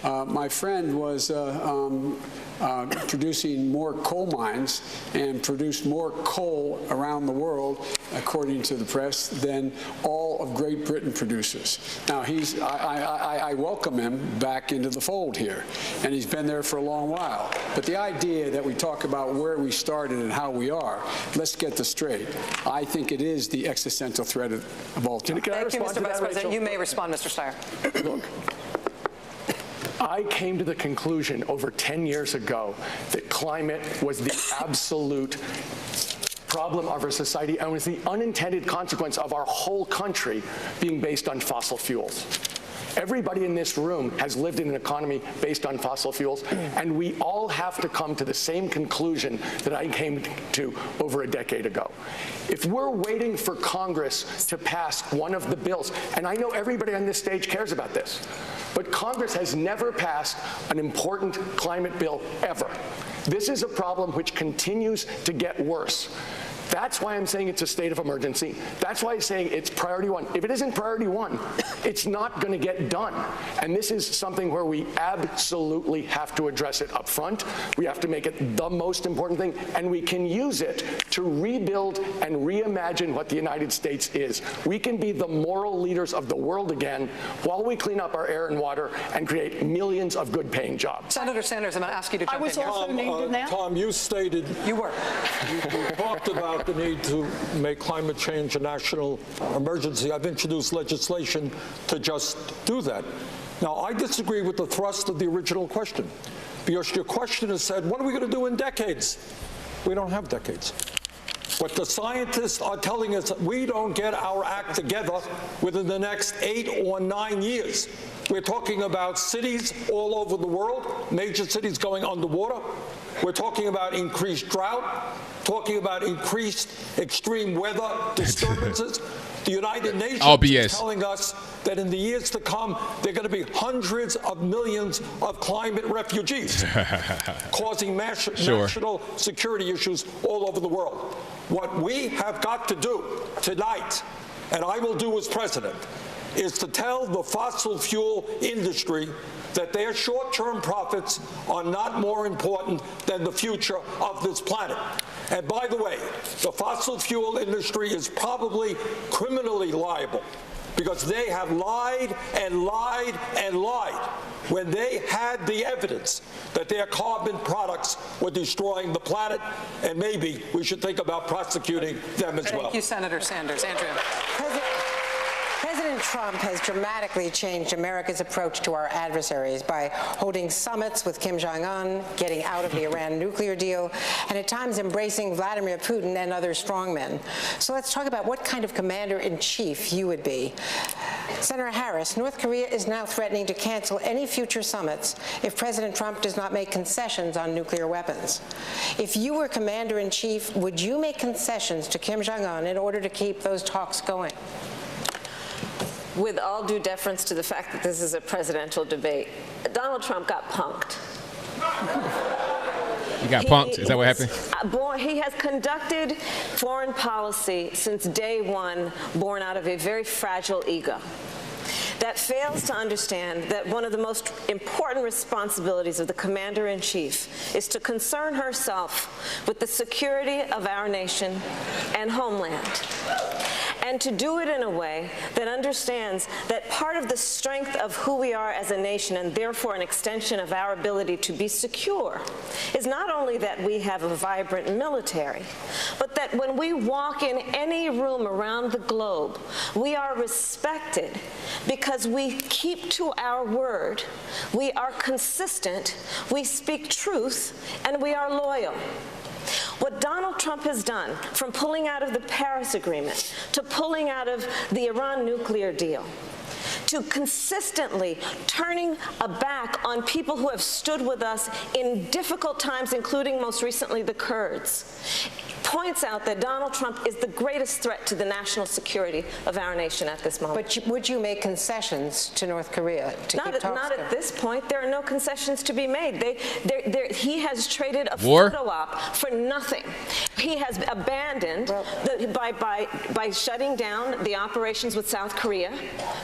My friend was producing more coal mines and produced more coal around the world, according to the press, than all of Great Britain produces. Now, I welcome him back into the fold here, and he's been there for a long while. But the idea that we talk about where we started and how we are, let's get this straight. I think it is the existential threat of all time. Thank you, Mr. Vice President. You may respond, Mr. Steyer. Look. I came to the conclusion over 10 years ago that climate was the absolute problem of our society and was the unintended consequence of our whole country being based on fossil fuels. Everybody in this room has lived in an economy based on fossil fuels, and we all have to come to the same conclusion that I came to over a decade ago. If we're waiting for Congress to pass one of the bills, and I know everybody on this stage cares about this, but Congress has never passed an important climate bill ever. This is a problem which continues to get worse. That's why I'm saying it's a state of emergency. That's why I'm saying it's priority one. If it isn't priority one, it's not going to get done. And this is something where we absolutely have to address it up front. We have to make it the most important thing, and we can use it to rebuild and reimagine what the United States is. We can be the moral leaders of the world again while we clean up our air and water and create millions of good-paying jobs. Senator Sanders, I'm going to ask you to jump in here. I was also named in that. Tom, you stated you were. You talked about the need to make climate change a national emergency. I've introduced legislation to just do that. Now, I disagree with the thrust of the original question, because your question has said, what are we going to do in decades? We don't have decades. What the scientists are telling us, we don't get our act together within the next 8 or 9 years. We're talking about cities all over the world, major cities going underwater. We're talking about increased drought, talking about increased extreme weather disturbances. The United Nations is telling us that in the years to come, there are going to be hundreds of millions of climate refugees, causing national security issues all over the world. What we have got to do tonight, and I will do as president, is to tell the fossil fuel industry that their short-term profits are not more important than the future of this planet. And by the way, the fossil fuel industry is probably criminally liable, because they have lied and lied and lied when they had the evidence that their carbon products were destroying the planet, and maybe we should think about prosecuting them as well. Thank you, Senator Sanders. Andrea. President Trump has dramatically changed America's approach to our adversaries by holding summits with Kim Jong-un, getting out of the Iran nuclear deal, and at times embracing Vladimir Putin and other strongmen. So let's talk about what kind of commander-in-chief you would be. Senator Harris, North Korea is now threatening to cancel any future summits if President Trump does not make concessions on nuclear weapons. If you were commander-in-chief, would you make concessions to Kim Jong-un in order to keep those talks going? With all due deference to the fact that this is a presidential debate, Donald Trump got punked. You got punked? Is that what happened? He has conducted foreign policy since day one, born out of a very fragile ego that fails to understand that one of the most important responsibilities of the commander-in-chief is to concern herself with the security of our nation and homeland, and to do it in a way that understands that part of the strength of who we are as a nation, and therefore an extension of our ability to be secure, is not only that we have a vibrant military, but that when we walk in any room around the globe, we are respected because we keep to our word, we are consistent, we speak truth, and we are loyal. What Donald Trump has done, from pulling out of the Paris Agreement to pulling out of the Iran nuclear deal, to consistently turning a back on people who have stood with us in difficult times, including most recently the Kurds, points out that Donald Trump is the greatest threat to the national security of our nation at this moment. But would you make concessions to North Korea to keep talks Not at this point. There are no concessions to be made. He has traded a War? photo op for nothing. He has abandoned, by shutting down the operations with South Korea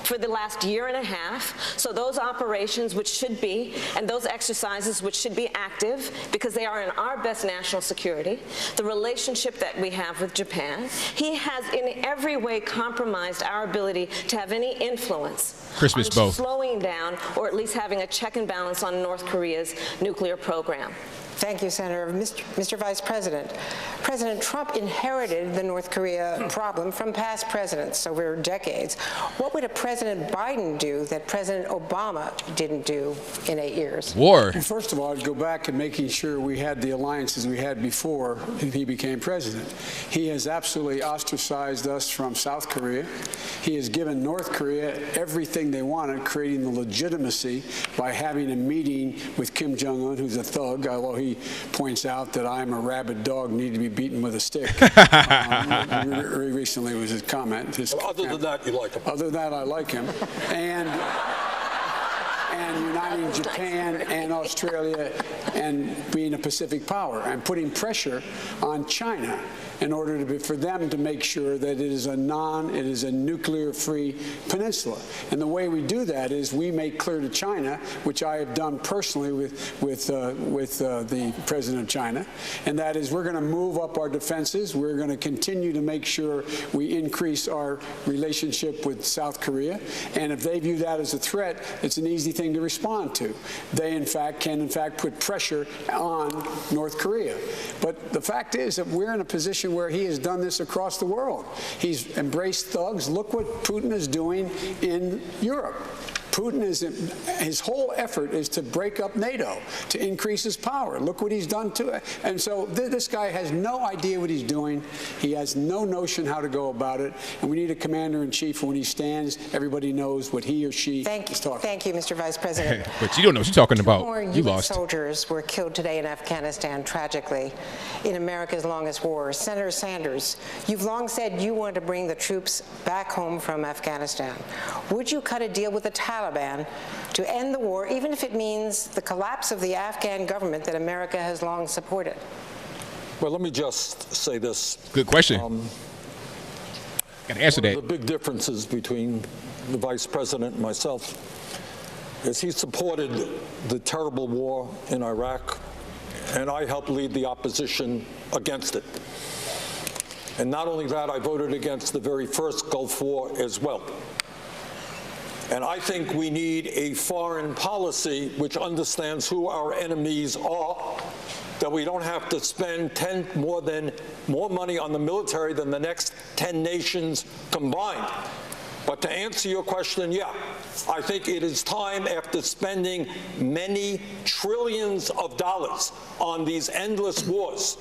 for the last year and a half. So those operations, which should be, and those exercises, which should be active, because they are in our best national security, the relationship that we have with Japan, he has in every way compromised our ability to have any influence on slowing down, or at least having a check and balance on North Korea's nuclear program. Thank you, Senator. Mr. Vice President, President Trump inherited the North Korea problem from past presidents over decades. What would a President Biden do that President Obama didn't do in 8 years? War. Well, first of all, I'd go back to making sure we had the alliances we had before he became president. He has absolutely ostracized us from South Korea. He has given North Korea everything they wanted, creating the legitimacy by having a meeting with Kim Jong-un, who's a thug, although he points out that I'm a rabid dog, need to be beaten with a stick. Very recently was his comment. Other than that, you like him. Other than that, I like him. And uniting Japan and Australia and being a Pacific power and putting pressure on China in order for them to make sure that it is a nuclear-free peninsula. And the way we do that is we make clear to China, which I have done personally with the president of China, and that is we're going to move up our defenses. We're going to continue to make sure we increase our relationship with South Korea. And if they view that as a threat, it's an easy thing to respond to. They, can put pressure on North Korea. But the fact is that we're in a position where he has done this across the world. He's embraced thugs. Look what Putin is doing in Europe. His whole effort is to break up NATO, to increase his power. Look what he's done to it. And so this guy has no idea what he's doing. He has no notion how to go about it. And we need a commander-in-chief. When he stands, everybody knows what he or she is talking. Thank you, Mr. Vice President. But you don't know what you're talking about. More you U.S. lost. soldiers were killed today in Afghanistan, tragically, in America's longest war. Senator Sanders, you've long said you want to bring the troops back home from Afghanistan. Would you cut a deal with the Taliban to end the war, even if it means the collapse of the Afghan government that America has long supported? Well, let me just say this. Good question. Got to answer that. The big differences between the vice president and myself is he supported the terrible war in Iraq, and I helped lead the opposition against it. And not only that, I voted against the very first Gulf War as well. And I think we need a foreign policy which understands who our enemies are, that we don't have to spend more money on the military than the next 10 nations combined. But to answer your question, yeah, I think it is time, after spending many trillions of dollars on these endless wars,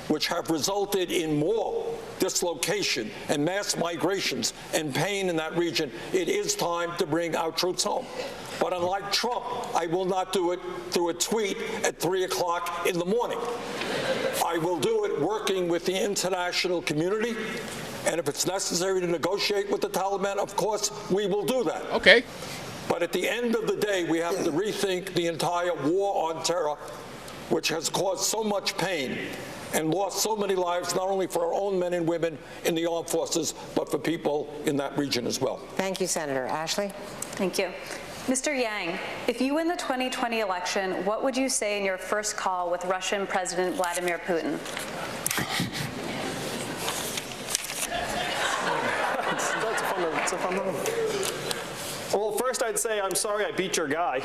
which have resulted in more dislocation and mass migrations and pain in that region, it is time to bring our troops home. But unlike Trump, I will not do it through a tweet at 3 o'clock in the morning. I will do it working with the international community, and if it's necessary to negotiate with the Taliban, of course, we will do that. Okay. But at the end of the day, we have to rethink the entire war on terror, which has caused so much pain and lost so many lives, not only for our own men and women in the armed forces, but for people in that region as well. Thank you, Senator. Ashley? Thank you. Mr. Yang, if you win the 2020 election, what would you say in your first call with Russian President Vladimir Putin? That's a fun one. Well, first I'd say, I'm sorry I beat your guy.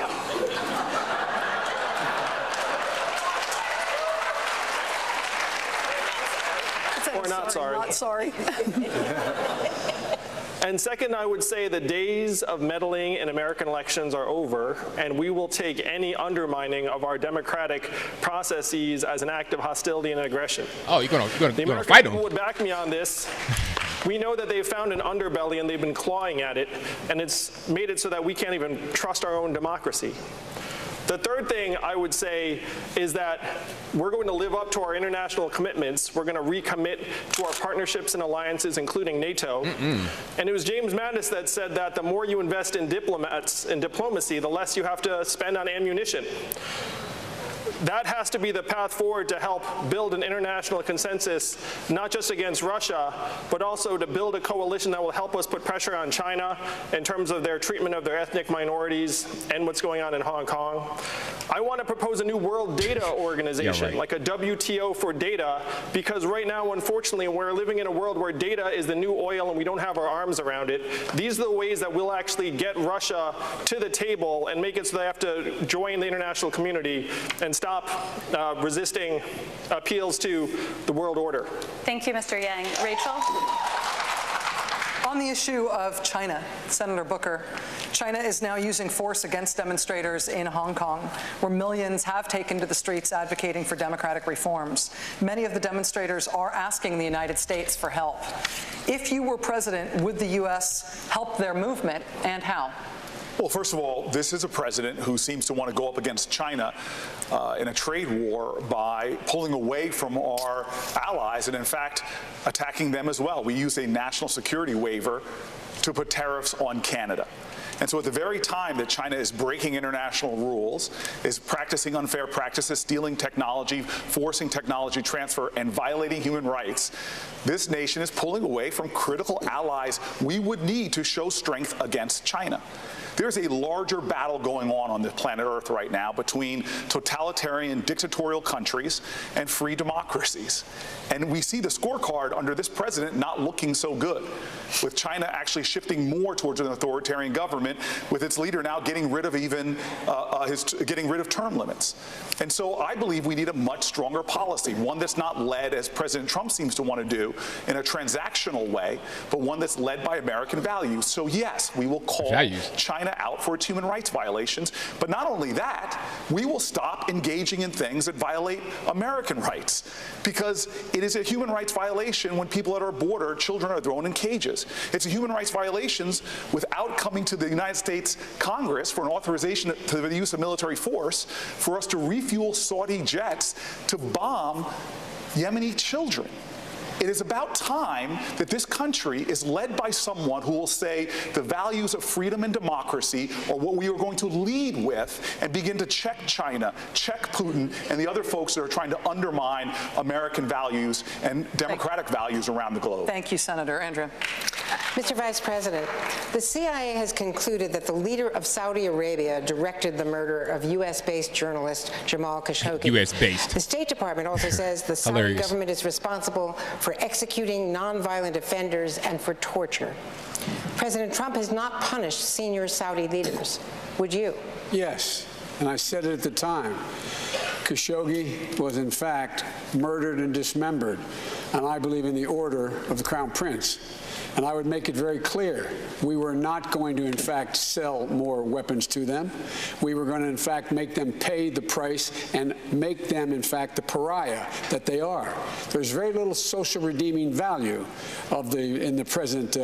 Or not sorry. Not sorry. And second, I would say the days of meddling in American elections are over, and we will take any undermining of our democratic processes as an act of hostility and aggression. Oh, you're gonna fight them? The American people would back me on this. We know that they've found an underbelly and they've been clawing at it, and it's made it so that we can't even trust our own democracy. The third thing I would say is that we're going to live up to our international commitments. We're going to recommit to our partnerships and alliances, including NATO. And it was James Mattis that said that the more you invest in diplomacy, the less you have to spend on ammunition. That has to be the path forward to help build an international consensus, not just against Russia, but also to build a coalition that will help us put pressure on China in terms of their treatment of their ethnic minorities and what's going on in Hong Kong. I want to propose a new world data organization, like a WTO for data, because right now, unfortunately, we're living in a world where data is the new oil and we don't have our arms around it. These are the ways that we'll actually get Russia to the table and make it so they have to join the international community and stop stop resisting appeals to the world order. Thank you, Mr. Yang. Rachel? On the issue of China, Senator Booker, China is now using force against demonstrators in Hong Kong, where millions have taken to the streets advocating for democratic reforms. Many of the demonstrators are asking the United States for help. If you were president, would the U.S. help their movement, and how? Well, first of all, this is a president who seems to want to go up against China in a trade war by pulling away from our allies and, in fact, attacking them as well. We use a national security waiver to put tariffs on Canada. And so at the very time that China is breaking international rules, is practicing unfair practices, stealing technology, forcing technology transfer, and violating human rights, this nation is pulling away from critical allies we would need to show strength against China. There's a larger battle going on the planet Earth right now between totalitarian dictatorial countries and free democracies. And we see the scorecard under this president not looking so good, with China actually shifting more towards an authoritarian government, with its leader now getting rid of getting rid of term limits. And so I believe we need a much stronger policy, one that's not led, as President Trump seems to want to do, in a transactional way, but one that's led by American values. So yes, we will call China out for its human rights violations, but not only that, we will stop engaging in things that violate American rights, because it is a human rights violation when people at our border, children are thrown in cages. It's a human rights violations without coming to the United States Congress for an authorization to the use of military force for us to refuel Saudi jets to bomb Yemeni children. It is about time that this country is led by someone who will say the values of freedom and democracy are what we are going to lead with, and begin to check China, check Putin, and the other folks that are trying to undermine American values and democratic values around the globe. Thank you, Senator. Andrea. Mr. Vice President, the CIA has concluded that the leader of Saudi Arabia directed the murder of U.S.-based journalist Jamal Khashoggi. U.S.-based. The State Department also says the Saudi government is responsible for executing nonviolent offenders and for torture. President Trump has not punished senior Saudi leaders. Would you? Yes, and I said it at the time. Khashoggi was, in fact, murdered and dismembered, and I believe in the order of the Crown Prince. And I would make it very clear, we were not going to, in fact, sell more weapons to them. We were going to, in fact, make them pay the price and make them, in fact, the pariah that they are. There's very little social redeeming value in the present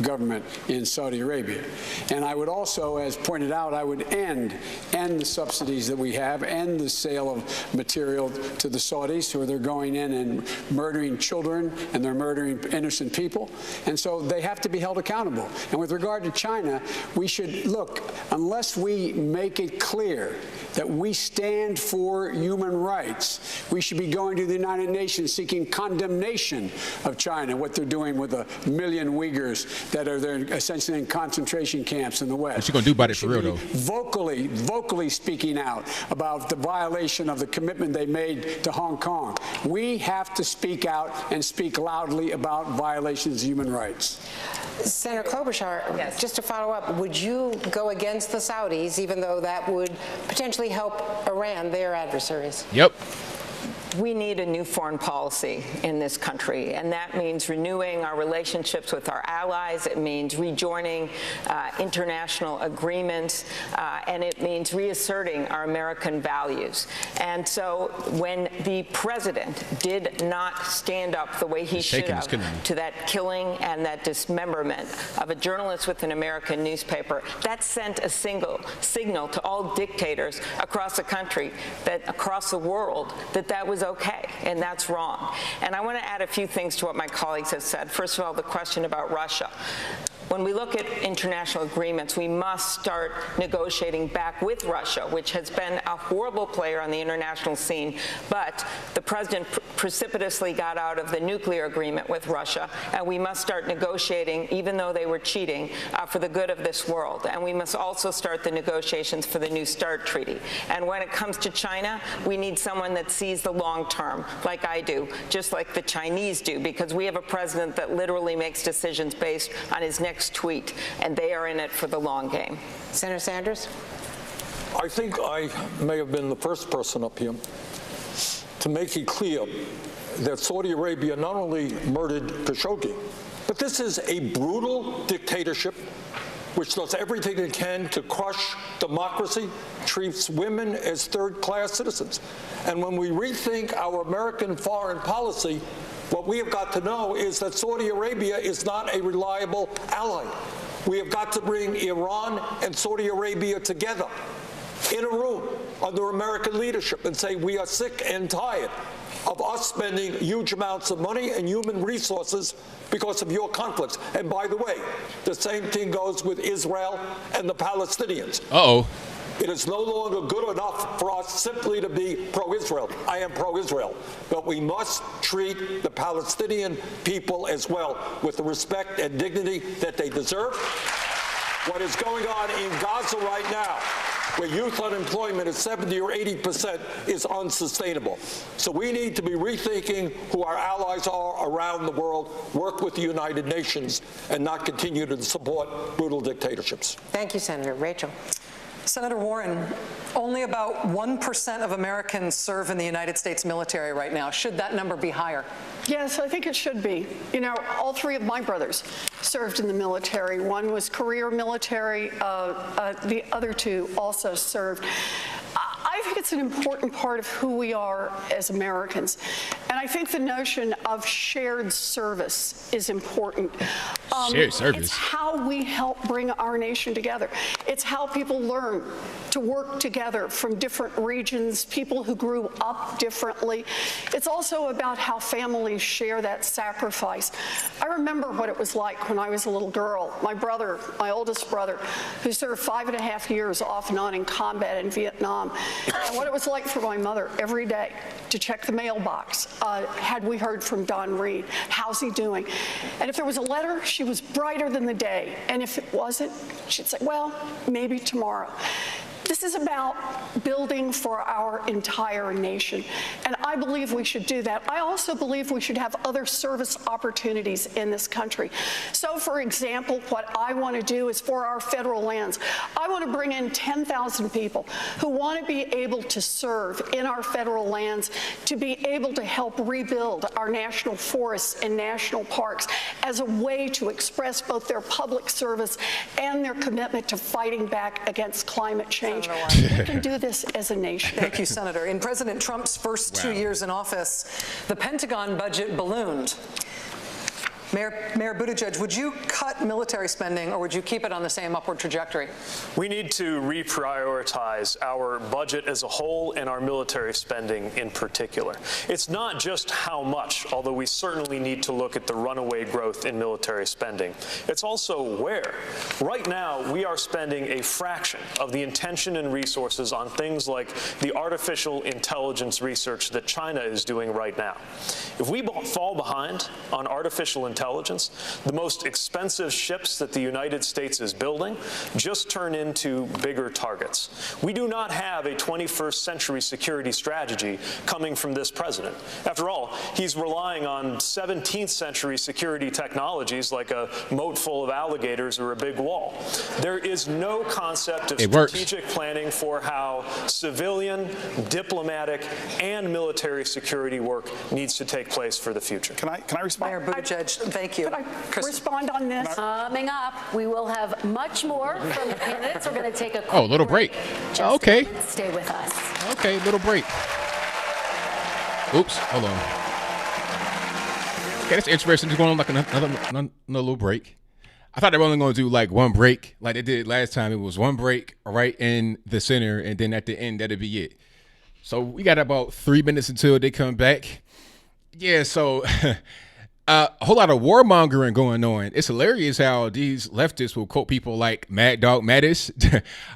government in Saudi Arabia. And I would also, as pointed out, I would end the subsidies that we have, end the sale of material to the Saudis, who they're going in and murdering children, and they're murdering innocent people. And so they have to be held accountable. And with regard to China, we should look, unless we make it clear that we stand for human rights, we should be going to the United Nations seeking condemnation of China, what they're doing with 1 million Uyghurs that are there essentially in concentration camps in the West. What you gonna do about it for real, though? Vocally speaking out about the violation of the commitment they made to Hong Kong. We have to speak out and speak loudly about violations of human rights. Senator Klobuchar, just to follow up, would you go against the Saudis, even though that would potentially help Iran, their adversaries? Yep. We need a new foreign policy in this country, and that means renewing our relationships with our allies. It means rejoining international agreements, and it means reasserting our American values. And so when the president did not stand up the way he should have to that killing and that dismemberment of a journalist with an American newspaper, that sent a signal to all dictators across the country, across the world, that was okay, and that's wrong. And I want to add a few things to what my colleagues have said. First of all, the question about Russia. When we look at international agreements, we must start negotiating back with Russia, which has been a horrible player on the international scene. But the president precipitously got out of the nuclear agreement with Russia, and we must start negotiating, even though they were cheating, for the good of this world. And we must also start the negotiations for the New START treaty. And when it comes to China, we need someone that sees the long term, like I do, just like the Chinese do, because we have a president that literally makes decisions based on his next tweet, and they are in it for the long game. Senator Sanders? I think I may have been the first person up here to make it clear that Saudi Arabia not only murdered Khashoggi, but this is a brutal dictatorship which does everything it can to crush democracy, treats women as third-class citizens. And when we rethink our American foreign policy, what we have got to know is that Saudi Arabia is not a reliable ally. We have got to bring Iran and Saudi Arabia together in a room under American leadership and say we are sick and tired of us spending huge amounts of money and human resources because of your conflicts. And by the way, the same thing goes with Israel and the Palestinians. Uh-oh. It is no longer good enough for us simply to be pro-Israel. I am pro-Israel. But we must treat the Palestinian people as well with the respect and dignity that they deserve. What is going on in Gaza right now, where youth unemployment is 70 or 80%, is unsustainable. So we need to be rethinking who our allies are around the world, work with the United Nations, and not continue to support brutal dictatorships. Thank you, Senator. Rachel. Senator Warren, only about 1% of Americans serve in the United States military right now. Should that number be higher? Yes, I think it should be. You know, all three of my brothers served in the military. One was career military. The other two also served. I think it's an important part of who we are as Americans. And I think the notion of shared service is important. Shared service? It's how we help bring our nation together. It's how people learn to work together from different regions, people who grew up differently. It's also about how families share that sacrifice. I remember what it was like when I was a little girl. My brother, my oldest brother, who served 5.5 years off and on in combat in Vietnam, and what it was like for my mother every day to check the mailbox. Had we heard from Don Reed? How's he doing? And if there was a letter, she was brighter than the day. And if it wasn't, she'd say, well, maybe tomorrow. This is about building for our entire nation, and I believe we should do that. I also believe we should have other service opportunities in this country. So, for example, what I want to do is for our federal lands, I want to bring in 10,000 people who want to be able to serve in our federal lands, to be able to help rebuild our national forests and national parks as a way to express both their public service and their commitment to fighting back against climate change. We can do this as a nation. Thank you, Senator. In President Trump's first 2 years in office, the Pentagon budget ballooned. Mayor Buttigieg, would you cut military spending or would you keep it on the same upward trajectory? We need to reprioritize our budget as a whole and our military spending in particular. It's not just how much, although we certainly need to look at the runaway growth in military spending. It's also where. Right now, we are spending a fraction of the intention and resources on things like the artificial intelligence research that China is doing right now. If we fall behind on artificial intelligence, the most expensive ships that the United States is building just turn into bigger targets. We do not have a 21st century security strategy coming from this president. After all, he's relying on 17th century security technologies like a moat full of alligators or a big wall. There is no concept of strategic planning for how civilian, diplomatic, and military security work needs to take place for the future. Can I respond? Mayor Buttigieg, thank you. Could I respond on this? Coming up, we will have much more from the candidates. We're going to take a quick little break. Just Okay. Stay with us. Okay, little break. Oops, hold on. Okay, that's interesting. Just going on like another little break. I thought they were only going to do like one break, like they did last time. It was one break right in the center, and then at the end, that'd be it. So we got about 3 minutes until they come back. Yeah, so a whole lot of warmongering going on. It's hilarious how these leftists will quote people like Mad Dog Mattis.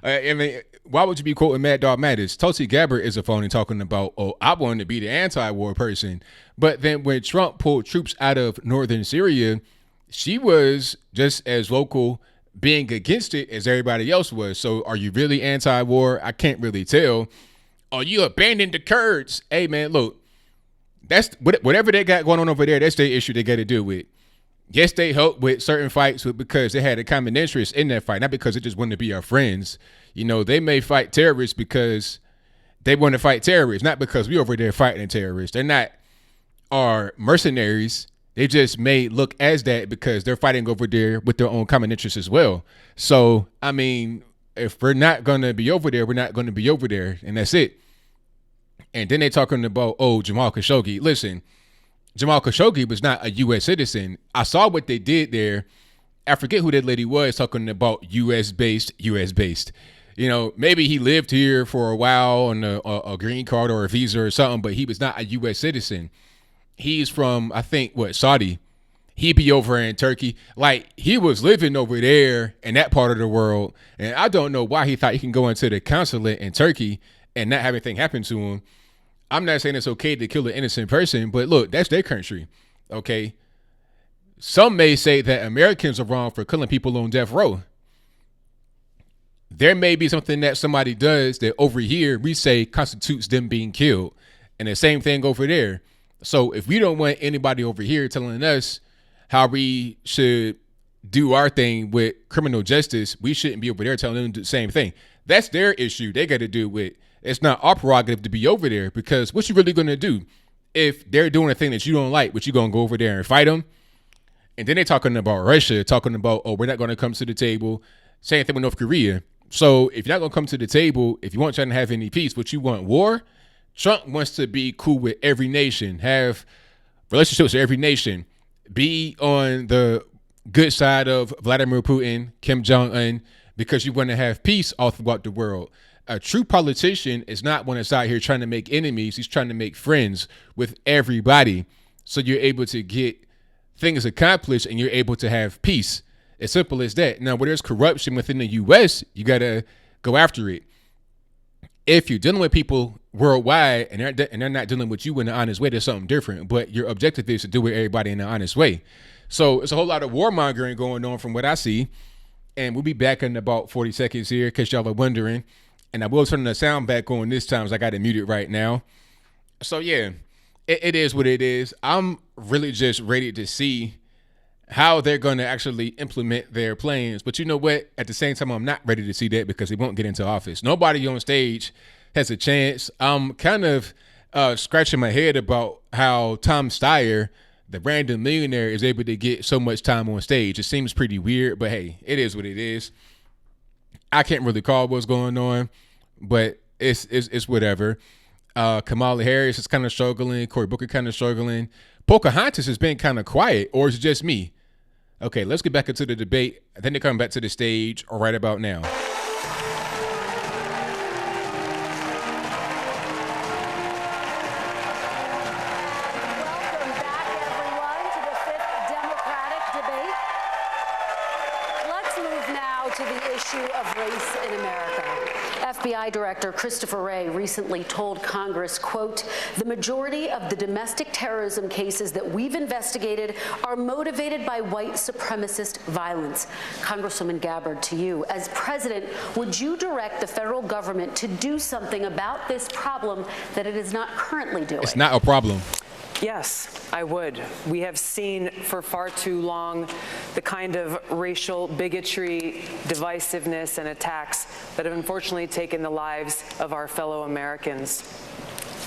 I mean, why would you be quoting Mad Dog Mattis? Tulsi Gabbard is a phony talking about, oh, I wanted to be the anti-war person. But then when Trump pulled troops out of northern Syria, she was just as vocal being against it as everybody else was. So are you really anti-war? I can't really tell. Are you abandoning the Kurds? Hey, man, look, that's whatever they got going on over there, that's their issue they got to deal with. yes, they helped with certain fights because they had a common interest in that fight, not because they just wanted to be our friends. You know, they may fight terrorists because they want to fight terrorists, not because we over there fighting terrorists. They're not our mercenaries. They just may look as that because they're fighting over there with their own common interests as well. So, I mean, if we're not going to be over there, we're not going to be over there, and that's it. And then they're talking about, oh, Jamal Khashoggi. Listen, Jamal Khashoggi was not a U.S. citizen. I saw what they did there. I forget who that lady was talking about U.S.-based. You know, maybe he lived here for a while on a green card or a visa or something, but he was not a U.S. citizen. He's from, I think, Saudi. He'd be over in Turkey. Like, he was living over there in that part of the world, and I don't know why he thought he can go into the consulate in Turkey and not have anything happen to him. I'm not saying it's okay to kill an innocent person, but look, that's their country, okay? Some may say that Americans are wrong for killing people on death row. There may be something that somebody does that over here we say constitutes them being killed, and the same thing over there. So if we don't want anybody over here telling us how we should do our thing with criminal justice, we shouldn't be over there telling them to do the same thing. That's their issue. They got to do with. It's not our prerogative to be over there, because what you really going to do if they're doing a thing that you don't like, but you going to go over there and fight them? And then they're talking about Russia, talking about, oh, we're not going to come to the table. Same thing with North Korea. So if you're not going to come to the table, if you want trying to have any peace, but you want war, Trump wants to be cool with every nation, have relationships with every nation, be on the good side of Vladimir Putin, Kim Jong-un, because you want to have peace all throughout the world. A true politician is not one that's out here trying to make enemies. He's trying to make friends with everybody, so you're able to get things accomplished and you're able to have peace. As simple as that. Now, where there's corruption within the U.S., you got to go after it. If you're dealing with people worldwide and they're not dealing with you in an honest way, there's something different. But your objective is to do with everybody in an honest way. So it's a whole lot of warmongering going on from what I see. And we'll be back in about 40 seconds here in case y'all are wondering. And I will turn the sound back on this time, so I got it muted right now. So, yeah, it is what it is. I'm really just ready to see how they're going to actually implement their plans. But you know what? At the same time, I'm not ready to see that because they won't get into office. Nobody on stage has a chance. I'm kind of scratching my head about how Tom Steyer, the random millionaire, is able to get so much time on stage. It seems pretty weird, but hey, it is what it is. I can't really call what's going on, but it's whatever. Kamala Harris is kind of struggling. Cory Booker kind of struggling. Pocahontas has been kind of quiet, or is it just me? Okay, let's get back into the debate. Then they come back to the stage right about now. Welcome back, everyone, to the 5th Democratic debate. Let's move now to the issue of race in America. FBI Director Christopher Wray recently told Congress, quote, "The majority of the domestic terrorism cases that we've investigated are motivated by white supremacist violence." Congresswoman Gabbard, to you, as president, would you direct the federal government to do something about this problem that it is not currently doing? It's not a problem. Yes, I would. We have seen for far too long the kind of racial bigotry, divisiveness, and attacks that have unfortunately taken the lives of our fellow Americans.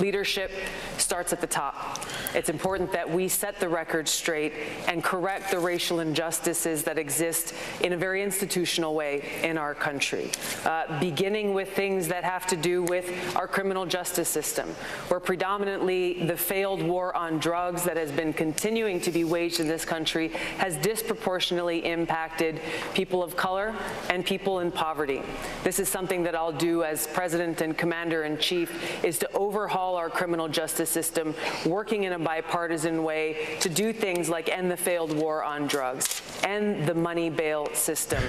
Leadership starts at the top. It's important that we set the record straight and correct the racial injustices that exist in a very institutional way in our country, beginning with things that have to do with our criminal justice system, where predominantly the failed war on drugs that has been continuing to be waged in this country has disproportionately impacted people of color and people in poverty. This is something that I'll do as President and Commander-in-Chief, is to overhaul our criminal justice system, working in a bipartisan way to do things like end the failed war on drugs, end the money bail system,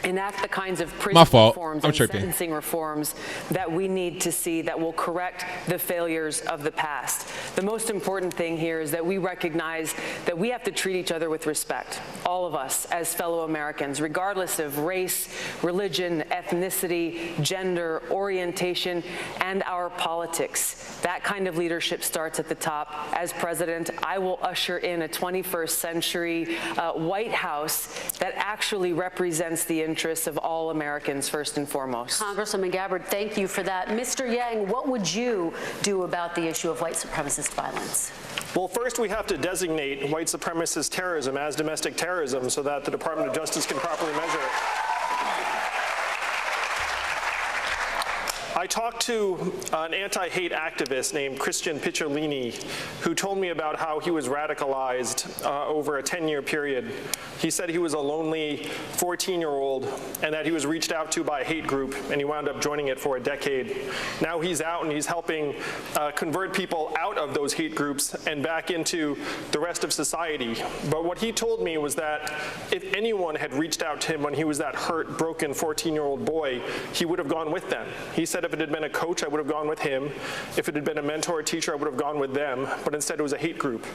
enact the kinds of prison reforms and sentencing reforms that we need to see that will correct the failures of the past. The most important thing here is that we recognize that we have to treat each other with respect, all of us as fellow Americans, regardless of race, religion, ethnicity, gender, orientation, and our politics. That kind of leadership starts at the top. As president, I will usher in a 21st century White House that actually represents the interests of all Americans first and foremost. Congresswoman Gabbard, thank you for that. Mr. Yang, what would you do about the issue of white supremacist violence? Well, first we have to designate white supremacist terrorism as domestic terrorism so that the Department of Justice can properly measure it. I talked to an anti-hate activist named Christian Picciolini who told me about how he was radicalized over a 10-year period. He said he was a lonely 14-year-old and that he was reached out to by a hate group and he wound up joining it for a decade. Now he's out and he's helping convert people out of those hate groups and back into the rest of society. But what he told me was that if anyone had reached out to him when he was that hurt, broken 14-year-old boy, he would have gone with them. He said if it had been a coach, I would have gone with him. If it had been a mentor or teacher, I would have gone with them. But instead, it was a hate group.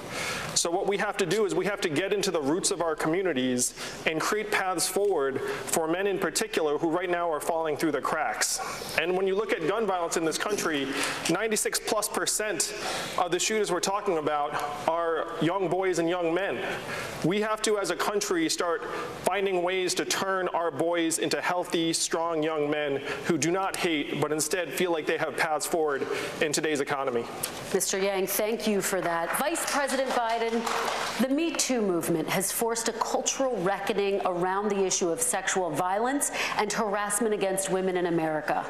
So what we have to do is we have to get into the roots of our communities and create paths forward for men in particular who right now are falling through the cracks. And when you look at gun violence in this country, 96+% of the shooters we're talking about are young boys and young men. We have to, as a country, start finding ways to turn our boys into healthy, strong young men who do not hate, but instead feel like they have paths forward in today's economy. Mr. Yang, thank you for that. Vice President Biden, the Me Too movement has forced a cultural reckoning around the issue of sexual violence and harassment against women in America.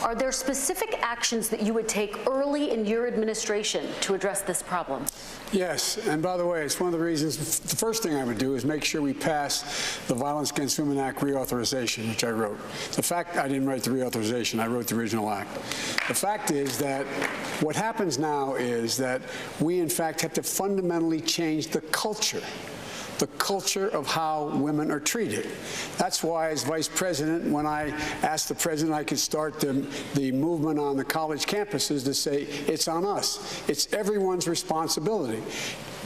Are there specific actions that you would take early in your administration to address this problem? Yes, and by the way, it's one of the reasons, the first thing I would do is make sure we pass the Violence Against Women Act reauthorization, which I wrote. The fact I didn't write the reauthorization, I wrote the original act. The fact is that what happens now is that we, in fact, have to fundamentally change the culture of how women are treated. That's why, as vice president, when I asked the president I could start the movement on the college campuses to say it's on us. It's everyone's responsibility.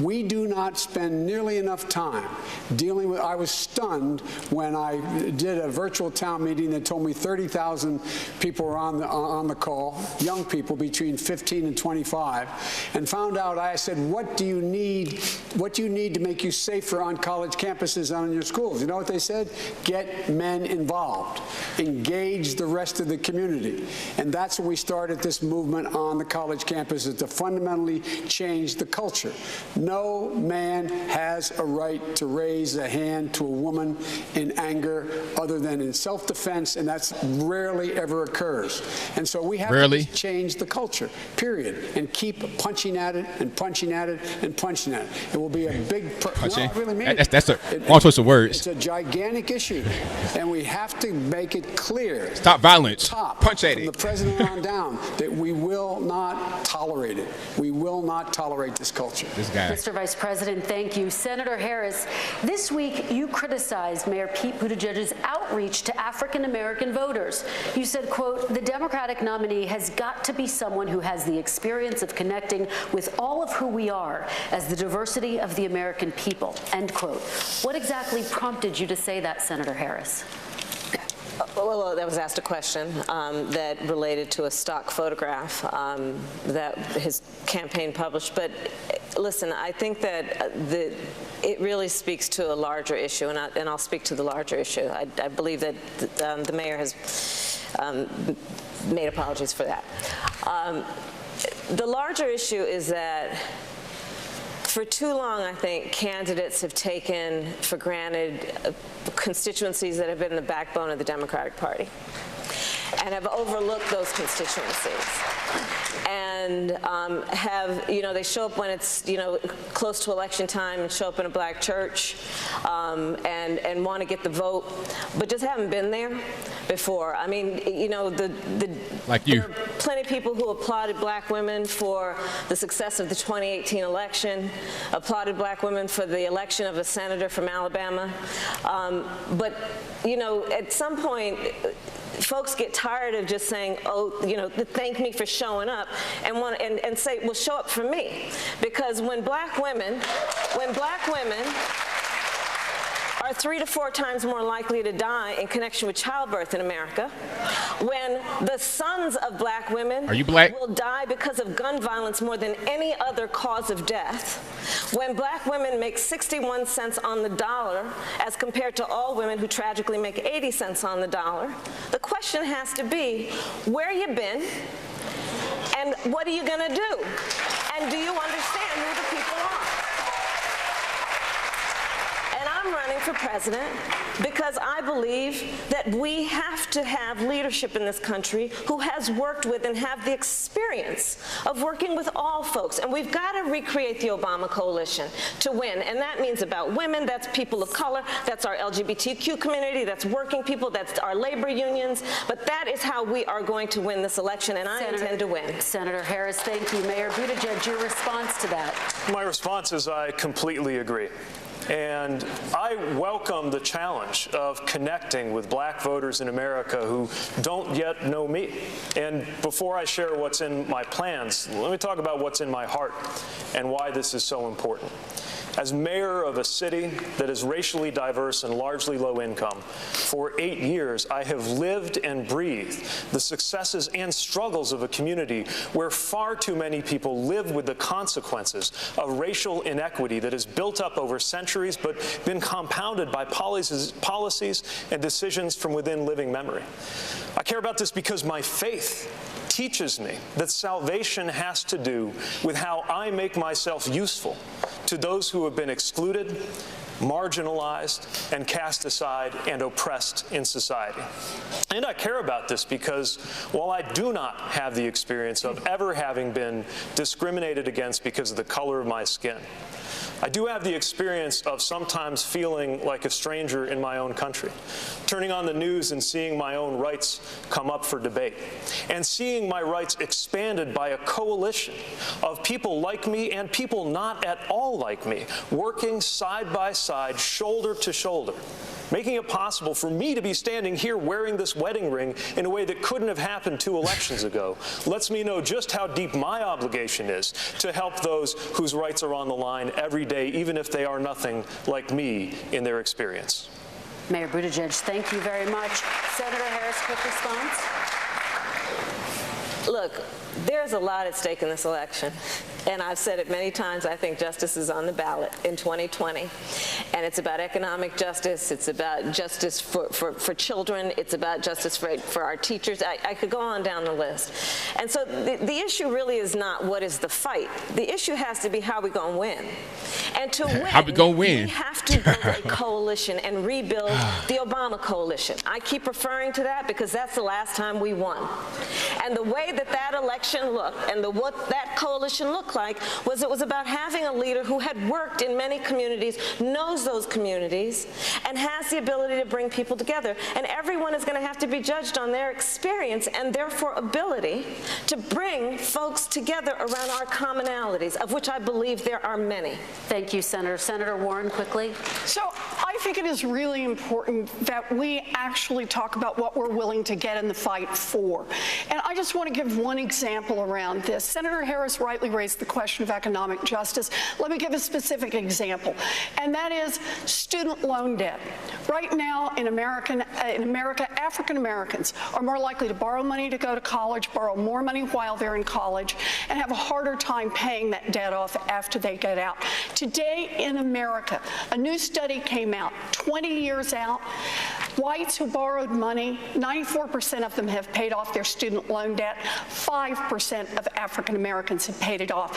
We do not spend nearly enough time dealing with. I was stunned when I did a virtual town meeting that told me 30,000 people were on the call, young people between 15 and 25, and found out. I said, "What do you need? What do you need to make you safer on college campuses and on your schools?" You know what they said? Get men involved, engage the rest of the community, and that's when we started this movement on the college campuses to fundamentally change the culture. No man has a right to raise a hand to a woman in anger other than in self-defense, and that's rarely ever occurs. And so we have to change the culture, period, and keep punching at it and punching at it and punching at it. It will be a big no, I really mean that's a long choice of words. It's a gigantic issue, and we have to make it clear. Stop violence. Punch at it. From the president on down, that we will not tolerate it. We will not tolerate this culture. This guy. Mr. Vice President, thank you. Senator Harris, this week you criticized Mayor Pete Buttigieg's outreach to African-American voters. You said, quote, "The Democratic nominee has got to be someone who has the experience of connecting with all of who we are as the diversity of the American people," end quote. What exactly prompted you to say that, Senator Harris? Well, that was asked a question that related to a stock photograph that his campaign published. But listen, I think that it really speaks to a larger issue, and I'll speak to the larger issue. I believe that the mayor has made apologies for that. The larger issue is that for too long, I think, candidates have taken for granted constituencies that have been the backbone of the Democratic Party. and have overlooked those constituencies. And have, they show up when it's, close to election time and show up in a black church and want to get the vote, but just haven't been there before. I mean, like you. There are plenty of people who applauded black women for the success of the 2018 election, applauded black women for the election of a senator from Alabama. But, at some point, folks get tired of just saying, oh, thank me for showing up, and say, well, show up for me. Because when black women are 3 to 4 times more likely to die in connection with childbirth in America, when the sons of black women will die because of gun violence more than any other cause of death, when black women make 61 cents on the dollar as compared to all women who tragically make 80 cents on the dollar, the question has to be, where you been and what are you going to do? And do you understand who the people are? And I'm running for president because I believe that we have to have leadership in this country who has worked with and have the experience of working with all folks. And we've got to recreate the Obama coalition to win. And that means about women, that's people of color, that's our LGBTQ community, that's working people, that's our labor unions. But that is how we are going to win this election, and I intend to win. Senator Harris, thank you. Mayor Buttigieg, your response to that? My response is I completely agree. And I welcome the challenge of connecting with black voters in America who don't yet know me. And before I share what's in my plans, let me talk about what's in my heart and why this is so important. As mayor of a city that is racially diverse and largely low income, for 8 years I have lived and breathed the successes and struggles of a community where far too many people live with the consequences of racial inequity that has built up over centuries but been compounded by policies and decisions from within living memory. I care about this because my faith teaches me that salvation has to do with how I make myself useful to those who have been excluded, marginalized, and cast aside and oppressed in society. And I care about this because while I do not have the experience of ever having been discriminated against because of the color of my skin, I do have the experience of sometimes feeling like a stranger in my own country, turning on the news and seeing my own rights come up for debate, and seeing my rights expanded by a coalition of people like me and people not at all like me, working side by side, shoulder to shoulder, making it possible for me to be standing here wearing this wedding ring in a way that couldn't have happened 2 elections ago, lets me know just how deep my obligation is to help those whose rights are on the line every day, even if they are nothing like me in their experience. Mayor Buttigieg, thank you very much. Senator Harris, quick response. Look, there's a lot at stake in this election. And I've said it many times, I think justice is on the ballot in 2020. And it's about economic justice. It's about justice for children. It's about justice for our teachers. I could go on down the list. And so the issue really is not what is the fight. The issue has to be how we going to win. And to win, how we gonna win? We have to build a coalition and rebuild the Obama coalition. I keep referring to that because that's the last time we won. And the way that election looked and what that coalition looked like was it was about having a leader who had worked in many communities, knows those communities, and has the ability to bring people together. And everyone is going to have to be judged on their experience and therefore ability to bring folks together around our commonalities, of which I believe there are many. Thank you, Senator. Senator Warren, quickly. So I think it is really important that we actually talk about what we're willing to get in the fight for. And I just want to give one example around this. Senator Harris rightly raised the question of economic justice. Let me give a specific example, and that is student loan debt. Right now in America, African Americans are more likely to borrow money to go to college, borrow more money while they're in college, and have a harder time paying that debt off after they get out. Today in America, a new study came out, 20 years out, whites who borrowed money, 94% of them have paid off their student loan debt. 5% of African Americans have paid it off.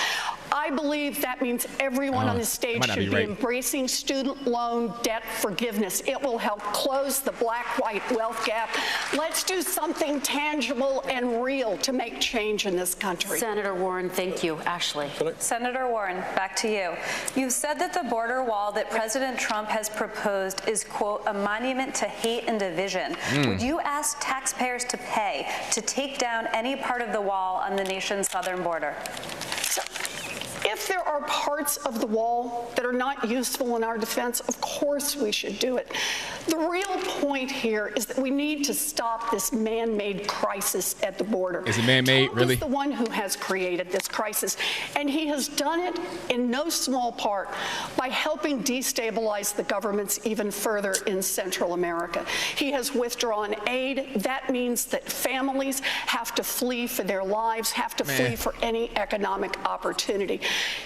I believe that means everyone on this stage should be embracing student loan debt forgiveness. It will help close the black-white wealth gap. Let's do something tangible and real to make change in this country. Senator Warren, thank you. Ashley. Senator Warren, back to you. You've said that the border wall that President Trump has proposed is, quote, a monument to hate and division. Would you ask taxpayers to pay to take down any part of the wall on the nation's southern border? If there are parts of the wall that are not useful in our defense, of course we should do it. The real point here is that we need to stop this man-made crisis at the border. Is it man-made, really? Trump is the one who has created this crisis, and he has done it in no small part by helping destabilize the governments even further in Central America. He has withdrawn aid. That means that families have to flee for their lives, have to flee for any economic opportunity.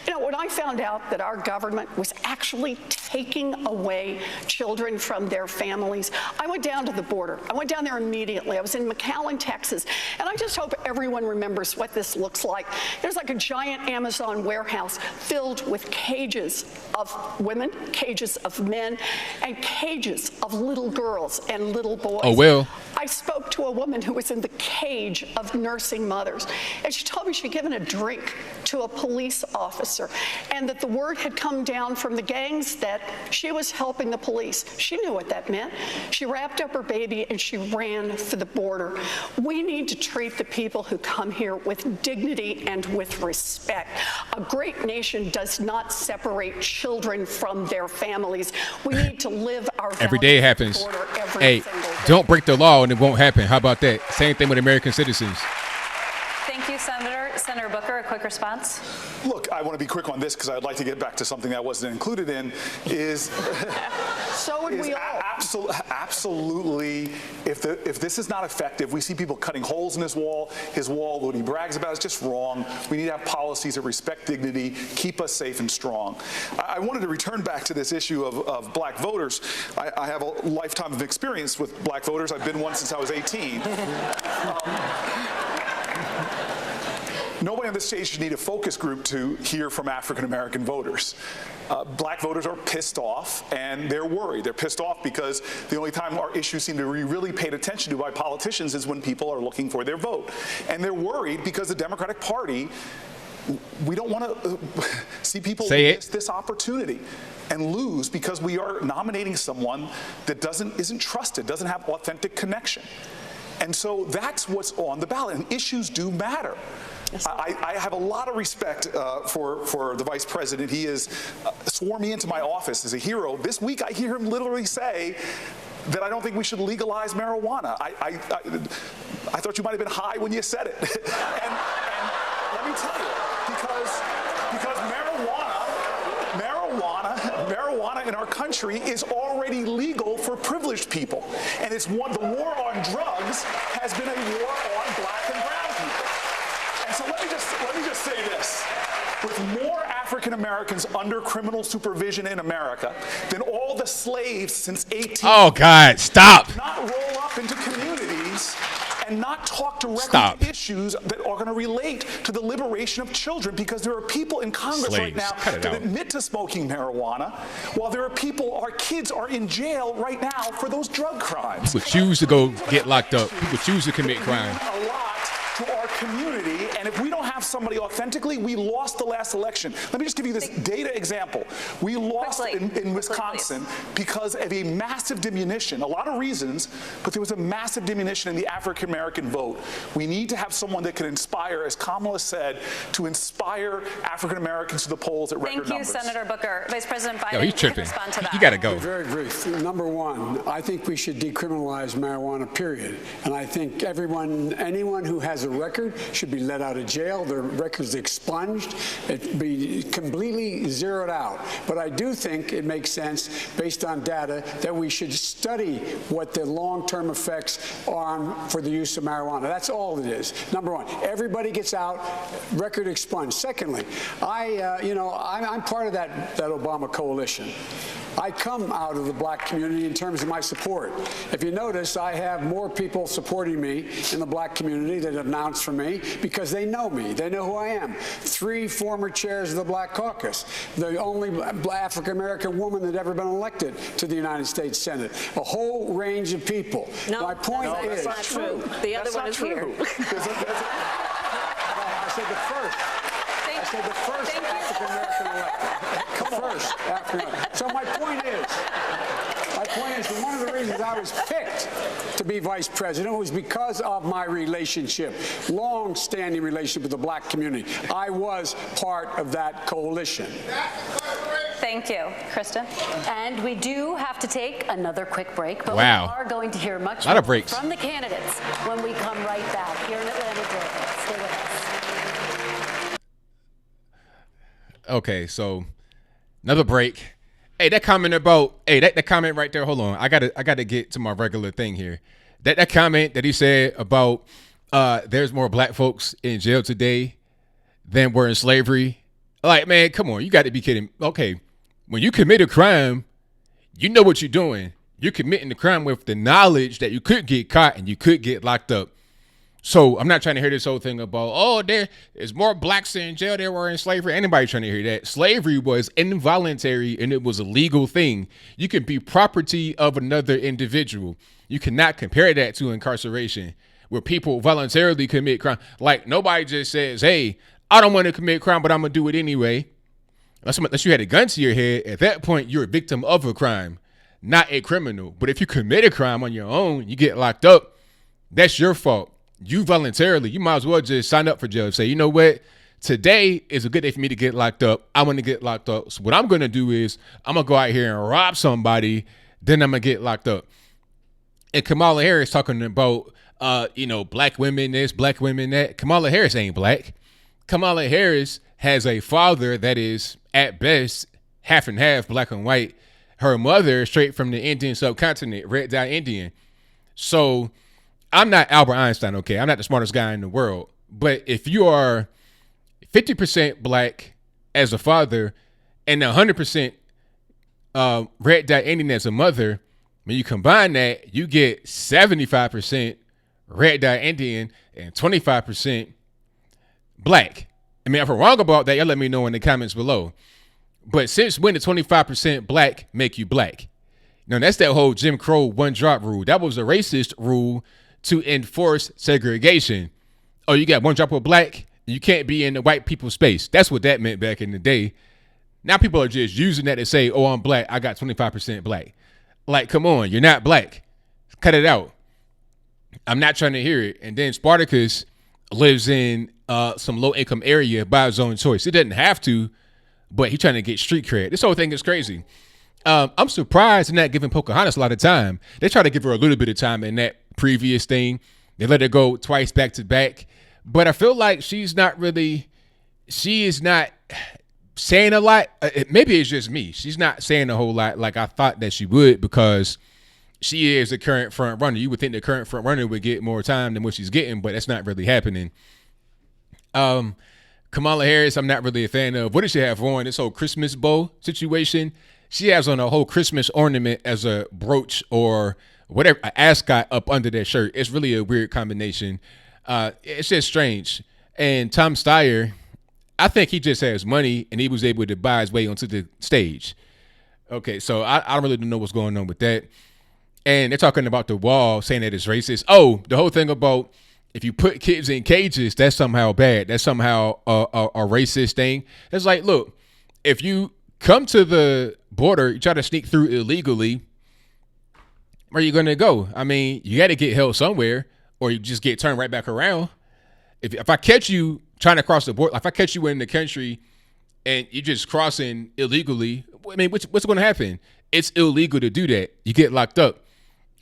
You know, when I found out that our government was actually taking away children from their families, I went down to the border. I went down there immediately. I was in McAllen, Texas, and I just hope everyone remembers what this looks like. There's like a giant Amazon warehouse filled with cages of women, cages of men, and cages of little girls and little boys. Oh, well. I spoke to a woman who was in the cage of nursing mothers, and she told me she'd given a drink to a police officer, and that the word had come down from the gangs that she was helping the police. She knew what that meant. She wrapped up her baby and she ran for the border. We need to treat the people who come here with dignity and with respect. A great nation does not separate children from their families. We need to live our every day it happens. Hey, don't break the law and it won't happen. How about that? Same thing with American citizens. Thank you, Senator. Senator Booker, a quick response. Look, I want to be quick on this because I'd like to get back to something that wasn't included in is so would we all. Absolutely. If this is not effective, we see people cutting holes in his wall, what he brags about is just wrong. We need to have policies that respect dignity, keep us safe and strong. I wanted to return back to this issue of black voters. I have a lifetime of experience with black voters. I've been one since I was 18. Nobody on this stage should need a focus group to hear from African-American voters. Black voters are pissed off and they're worried. They're pissed off because the only time our issues seem to be really paid attention to by politicians is when people are looking for their vote. And they're worried because the Democratic Party, we don't want to see people miss this opportunity and lose because we are nominating someone that isn't trusted, doesn't have authentic connection. And so that's what's on the ballot, and issues do matter. I have a lot of respect for the vice president. He has sworn me into my office as a hero. This week I hear him literally say that I don't think we should legalize marijuana. I thought you might have been high when you said it. and let me tell you, because marijuana in our country is already legal for privileged people. And the war on drugs has been a war on black and brown people. And so let me just say this. With more African Americans under criminal supervision in America than all the slaves since 18. Oh, God, stop. Not roll up into communities and not talk directly to issues that are going to relate to the liberation of children, because there are people in Congress right now that admit to smoking marijuana, while there are our kids are in jail right now for those drug crimes. People choose to go get locked up. People choose to commit crime. A lot to our community, and if we don't have somebody authentically, we lost the last election. Let me just give you this data example. We lost in Wisconsin because of a massive diminution, a lot of reasons, but there was a massive diminution in the African American vote. We need to have someone that can inspire, as Kamala said, to inspire African Americans to the polls at record numbers. Thank you, Senator Booker. Vice President Biden, he's tripping. Respond to that. You got to go. Very brief. Number one, I think we should decriminalize marijuana, period. And I think anyone who has a record should be let out of jail, their records expunged, it be completely zeroed out. But I do think it makes sense, based on data, that we should study what the long-term effects are for the use of marijuana. That's all it is. Number one, everybody gets out, record expunged. Secondly, I'm part of that Obama coalition. I come out of the black community in terms of my support. If you notice, I have more people supporting me in the black community that have announced for me because they know me. They know who I am. 3 former chairs of the Black Caucus, the only African-American woman that ever been elected to the United States Senate, a whole range of people. No, my point is, that's not true. The other one is here. I said the first. I said the first African-American elected. Come on. First African-American. So my point is that one of the reasons I was picked to be vice president was because of my relationship, long-standing relationship with the black community. I was part of that coalition. Thank you. Krista? And we do have to take another quick break, but wow. we are going to hear much more from the candidates when we come right back here in Atlanta, Georgia. Stay with us. Okay, so another break. Hey, that comment about that comment right there. Hold on, I gotta get to my regular thing here. That comment that he said about there's more black folks in jail today than were in slavery. Like, man, come on, you got to be kidding. Okay, when you commit a crime, you know what you're doing. You're committing the crime with the knowledge that you could get caught and you could get locked up. So I'm not trying to hear this whole thing about, oh, there is more blacks in jail than were in slavery. Anybody trying to hear that? Slavery was involuntary and it was a legal thing. You can be property of another individual. You cannot compare that to incarceration where people voluntarily commit crime. Like, nobody just says, hey, I don't want to commit crime, but I'm going to do it anyway. Unless you had a gun to your head, at that point, you're a victim of a crime, not a criminal. But if you commit a crime on your own, you get locked up, that's your fault. You voluntarily, you might as well just sign up for jail and say, you know what? Today is a good day for me to get locked up. I want to get locked up. So what I'm going to do is I'm going to go out here and rob somebody. Then I'm going to get locked up. And Kamala Harris talking about, black women this, black women that. Kamala Harris ain't black. Kamala Harris has a father that is, at best, half and half black and white. Her mother is straight from the Indian subcontinent, red dye Indian. So I'm not Albert Einstein, okay? I'm not the smartest guy in the world. But if you are 50% black as a father and 100% red dye Indian as a mother, when you combine that, you get 75% red dye Indian and 25% black. I mean, if I'm wrong about that, y'all let me know in the comments below. But since when did 25% black make you black? Now, that's that whole Jim Crow one-drop rule. That was a racist rule to enforce segregation. Oh, you got one drop of black, you can't be in the white people's space. That's what that meant back in the day. Now people are just using that to say, oh, I'm black, I got 25% black. Like, come on, you're not black. Cut it out. I'm not trying to hear it. And then Spartacus lives in some low-income area by his own choice. He doesn't have to, but he's trying to get street cred. This whole thing is crazy. I'm surprised they're not giving Pocahontas a lot of time. They try to give her a little bit of time in that previous thing. They let her go twice back to back. But I feel like she is not saying a lot. Maybe it's just me. She's not saying a whole lot like I thought that she would because she is the current front runner. You would think the current front runner would get more time than what she's getting, but that's not really happening. Kamala Harris, I'm not really a fan of. What does she have on? This whole Christmas bow situation. She has on a whole Christmas ornament as a brooch or whatever, an ascot up under that shirt. It's really a weird combination. It's just strange. And Tom Steyer, I think he just has money and he was able to buy his way onto the stage. Okay, so I don't really know what's going on with that. And they're talking about the wall, saying that it's racist. Oh, the whole thing about if you put kids in cages, that's somehow bad. That's somehow a racist thing. It's like, look, if you come to the border, you try to sneak through illegally, where are you going to go? I mean, you got to get held somewhere or you just get turned right back around. If I catch you trying to cross the border, if I catch you in the country and you're just crossing illegally, I mean, what's going to happen? It's illegal to do that. You get locked up.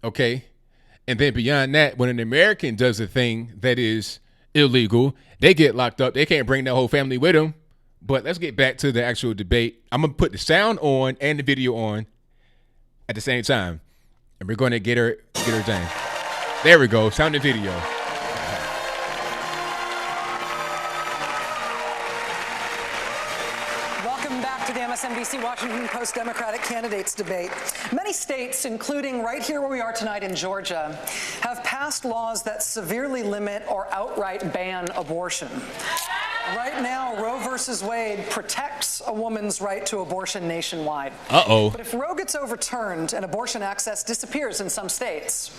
Okay. And then beyond that, when an American does a thing that is illegal, they get locked up. They can't bring their whole family with them. But let's get back to the actual debate. I'm going to put the sound on and the video on at the same time. And we're going to get her done. There we go. Sound and video. Welcome back to the MSNBC Washington Post Democratic candidates debate. Many states, including right here where we are tonight in Georgia, have passed laws that severely limit or outright ban abortion. Right now, Roe versus Wade protects a woman's right to abortion nationwide. Uh-oh. But if Roe gets overturned and abortion access disappears in some states,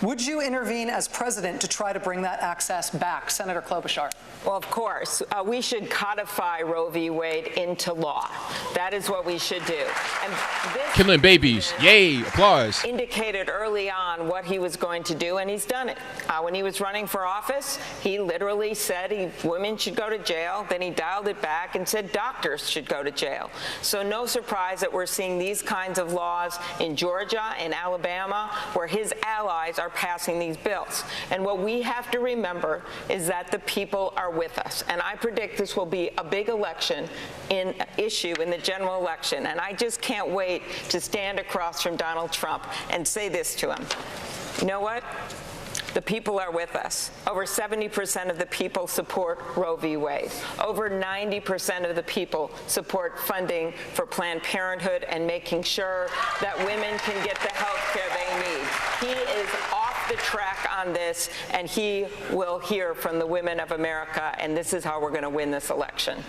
would you intervene as president to try to bring that access back? Senator Klobuchar. Well, of course. We should codify Roe v. Wade into law. That is what we should do. And this killing babies. Yay. Applause. Indicated early on what he was going to do, and he's done it. When he was running for office, he literally said women should go to jail. Then he dialed it back and said doctors should go to jail. So no surprise that we're seeing these kinds of laws in Georgia and Alabama, where his allies are passing these bills. And what we have to remember is that the people are with us. And I predict this will be a big issue in the general election. And I just can't wait to stand across from Donald Trump and say this to him. You know what? The people are with us. Over 70% of the people support Roe v. Wade. Over 90% of the people support funding for Planned Parenthood and making sure that women can get the health care they need. He is off the track on this, and he will hear from the women of America, and this is how we're going to win this election.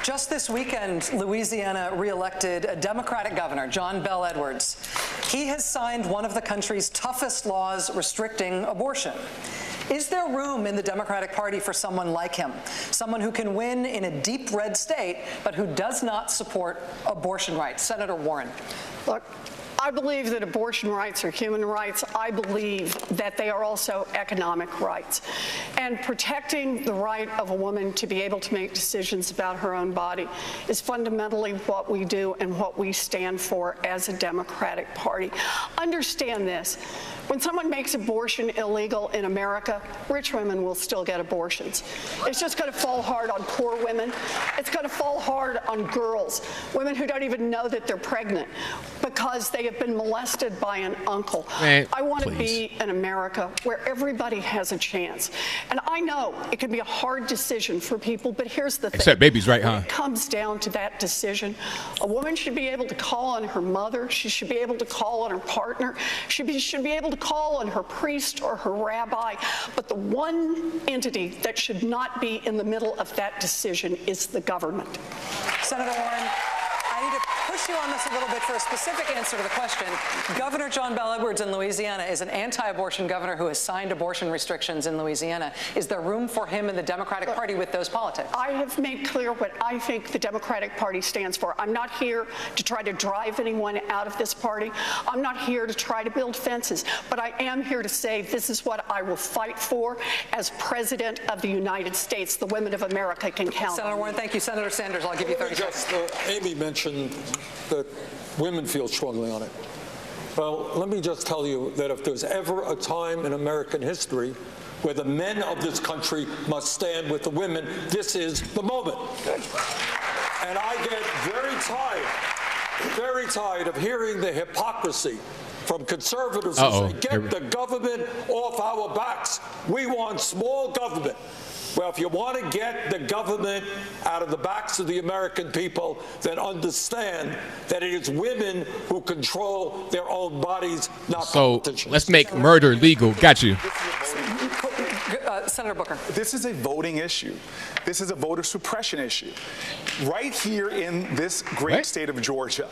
Just this weekend, Louisiana re-elected a Democratic governor, John Bel Edwards. He has signed one of the country's toughest laws restricting abortion. Is there room in the Democratic Party for someone like him, someone who can win in a deep red state, but who does not support abortion rights? Senator Warren. Look, I believe that abortion rights are human rights. I believe that they are also economic rights. And protecting the right of a woman to be able to make decisions about her own body is fundamentally what we do and what we stand for as a Democratic Party. Understand this. When someone makes abortion illegal in America, rich women will still get abortions. It's just going to fall hard on poor women. It's going to fall hard on girls, women who don't even know that they're pregnant because they have been molested by an uncle. I want to be in America where everybody has a chance. And I know it can be a hard decision for people, but here's the thing. Except babies, right, huh? When it comes down to that decision, a woman should be able to call on her mother. She should be able to call on her partner. She should be able to call on her priest or her rabbi. But the one entity that should not be in the middle of that decision is the government. Senator Warren, I need to push you on this a little bit for a specific answer to the question. Governor John Bel Edwards in Louisiana is an anti-abortion governor who has signed abortion restrictions in Louisiana. Is there room for him in the Democratic Party with those politics? I have made clear what I think the Democratic Party stands for. I'm not here to try to drive anyone out of this party. I'm not here to try to build fences. But I am here to say this is what I will fight for as President of the United States. The women of America can count on. Senator Warren, thank you. Senator Sanders, I'll give you 30 seconds. Amy mentioned that women feel strongly on it. Well, let me just tell you that if there's ever a time in American history where the men of this country must stand with the women, this is the moment. And I get very tired of hearing the hypocrisy from conservatives who say, get the government off our backs. We want small government. Well, if you want to get the government out of the backs of the American people, then understand that it is women who control their own bodies, not politicians. So let's make murder legal. Got you. Senator Booker. This is a voting issue. This is a voter suppression issue. Right here in this great state of Georgia,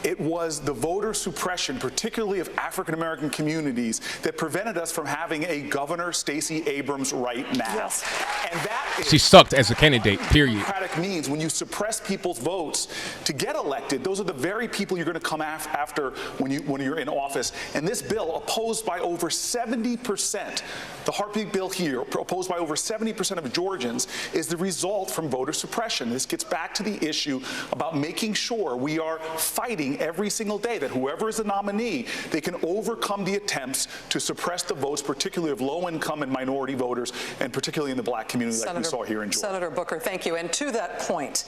it was the voter suppression, particularly of African-American communities, that prevented us from having a Governor Stacey Abrams right now. Yes. And that is she sucked as a candidate, period. Democratic means when you suppress people's votes to get elected, those are the very people you're going to come after when you're in office. And this bill, opposed by over 70%, the heartbeat bill here, opposed by over 70% of Georgians, is the result from voter suppression. This gets back to the issue about making sure we are fighting every single day that whoever is the nominee, they can overcome the attempts to suppress the votes, particularly of low-income and minority voters, and particularly in the black community like we saw here in Georgia. Senator Booker, thank you. And to that point,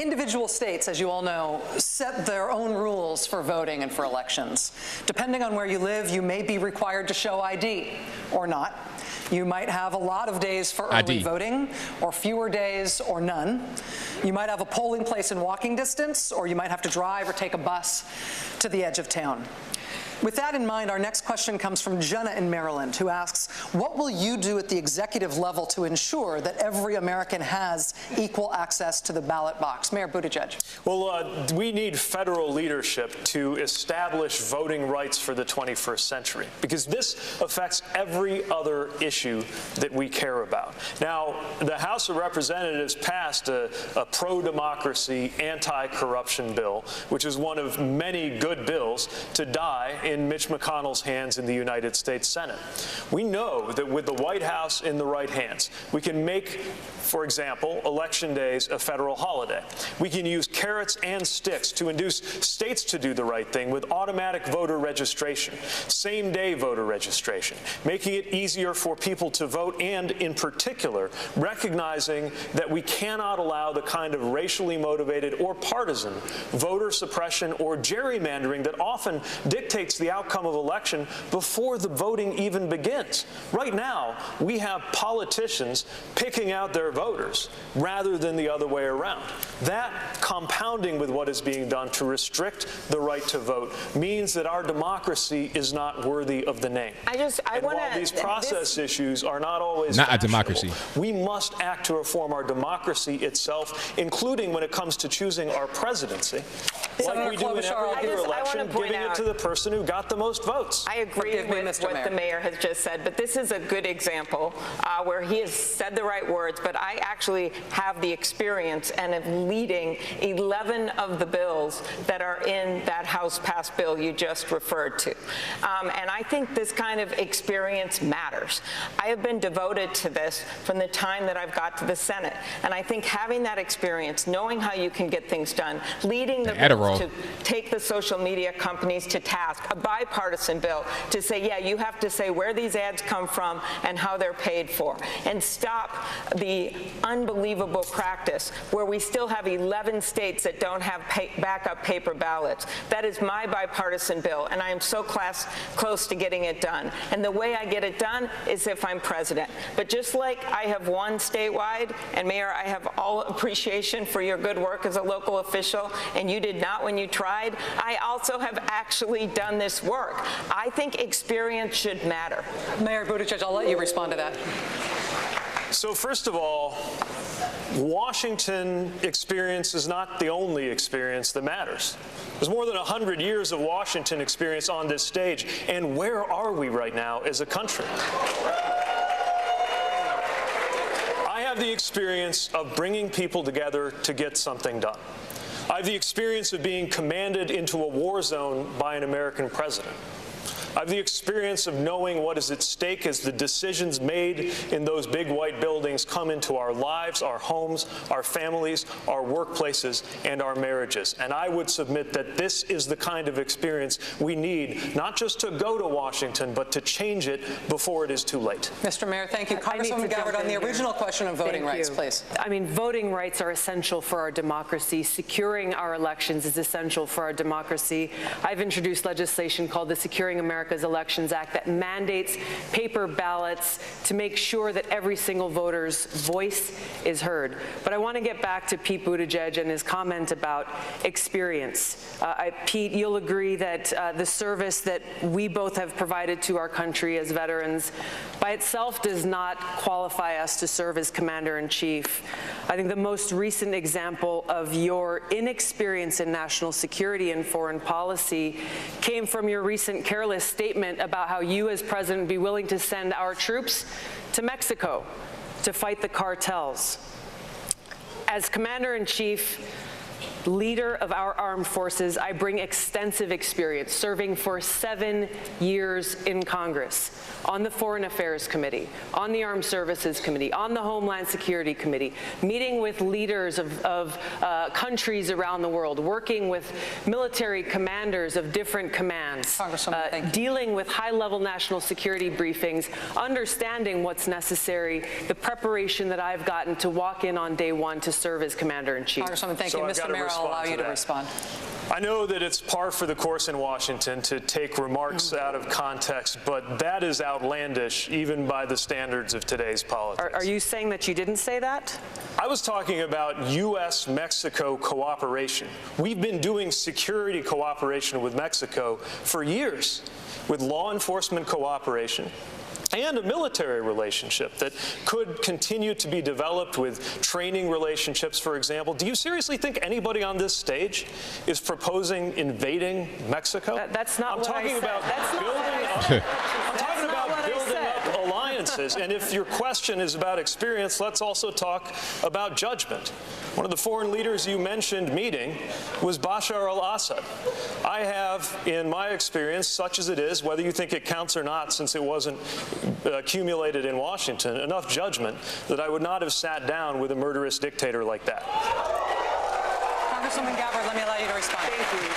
individual states, as you all know, set their own rules for voting and for elections. Depending on where you live, you may be required to show ID or not. You might have a lot of days for early voting, or fewer days, or none. You might have a polling place in walking distance, or you might have to drive or take a bus to the edge of town. With that in mind, our next question comes from Jenna in Maryland, who asks, what will you do at the executive level to ensure that every American has equal access to the ballot box? Mayor Buttigieg. Well, we need federal leadership to establish voting rights for the 21st century, because this affects every other issue that we care about. Now, the House of Representatives passed a pro-democracy, anti-corruption bill, which is one of many good bills to die in Mitch McConnell's hands in the United States Senate. We know that with the White House in the right hands, we can make, for example, election days a federal holiday. We can use carrots and sticks to induce states to do the right thing with automatic voter registration, same-day voter registration, making it easier for people to vote, and in particular, recognizing that we cannot allow the kind of racially motivated or partisan voter suppression or gerrymandering that often dictates the outcome of election before the voting even begins. Right now, we have politicians picking out their voters rather than the other way around. That, compounding with what is being done to restrict the right to vote, means that our democracy is not worthy of the name. While these process issues are not always not a democracy, we must act to reform our democracy itself, including when it comes to choosing our presidency, like we do in every other election, giving it to the person who got the most votes. I agree with what the mayor has just said, but this is a good example where he has said the right words, but I actually have the experience and am leading 11 of the bills that are in that House-passed bill you just referred to. And I think this kind of experience matters. I have been devoted to this from the time that I've got to the Senate, and I think having that experience, knowing how you can get things done, leading the bills to take the social media companies to task, a bipartisan bill to say, yeah, you have to say where these ads come from and how they're paid for, and stop the unbelievable practice where we still have 11 states that don't have backup paper ballots. That is my bipartisan bill, and I am so close to getting it done. And the way I get it done is if I'm president. But just like I have won statewide, and Mayor, I have all appreciation for your good work as a local official, and you did not when you tried, I also have actually done this work. I think experience should matter. Mayor Buttigieg, I'll let you respond to that. So first of all, Washington experience is not the only experience that matters. There's more than 100 years of Washington experience on this stage, and where are we right now as a country? I have the experience of bringing people together to get something done. I have the experience of being commanded into a war zone by an American president. I have the experience of knowing what is at stake as the decisions made in those big white buildings come into our lives, our homes, our families, our workplaces, and our marriages. And I would submit that this is the kind of experience we need, not just to go to Washington, but to change it before it is too late. Mr. Mayor, thank you. Congresswoman Gabbard, on the original question of voting rights, please. I mean, voting rights are essential for our democracy. Securing our elections is essential for our democracy. I've introduced legislation called the Securing America's Elections Act that mandates paper ballots to make sure that every single voter's voice is heard. But I want to get back to Pete Buttigieg and his comment about experience. Pete, you'll agree that the service that we both have provided to our country as veterans by itself does not qualify us to serve as commander-in-chief. I think the most recent example of your inexperience in national security and foreign policy came from your recent careless statement about how you as president would be willing to send our troops to Mexico to fight the cartels. As commander-in-chief, leader of our armed forces, I bring extensive experience serving for 7 years in Congress, on the Foreign Affairs Committee, on the Armed Services Committee, on the Homeland Security Committee, meeting with leaders of countries around the world, working with military commanders of different commands, dealing with high-level national security briefings, understanding what's necessary, the preparation that I've gotten to walk in on day one to serve as commander-in-chief. Congresswoman, thank you. Mr. Mayor, I'll allow you to respond. I know that it's par for the course in Washington to take remarks out of context, but that is outlandish even by the standards of today's politics. Are you saying that you didn't say that? I was talking about U.S.-Mexico cooperation. We've been doing security cooperation with Mexico for years, with law enforcement cooperation and a military relationship that could continue to be developed with training relationships, for example. Do you seriously think anybody on this stage is proposing invading Mexico? That's not what I said. I'm talking about building up alliances. And if your question is about experience, let's also talk about judgment. One of the foreign leaders you mentioned meeting was Bashar al-Assad. I have, in my experience, such as it is, whether you think it counts or not, since it wasn't accumulated in Washington, enough judgment that I would not have sat down with a murderous dictator like that. Congresswoman Gabbard, let me allow you to respond. Thank you.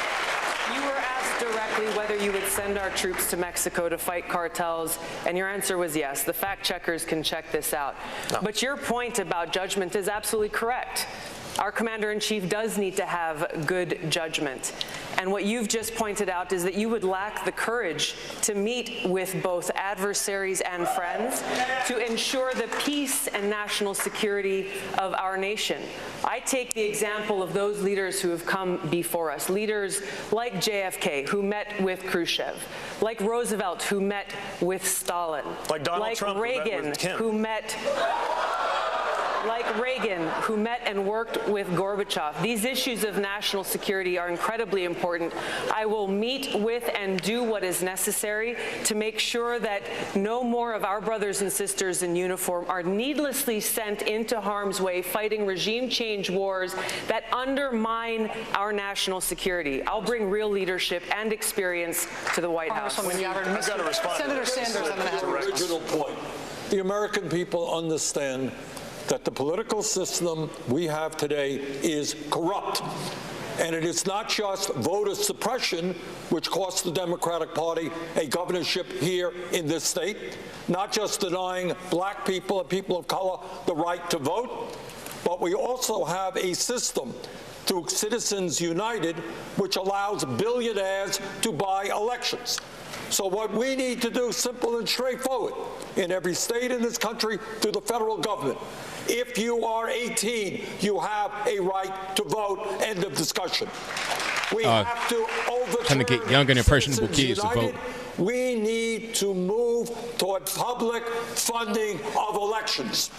You were asked directly whether you would send our troops to Mexico to fight cartels, and your answer was yes. The fact checkers can check this out. No. But your point about judgment is absolutely correct. Our commander-in-chief does need to have good judgment. And what you've just pointed out is that you would lack the courage to meet with both adversaries and friends to ensure the peace and national security of our nation. I take the example of those leaders who have come before us, leaders like JFK, who met with Khrushchev, like Roosevelt, who met with Stalin, like Donald Trump, Reagan, who met and worked with Gorbachev. These issues of national security are incredibly important. I will meet with and do what is necessary to make sure that no more of our brothers and sisters in uniform are needlessly sent into harm's way fighting regime change wars that undermine our national security. I'll bring real leadership and experience to the White House. I've got to respond. Senator Sanders, I'm going to have the original point. The American people understand that the political system we have today is corrupt. And it is not just voter suppression, which cost the Democratic Party a governorship here in this state, not just denying black people and people of color the right to vote, but we also have a system through Citizens United, which allows billionaires to buy elections. So what we need to do, simple and straightforward, in every state in this country, through the federal government, if you are 18, you have a right to vote. End of discussion. We have to overturn trying to get young and impressionable kids to vote. We need to move toward public funding of elections.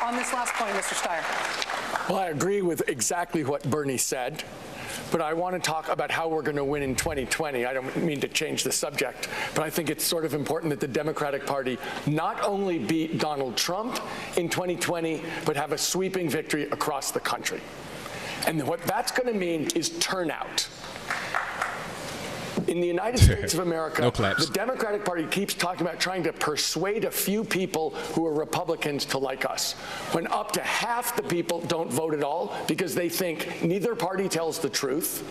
On this last point, Mr. Steyer. Well, I agree with exactly what Bernie said. But I want to talk about how we're going to win in 2020. I don't mean to change the subject, but I think it's sort of important that the Democratic Party not only beat Donald Trump in 2020, but have a sweeping victory across the country. And what that's going to mean is turnout. In the United States of America, the Democratic Party keeps talking about trying to persuade a few people who are Republicans to like us, when up to half the people don't vote at all because they think neither party tells the truth,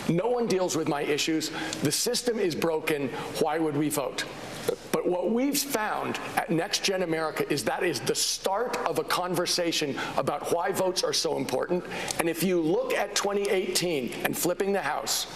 no one deals with my issues, the system is broken, why would we vote? But what we've found at Next Gen America is that is the start of a conversation about why votes are so important. And if you look at 2018 and flipping the House,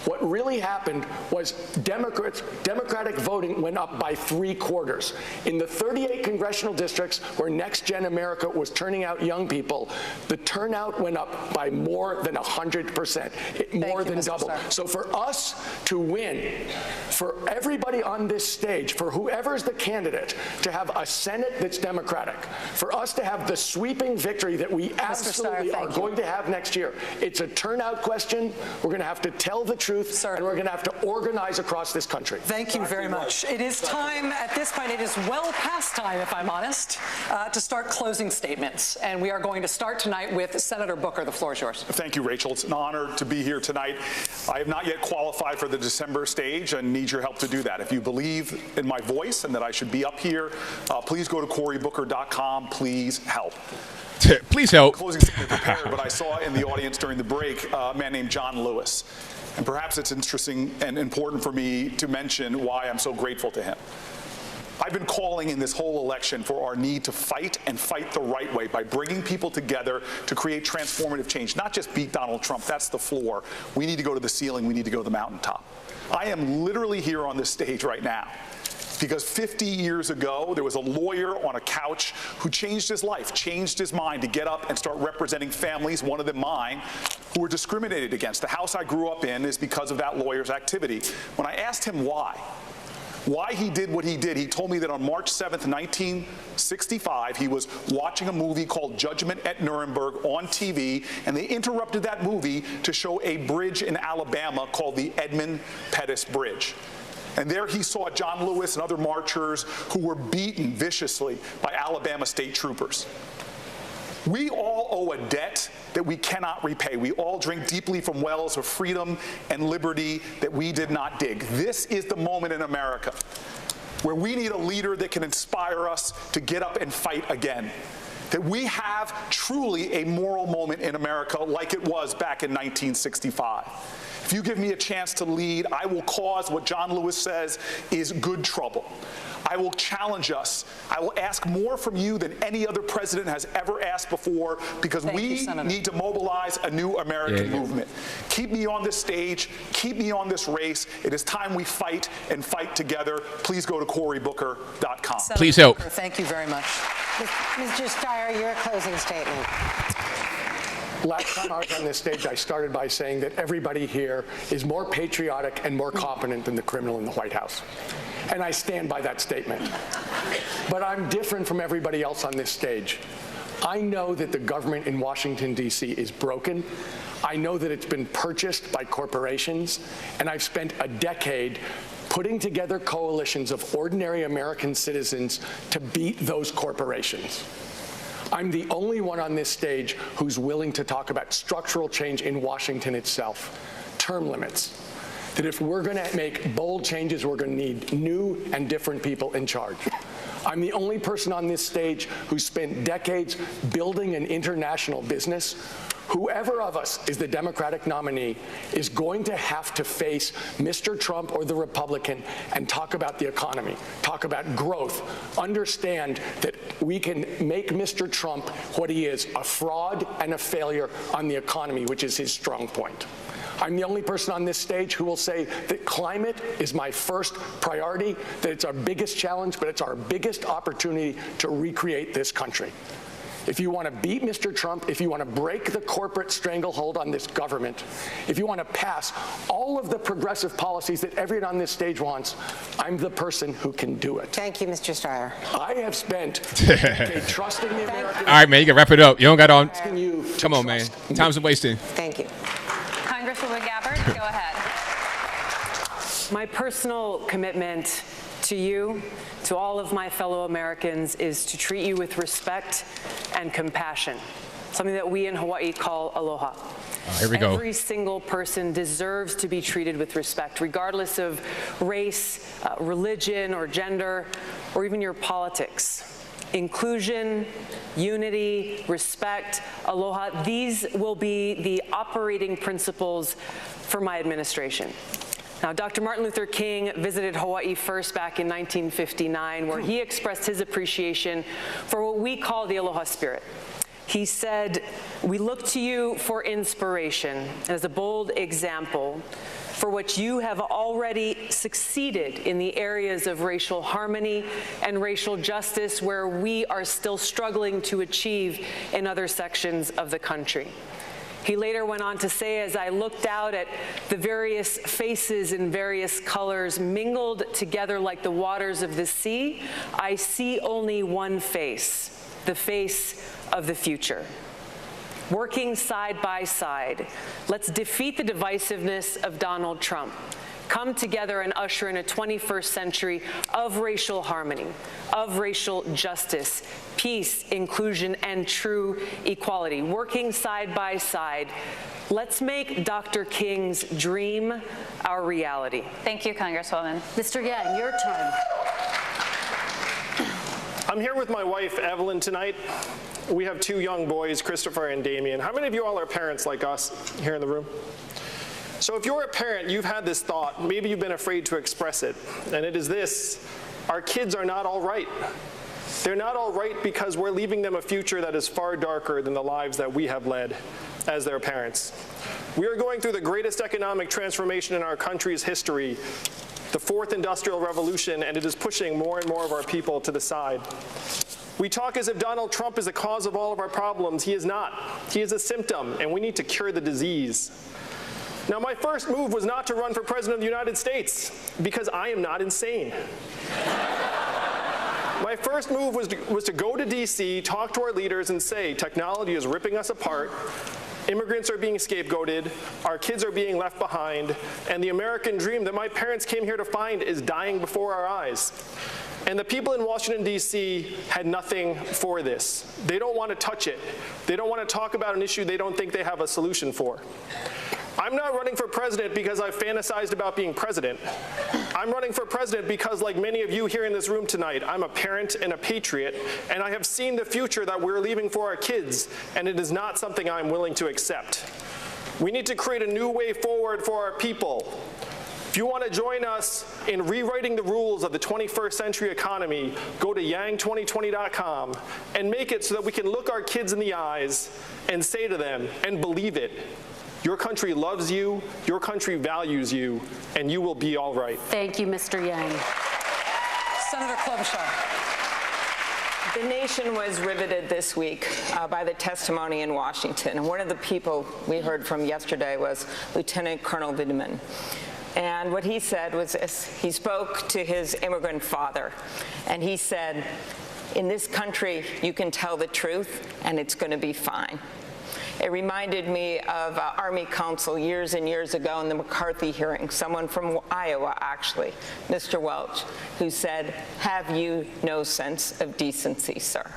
what really happened was Democratic voting went up by 3/4. In the 38 congressional districts where Next Gen America was turning out young people, the turnout went up by more than 100%, more than double. So for us to win, for everybody on this stage, for whoever's the candidate, to have a Senate that's Democratic, for us to have the sweeping victory that we absolutely are going to have next year, it's a turnout question. We're going to have to tell the truth, and we're going to have to organize across this country. Thank you very much. It is time, at this point, it is well past time, if I'm honest, to start closing statements. And we are going to start tonight with Senator Booker. The floor is yours. Thank you, Rachel. It's an honor to be here tonight. I have not yet qualified for the December stage and need your help to do that. If you believe in my voice and that I should be up here, please go to CoryBooker.com. Please help. Please help. Closing statement prepared, but I saw in the audience during the break a man named John Lewis. And perhaps it's interesting and important for me to mention why I'm so grateful to him. I've been calling in this whole election for our need to fight and fight the right way by bringing people together to create transformative change, not just beat Donald Trump. That's the floor. We need to go to the ceiling. We need to go to the mountaintop. I am literally here on this stage right now because 50 years ago, there was a lawyer on a couch who changed his life, changed his mind to get up and start representing families, one of them mine, who were discriminated against. The house I grew up in is because of that lawyer's activity. When I asked him why he did what he did, he told me that on March 7th, 1965, he was watching a movie called Judgment at Nuremberg on TV, and they interrupted that movie to show a bridge in Alabama called the Edmund Pettus Bridge. And there he saw John Lewis and other marchers who were beaten viciously by Alabama state troopers. We all owe a debt that we cannot repay. We all drink deeply from wells of freedom and liberty that we did not dig. This is the moment in America where we need a leader that can inspire us to get up and fight again. That we have truly a moral moment in America like it was back in 1965. If you give me a chance to lead, I will cause what John Lewis says is good trouble. I will challenge us. I will ask more from you than any other president has ever asked before because we need to mobilize a new American movement. Keep me on this stage. Keep me on this race. It is time we fight and fight together. Please go to CoryBooker.com. Please help. Thank you very much. Mr. Steyer, your closing statement. Last time I was on this stage, I started by saying that everybody here is more patriotic and more competent than the criminal in the White House. And I stand by that statement. But I'm different from everybody else on this stage. I know that the government in Washington, D.C. is broken. I know that it's been purchased by corporations. And I've spent a decade putting together coalitions of ordinary American citizens to beat those corporations. I'm the only one on this stage who's willing to talk about structural change in Washington itself, term limits. That if we're going to make bold changes, we're going to need new and different people in charge. I'm the only person on this stage who spent decades building an international business. Whoever of us is the Democratic nominee is going to have to face Mr. Trump or the Republican and talk about the economy, talk about growth, understand that we can make Mr. Trump what he is, a fraud and a failure on the economy, which is his strong point. I'm the only person on this stage who will say that climate is my first priority, that it's our biggest challenge, but it's our biggest opportunity to recreate this country. If you want to beat Mr. Trump, if you want to break the corporate stranglehold on this government, if you want to pass all of the progressive policies that everyone on this stage wants, I'm the person who can do it. Thank you, Mr. Steyer. I have spent a decade trusting the American. All right, man, you can wrap it up. You don't got on. Come on, man. Time's wasting. Thank you. Congresswoman Gabbard, go ahead. My personal commitment to you, to all of my fellow Americans, is to treat you with respect and compassion, something that we in Hawaii call aloha. Here we go. Every single person deserves to be treated with respect, regardless of race, religion, or gender, or even your politics. Inclusion, unity, respect, aloha, these will be the operating principles for my administration. Now, Dr. Martin Luther King visited Hawaii first back in 1959, where he expressed his appreciation for what we call the aloha spirit. He said, "We look to you for inspiration as a bold example for which you have already succeeded in the areas of racial harmony and racial justice where we are still struggling to achieve in other sections of the country." He later went on to say, "As I looked out at the various faces in various colors mingled together like the waters of the sea, I see only one face, the face of the future." Working side by side, let's defeat the divisiveness of Donald Trump. Come together and usher in a 21st century of racial harmony, of racial justice, peace, inclusion, and true equality. Working side by side, let's make Dr. King's dream our reality. Thank you, Congresswoman. Mr. Yang, your turn. I'm here with my wife, Evelyn, tonight. We have two young boys, Christopher and Damien. How many of you all are parents like us here in the room? So if you're a parent, you've had this thought, maybe you've been afraid to express it, and it is this: Our kids are not all right. They're not all right because we're leaving them a future that is far darker than the lives that we have led as their parents. We are going through the greatest economic transformation in our country's history, the fourth industrial revolution, and it is pushing more and more of our people to the side. We talk as if Donald Trump is the cause of all of our problems. He is not. He is a symptom, and we need to cure the disease. Now, my first move was not to run for President of the United States, because I am not insane. My first move was to go to D.C., talk to our leaders, and say, technology is ripping us apart, immigrants are being scapegoated, our kids are being left behind, and the American dream that my parents came here to find is dying before our eyes. And the people in Washington, D.C. had nothing for this. They don't want to touch it. They don't want to talk about an issue they don't think they have a solution for. I'm not running for president because I've fantasized about being president. I'm running for president because, like many of you here in this room tonight, I'm a parent and a patriot, and I have seen the future that we're leaving for our kids, and it is not something I'm willing to accept. We need to create a new way forward for our people. If you want to join us in rewriting the rules of the 21st century economy, go to yang2020.com and make it so that we can look our kids in the eyes and say to them, and believe it, your country loves you, your country values you, and you will be all right. Thank you, Mr. Yang. Senator Klobuchar. The nation was riveted this week by the testimony in Washington. And one of the people we heard from yesterday was Lieutenant Colonel Vindman. And what he said was this. He spoke to his immigrant father, and he said, in this country, you can tell the truth, and it's going to be fine. It reminded me of Army counsel years and years ago in the McCarthy hearing, someone from Iowa, actually, Mr. Welch, who said, have you no sense of decency, sir?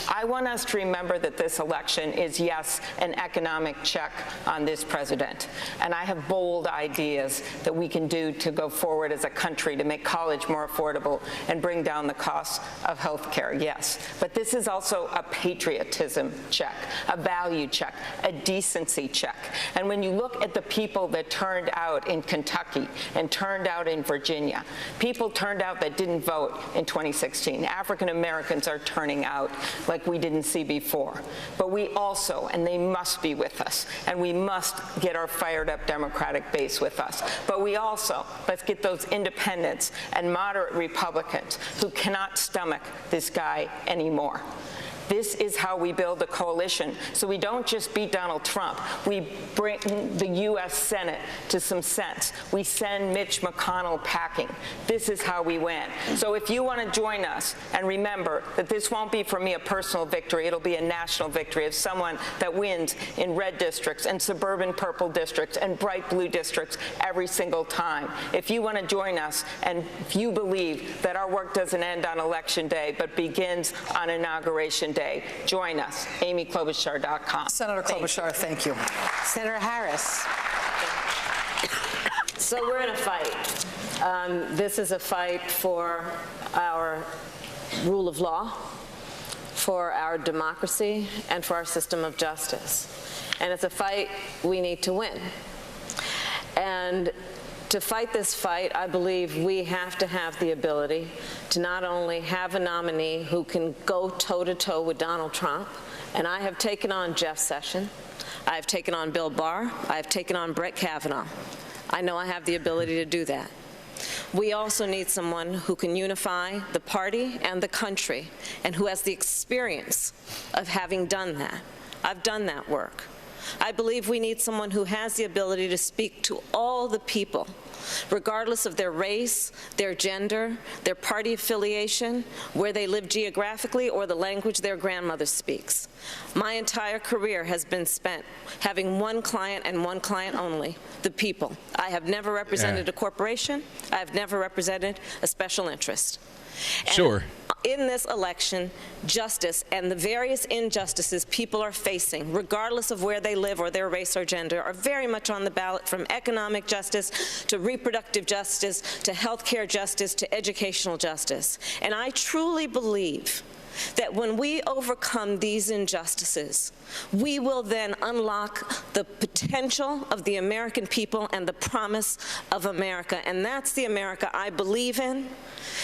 I want us to remember that this election is, yes, an economic check on this president. And I have bold ideas that we can do to go forward as a country to make college more affordable and bring down the cost of health care, yes. But this is also a patriotism check, a value check, a decency check. And when you look at the people that turned out in Kentucky and turned out in Virginia, people turned out that didn't vote in 2016. African Americans are turning out like we didn't see before. But we also, and they must be with us, and we must get our fired up Democratic base with us. But we also, let's get those independents and moderate Republicans who cannot stomach this guy anymore. This is how we build a coalition. So we don't just beat Donald Trump. We bring the U.S. Senate to some sense. We send Mitch McConnell packing. This is how we win. So if you want to join us, and remember that this won't be for me a personal victory, it'll be a national victory of someone that wins in red districts and suburban purple districts and bright blue districts every single time. If you want to join us, and if you believe that our work doesn't end on Election Day but begins on Inauguration Day, join us. AmyKlobuchar.com. Senator Klobuchar, thank you. Senator Harris. So we're in a fight. This is a fight for our rule of law, for our democracy, and for our system of justice. And it's a fight we need to win. And to fight this fight, I believe we have to have the ability to not only have a nominee who can go toe-to-toe with Donald Trump, and I have taken on Jeff Sessions, I have taken on Bill Barr, I have taken on Brett Kavanaugh. I know I have the ability to do that. We also need someone who can unify the party and the country, and who has the experience of having done that. I've done that work. I believe we need someone who has the ability to speak to all the people, regardless of their race, their gender, their party affiliation, where they live geographically, or the language their grandmother speaks. My entire career has been spent having one client and one client only, the people. I have never represented a corporation. I have never represented a special interest. Sure. In this election, justice and the various injustices people are facing, regardless of where they live or their race or gender, are very much on the ballot, from economic justice to reproductive justice to health care justice to educational justice. And I truly believe that when we overcome these injustices, we will then unlock the potential of the American people and the promise of America. And that's the America I believe in,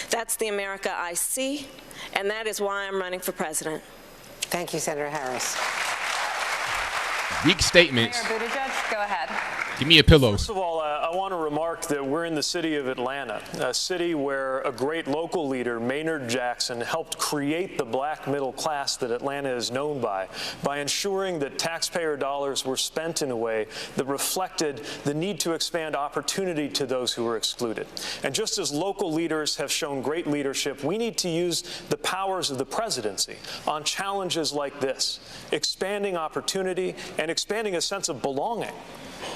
that's the America I see, and that is why I'm running for president. Thank you, Senator Harris. Weak statements. Mayor Buttigieg, go ahead. Give me a pillow. First of all, I want to remark that we're in the city of Atlanta, a city where a great local leader, Maynard Jackson, helped create the black middle class that Atlanta is known by ensuring that taxpayer dollars were spent in a way that reflected the need to expand opportunity to those who were excluded. And just as local leaders have shown great leadership, we need to use the powers of the presidency on challenges like this, expanding opportunity and expanding a sense of belonging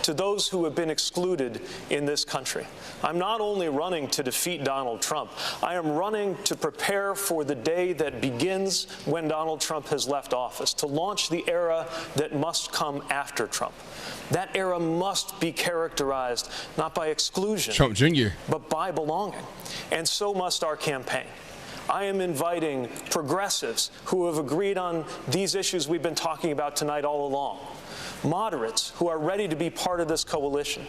to those who have been excluded in this country. I'm not only running to defeat Donald Trump, I am running to prepare for the day that begins when Donald Trump has left office, to launch the era that must come after Trump. That era must be characterized not by exclusion, Trump Jr., but by belonging. And so must our campaign. I am inviting progressives who have agreed on these issues we've been talking about tonight all along, moderates who are ready to be part of this coalition,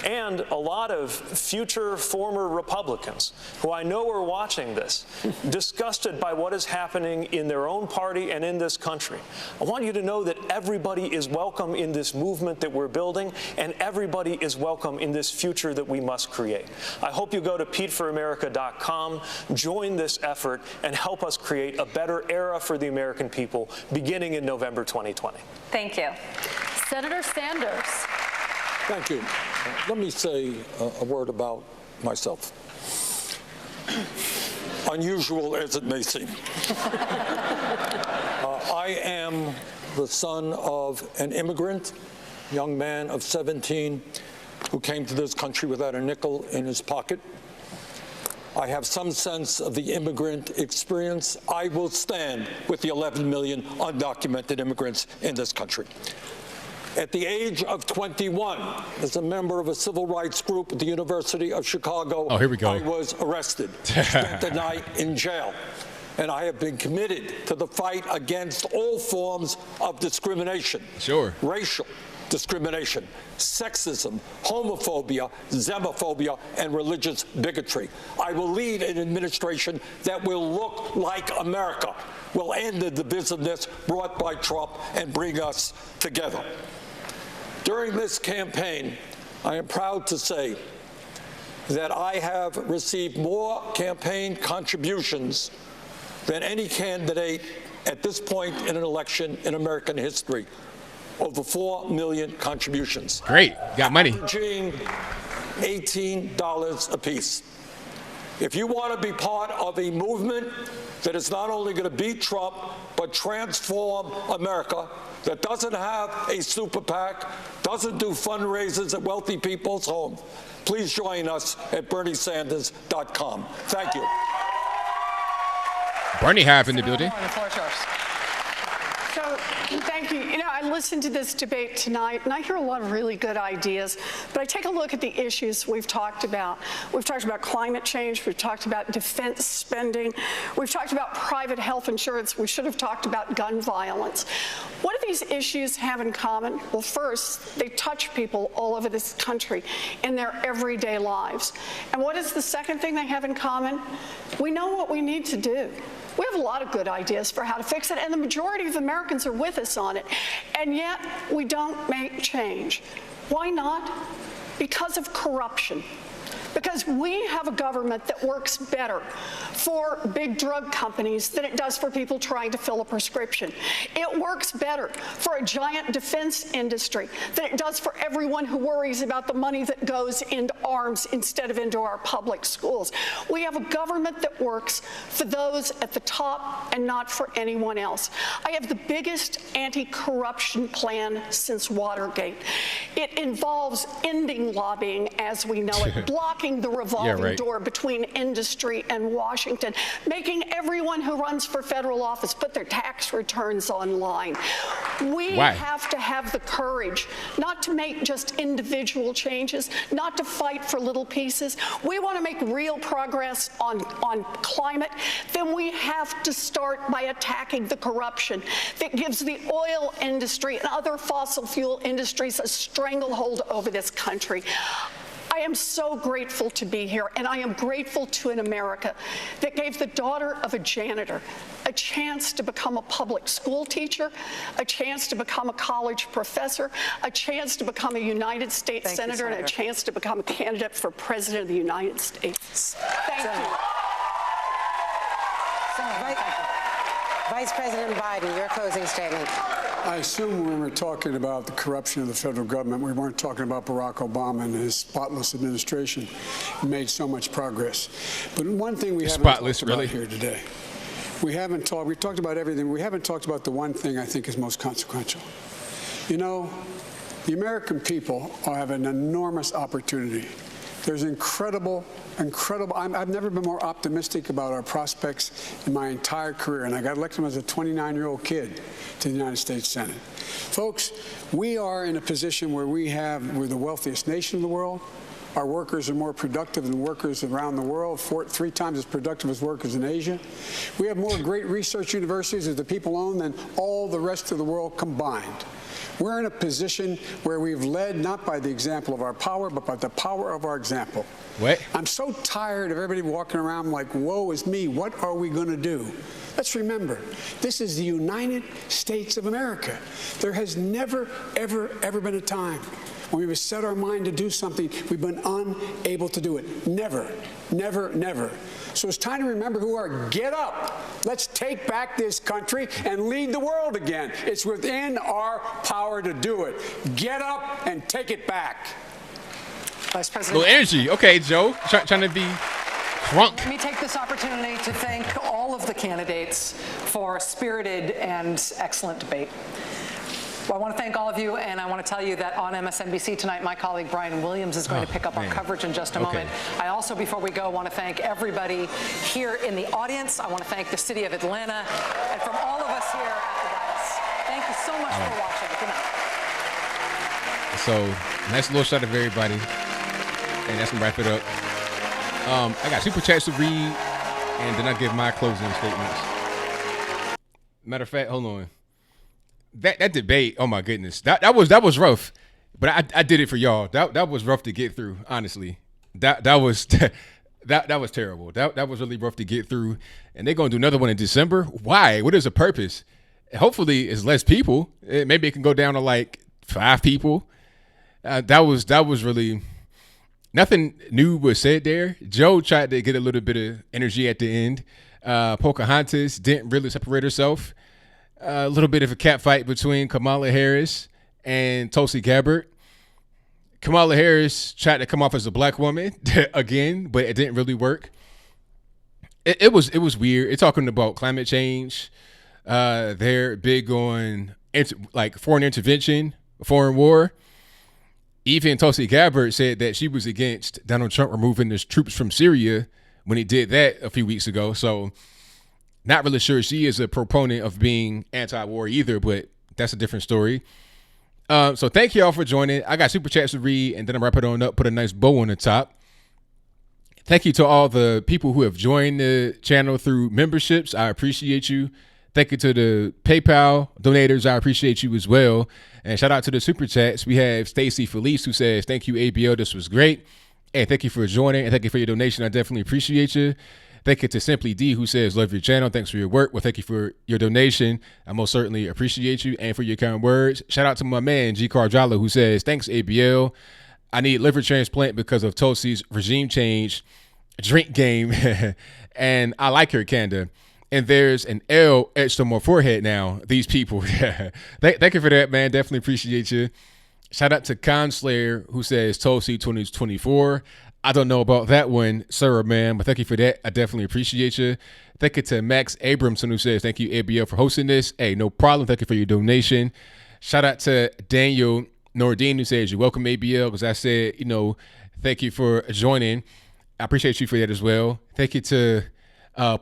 and a lot of future former Republicans who I know are watching this, disgusted by what is happening in their own party and in this country. I want you to know that everybody is welcome in this movement that we're building, and everybody is welcome in this future that we must create. I hope you go to PeteForAmerica.com, join this effort, and help us create a better era for the American people beginning in November 2020. Thank you. Senator Sanders. Thank you. Let me say a word about myself. Unusual as it may seem. I am the son of an immigrant, young man of 17, who came to this country without a nickel in his pocket. I have some sense of the immigrant experience. I will stand with the 11 million undocumented immigrants in this country. At the age of 21, as a member of a civil rights group at the University of Chicago, oh, here we go. I was arrested, spent the night in jail. And I have been committed to the fight against all forms of discrimination. Sure. Racial discrimination, sexism, homophobia, xenophobia, and religious bigotry. I will lead an administration that will look like America, will end the divisiveness brought by Trump and bring us together. During this campaign, I am proud to say that I have received more campaign contributions than any candidate at this point in an election in American history. Over 4 million contributions. Great, got money. Averaging $18 apiece. If you want to be part of a movement that is not only going to beat Trump, but transform America, that doesn't have a super PAC, doesn't do fundraisers at wealthy people's homes, please join us at BernieSanders.com. Thank you. Bernie Half in the building. The floor is yours. So, thank you. You know, I listened to this debate tonight, and I hear a lot of really good ideas, but I take a look at the issues we've talked about. We've talked about climate change. We've talked about defense spending. We've talked about private health insurance. We should have talked about gun violence. What do these issues have in common? Well, first, they touch people all over this country in their everyday lives. And what is the second thing they have in common? We know what we need to do. We have a lot of good ideas for how to fix it, and the majority of Americans are with us on it. And yet, we don't make change. Why not? Because of corruption. Because we have a government that works better for big drug companies than it does for people trying to fill a prescription. It works better for a giant defense industry than it does for everyone who worries about the money that goes into arms instead of into our public schools. We have a government that works for those at the top and not for anyone else. I have the biggest anti-corruption plan since Watergate. It involves ending lobbying as we know it, blocking locking the revolving door between industry and Washington, making everyone who runs for federal office put their tax returns online. We have to have the courage not to make just individual changes, not to fight for little pieces. We want to make real progress on climate. Then we have to start by attacking the corruption that gives the oil industry and other fossil fuel industries a stranglehold over this country. I am so grateful to be here, and I am grateful to an America that gave the daughter of a janitor a chance to become a public school teacher, a chance to become a college professor, a chance to become a United States Senator, and a chance to become a candidate for President of the United States. Thank you. Vice President Biden, your closing statement. I assume when we're talking about the corruption of the federal government, we weren't talking about Barack Obama and his spotless administration. He made so much progress. But one thing we haven't talked about here today, we talked about everything. We haven't talked about the one thing I think is most consequential. You know, the American people have an enormous opportunity. There's incredible. I've never been more optimistic about our prospects in my entire career, and I got elected as a 29-year-old kid to the United States Senate. Folks, we are in a position where we're the wealthiest nation in the world. Our workers are more productive than workers around the world, 3 times as productive as workers in Asia. We have more great research universities that the people own than all the rest of the world combined. We're in a position where we've led not by the example of our power, but by the power of our example. I'm so tired of everybody walking around like, woe is me, what are we going to do? Let's remember, this is the United States of America. There has never, ever, ever been a time when we've set our mind to do something, we've been unable to do it. Never, never, never. So it's time to remember who are. Get up. Let's take back this country and lead the world again. It's within our power to do it. Get up and take it back. Vice President. Little energy. Okay, Joe. Trying to be crunk. Let me take this opportunity to thank all of the candidates for a spirited and excellent debate. Well, I want to thank all of you, and I want to tell you that on MSNBC tonight, my colleaague Brian Williams is going to pick up our coverage in just a moment. I also, before we go, want to thank everybody here in the audience. I want to thank the city of Atlanta, and from all of us here at the dais, thank you so much for watching. Good night. So, nice little shot of everybody, and that's going to wrap it up. I got super chats to read, and then I give my closing statements. Matter of fact, hold on. That debate, oh my goodness, that was rough, but I did it for y'all. That was rough to get through, honestly. That was that was terrible. That was really rough to get through, and they're gonna do another one in December. Why? What is the purpose? Hopefully, it's less people. Maybe it can go down to like 5 people. That was really nothing new was said there. Joe tried to get a little bit of energy at the end. Pocahontas didn't really separate herself. A little bit of a catfight between Kamala Harris and Tulsi Gabbard. Kamala Harris tried to come off as a black woman again, but it didn't really work. It was weird. It's talking about climate change. They're big on like foreign intervention, foreign war. Even Tulsi Gabbard said that she was against Donald Trump removing his troops from Syria when he did that a few weeks ago. So not really sure she is a proponent of being anti-war either, but that's a different story. So thank you all for joining. I got super chats to read, and then I'll wrap it on up, put a nice bow on the top. Thank you to all the people who have joined the channel through memberships. I appreciate you. Thank you to the PayPal donators. I appreciate you as well. And shout out to the super chats. We have Stacy Felice who says, thank you, ABL. This was great. And thank you for joining, and thank you for your donation. I definitely appreciate you. Thank you to Simply D who says, love your channel. Thanks for your work. Well, thank you for your donation. I most certainly appreciate you and for your kind words. Shout out to my man, G. Carjala, who says, thanks, ABL. I need liver transplant because of Tulsi's regime change drink game. And I like her candor. And there's an L etched on my forehead now. These people. Thank you for that, man. Definitely appreciate you. Shout out to Conslayer who says Tulsi 2024. I don't know about that one, sir, man, but thank you for that. I definitely appreciate you. Thank you to Max Abramson who says, thank you, ABL, for hosting this. Hey, no problem. Thank you for your donation. Shout out to Daniel Nordine who says, you're welcome, ABL, because I said, Thank you for joining. I appreciate you for that as well. Thank you to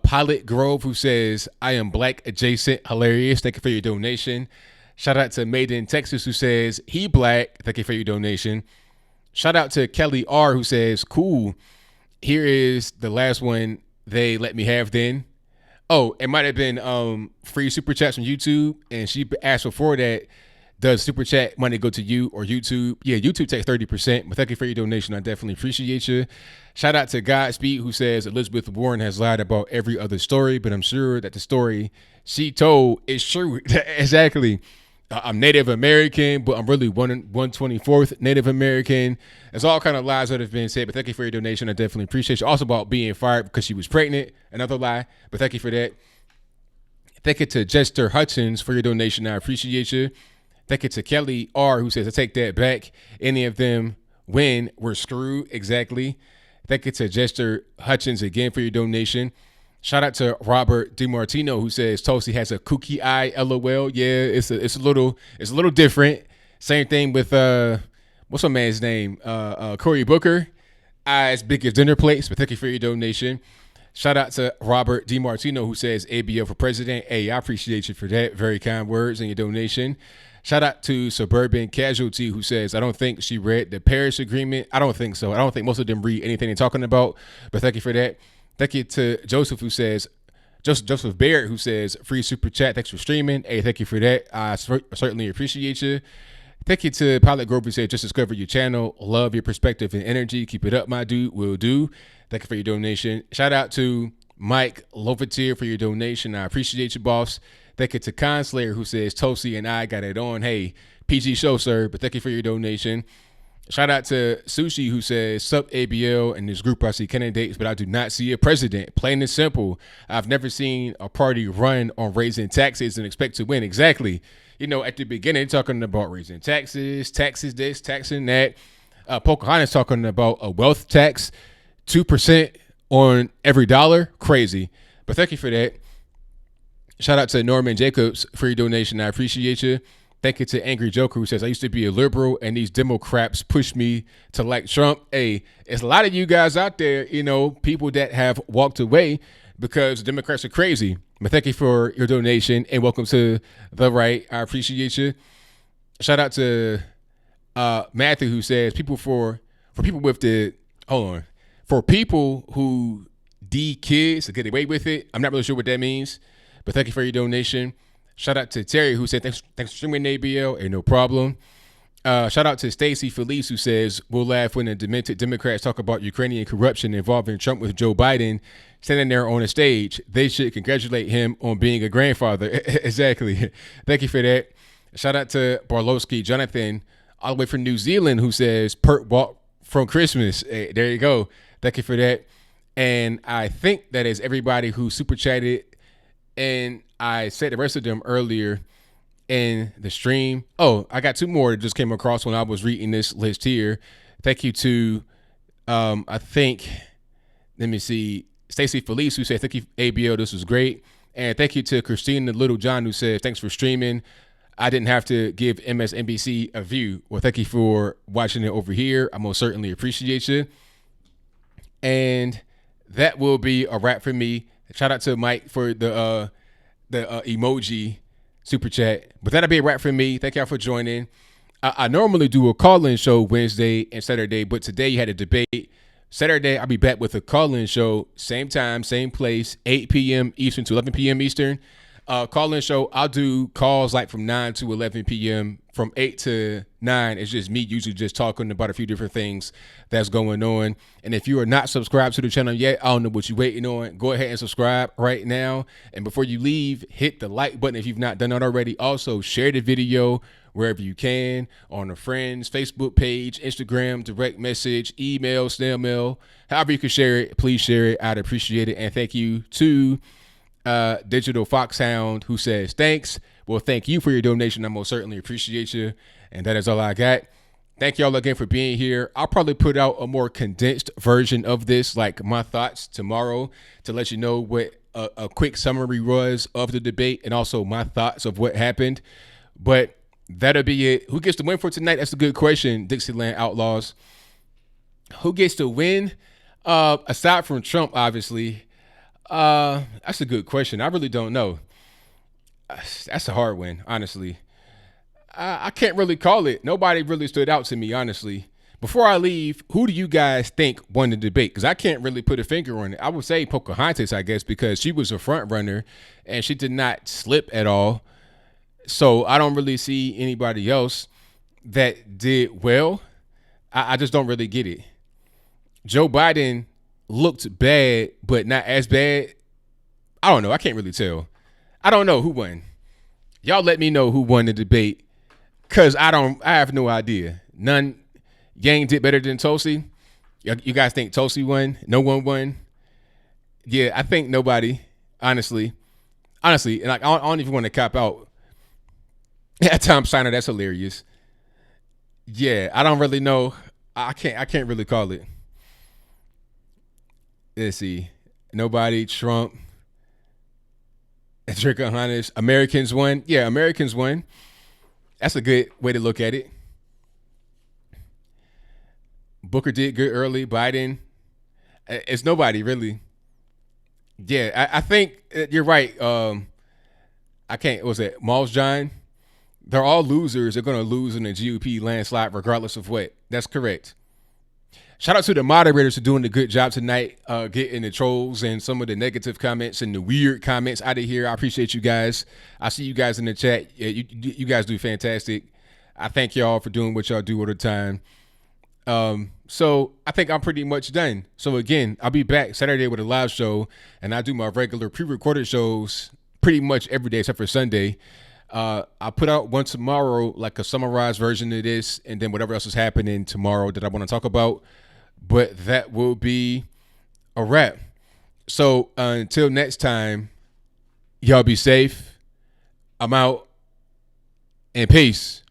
Pilot Grove, who says, I am black adjacent, hilarious. Thank you for your donation. Shout out to Made in Texas, who says, he black. Thank you for your donation. Shout out to Kelly R, who says, cool. Here is the last one they let me have then. Oh, it might have been free super chats from YouTube. And she asked before that, does super chat money go to you or YouTube? Yeah, YouTube takes 30%. But thank you for your donation. I definitely appreciate you. Shout out to Godspeed, who says Elizabeth Warren has lied about every other story, but I'm sure that the story she told is true. Exactly. I'm Native American, but I'm really 124th Native American. There's all kind of lies that have been said, but thank you for your donation. I definitely appreciate you. Also about being fired because she was pregnant. Another lie, but thank you for that. Thank you to Jester Hutchins for your donation. I appreciate you. Thank you to Kelly R, who says, I take that back. Any of them win, we're screwed. Exactly. Thank you to Jester Hutchins again for your donation. Shout out to Robert DiMartino, who says Tulsi has a kooky eye. LOL. Yeah, it's a little different. Same thing with what's my man's name? Cory Booker. Eyes big as dinner plates. But thank you for your donation. Shout out to Robert DiMartino, who says ABL for president. Hey, I appreciate you for that. Very kind words and your donation. Shout out to Suburban Casualty, who says, I don't think she read the Paris Agreement. I don't think so. I don't think most of them read anything they're talking about. But thank you for that. Thank you to Joseph, who says, Joseph Barrett, who says, free super chat. Thanks for streaming. Hey, thank you for that. I certainly appreciate you. Thank you to Pilot Group, who said, just discovered your channel. Love your perspective and energy. Keep it up, my dude. Will do. Thank you for your donation. Shout out to Mike Loveteer for your donation. I appreciate you, boss. Thank you to Conslayer, who says, Tulsi and I got it on. Hey, PG show, sir, but thank you for your donation. Shout out to Sushi, who says, sup ABL. In this group, I see candidates, but I do not see a president. Plain and simple. I've never seen a party run on raising taxes and expect to win. Exactly. You know, at the beginning, talking about raising taxes this, taxing that. Pocahontas talking about a wealth tax, 2% on every dollar. Crazy. But thank you for that. Shout out to Norman Jacobs for your donation. I appreciate you. Thank you to Angry Joker, who says, I used to be a liberal and these Democrats pushed me to like Trump. Hey, it's a lot of you guys out there, you know, people that have walked away because the Democrats are crazy. But thank you for your donation and welcome to the right. I appreciate you. Shout out to Matthew, who says, for people who D kids to get away with it. I'm not really sure what that means. But thank you for your donation. Shout out to Terry, who said, thanks for streaming ABL. Ain't no problem. Shout out to Stacy Felice, who says, we'll laugh when the demented Democrats talk about Ukrainian corruption involving Trump with Joe Biden standing there on a stage. They should congratulate him on being a grandfather. Exactly. Thank you for that. Shout out to Barlowski Jonathan, all the way from New Zealand, who says, Pert walk from Christmas. Hey, there you go. Thank you for that. And I think that is everybody who super chatted. And I said the rest of them earlier in the stream. Oh, I got two more that just came across when I was reading this list here. Thank you to, Stacey Felice, who said, thank you, ABL, this was great. And thank you to Christina Little John, who said, thanks for streaming. I didn't have to give MSNBC a view. Well, thank you for watching it over here. I most certainly appreciate you. And that will be a wrap for me. Shout out to Mike for the emoji super chat. But that'll be a wrap for me. Thank y'all for joining. I normally do a call-in show Wednesday and Saturday, but today you had a debate. Saturday, I'll be back with a call-in show, same time, same place, 8 p.m. Eastern to 11 p.m. Eastern. Call-in show, I'll do calls like from 9 to 11 p.m. From 8 to 9, it's just me usually just talking about a few different things that's going on. And if you are not subscribed to the channel yet, I don't know what you're waiting on. Go ahead and subscribe right now. And before you leave, hit the like button if you've not done that already. Also, share the video wherever you can, on a friend's Facebook page, Instagram, direct message, email, snail mail, however you can share it. Please share it. I'd appreciate it. And thank you to Digital Foxhound, who says thanks. Well, thank you for your donation. I most certainly appreciate you. And that is all I got. Thank y'all again for being here. I'll probably put out a more condensed version of this, like my thoughts tomorrow, to let you know what a quick summary was of the debate and also my thoughts of what happened. But that'll be it. Who gets the win for tonight? That's a good question, Dixieland Outlaws. Who gets to win? Aside from Trump, obviously. That's a good question. I really don't know. That's a hard one, honestly. I can't really call it. Nobody really stood out to me, honestly. Before I leave, who do you guys think won the debate? Because I can't really put a finger on it. I would say Pocahontas, I guess, because she was a front runner and she did not slip at all. So I don't really see anybody else that did well. I just don't really get it. Joe Biden looked bad, but not as bad. I don't know. I can't really tell. I don't know who won. Y'all let me know who won the debate, because I have no idea. None. Yang did better than Tulsi. You guys think Tulsi won? No one won? Yeah, I think nobody, honestly. And like, I don't even want to cop out. Yeah, Tom Steyer, that's hilarious. Yeah, I don't really know. I can't really call it. Let's see. Nobody. Trump. Honest. Americans won. Yeah, Americans won. That's a good way to look at it. Booker did good early. Biden. It's nobody really. Yeah, I think you're right. I can't. What was it? Miles John. They're all losers. They're going to lose in the GOP landslide regardless of what. That's correct. Shout out to the moderators for doing a good job tonight, getting the trolls and some of the negative comments and the weird comments out of here. I appreciate you guys. I see you guys in the chat. Yeah, you guys do fantastic. I thank y'all for doing what y'all do all the time. So I think I'm pretty much done. So again, I'll be back Saturday with a live show, and I do my regular pre-recorded shows pretty much every day except for Sunday. I'll put out one tomorrow, like a summarized version of this, and then whatever else is happening tomorrow that I want to talk about. But that will be a wrap. So until next time, y'all be safe. I'm out, and peace.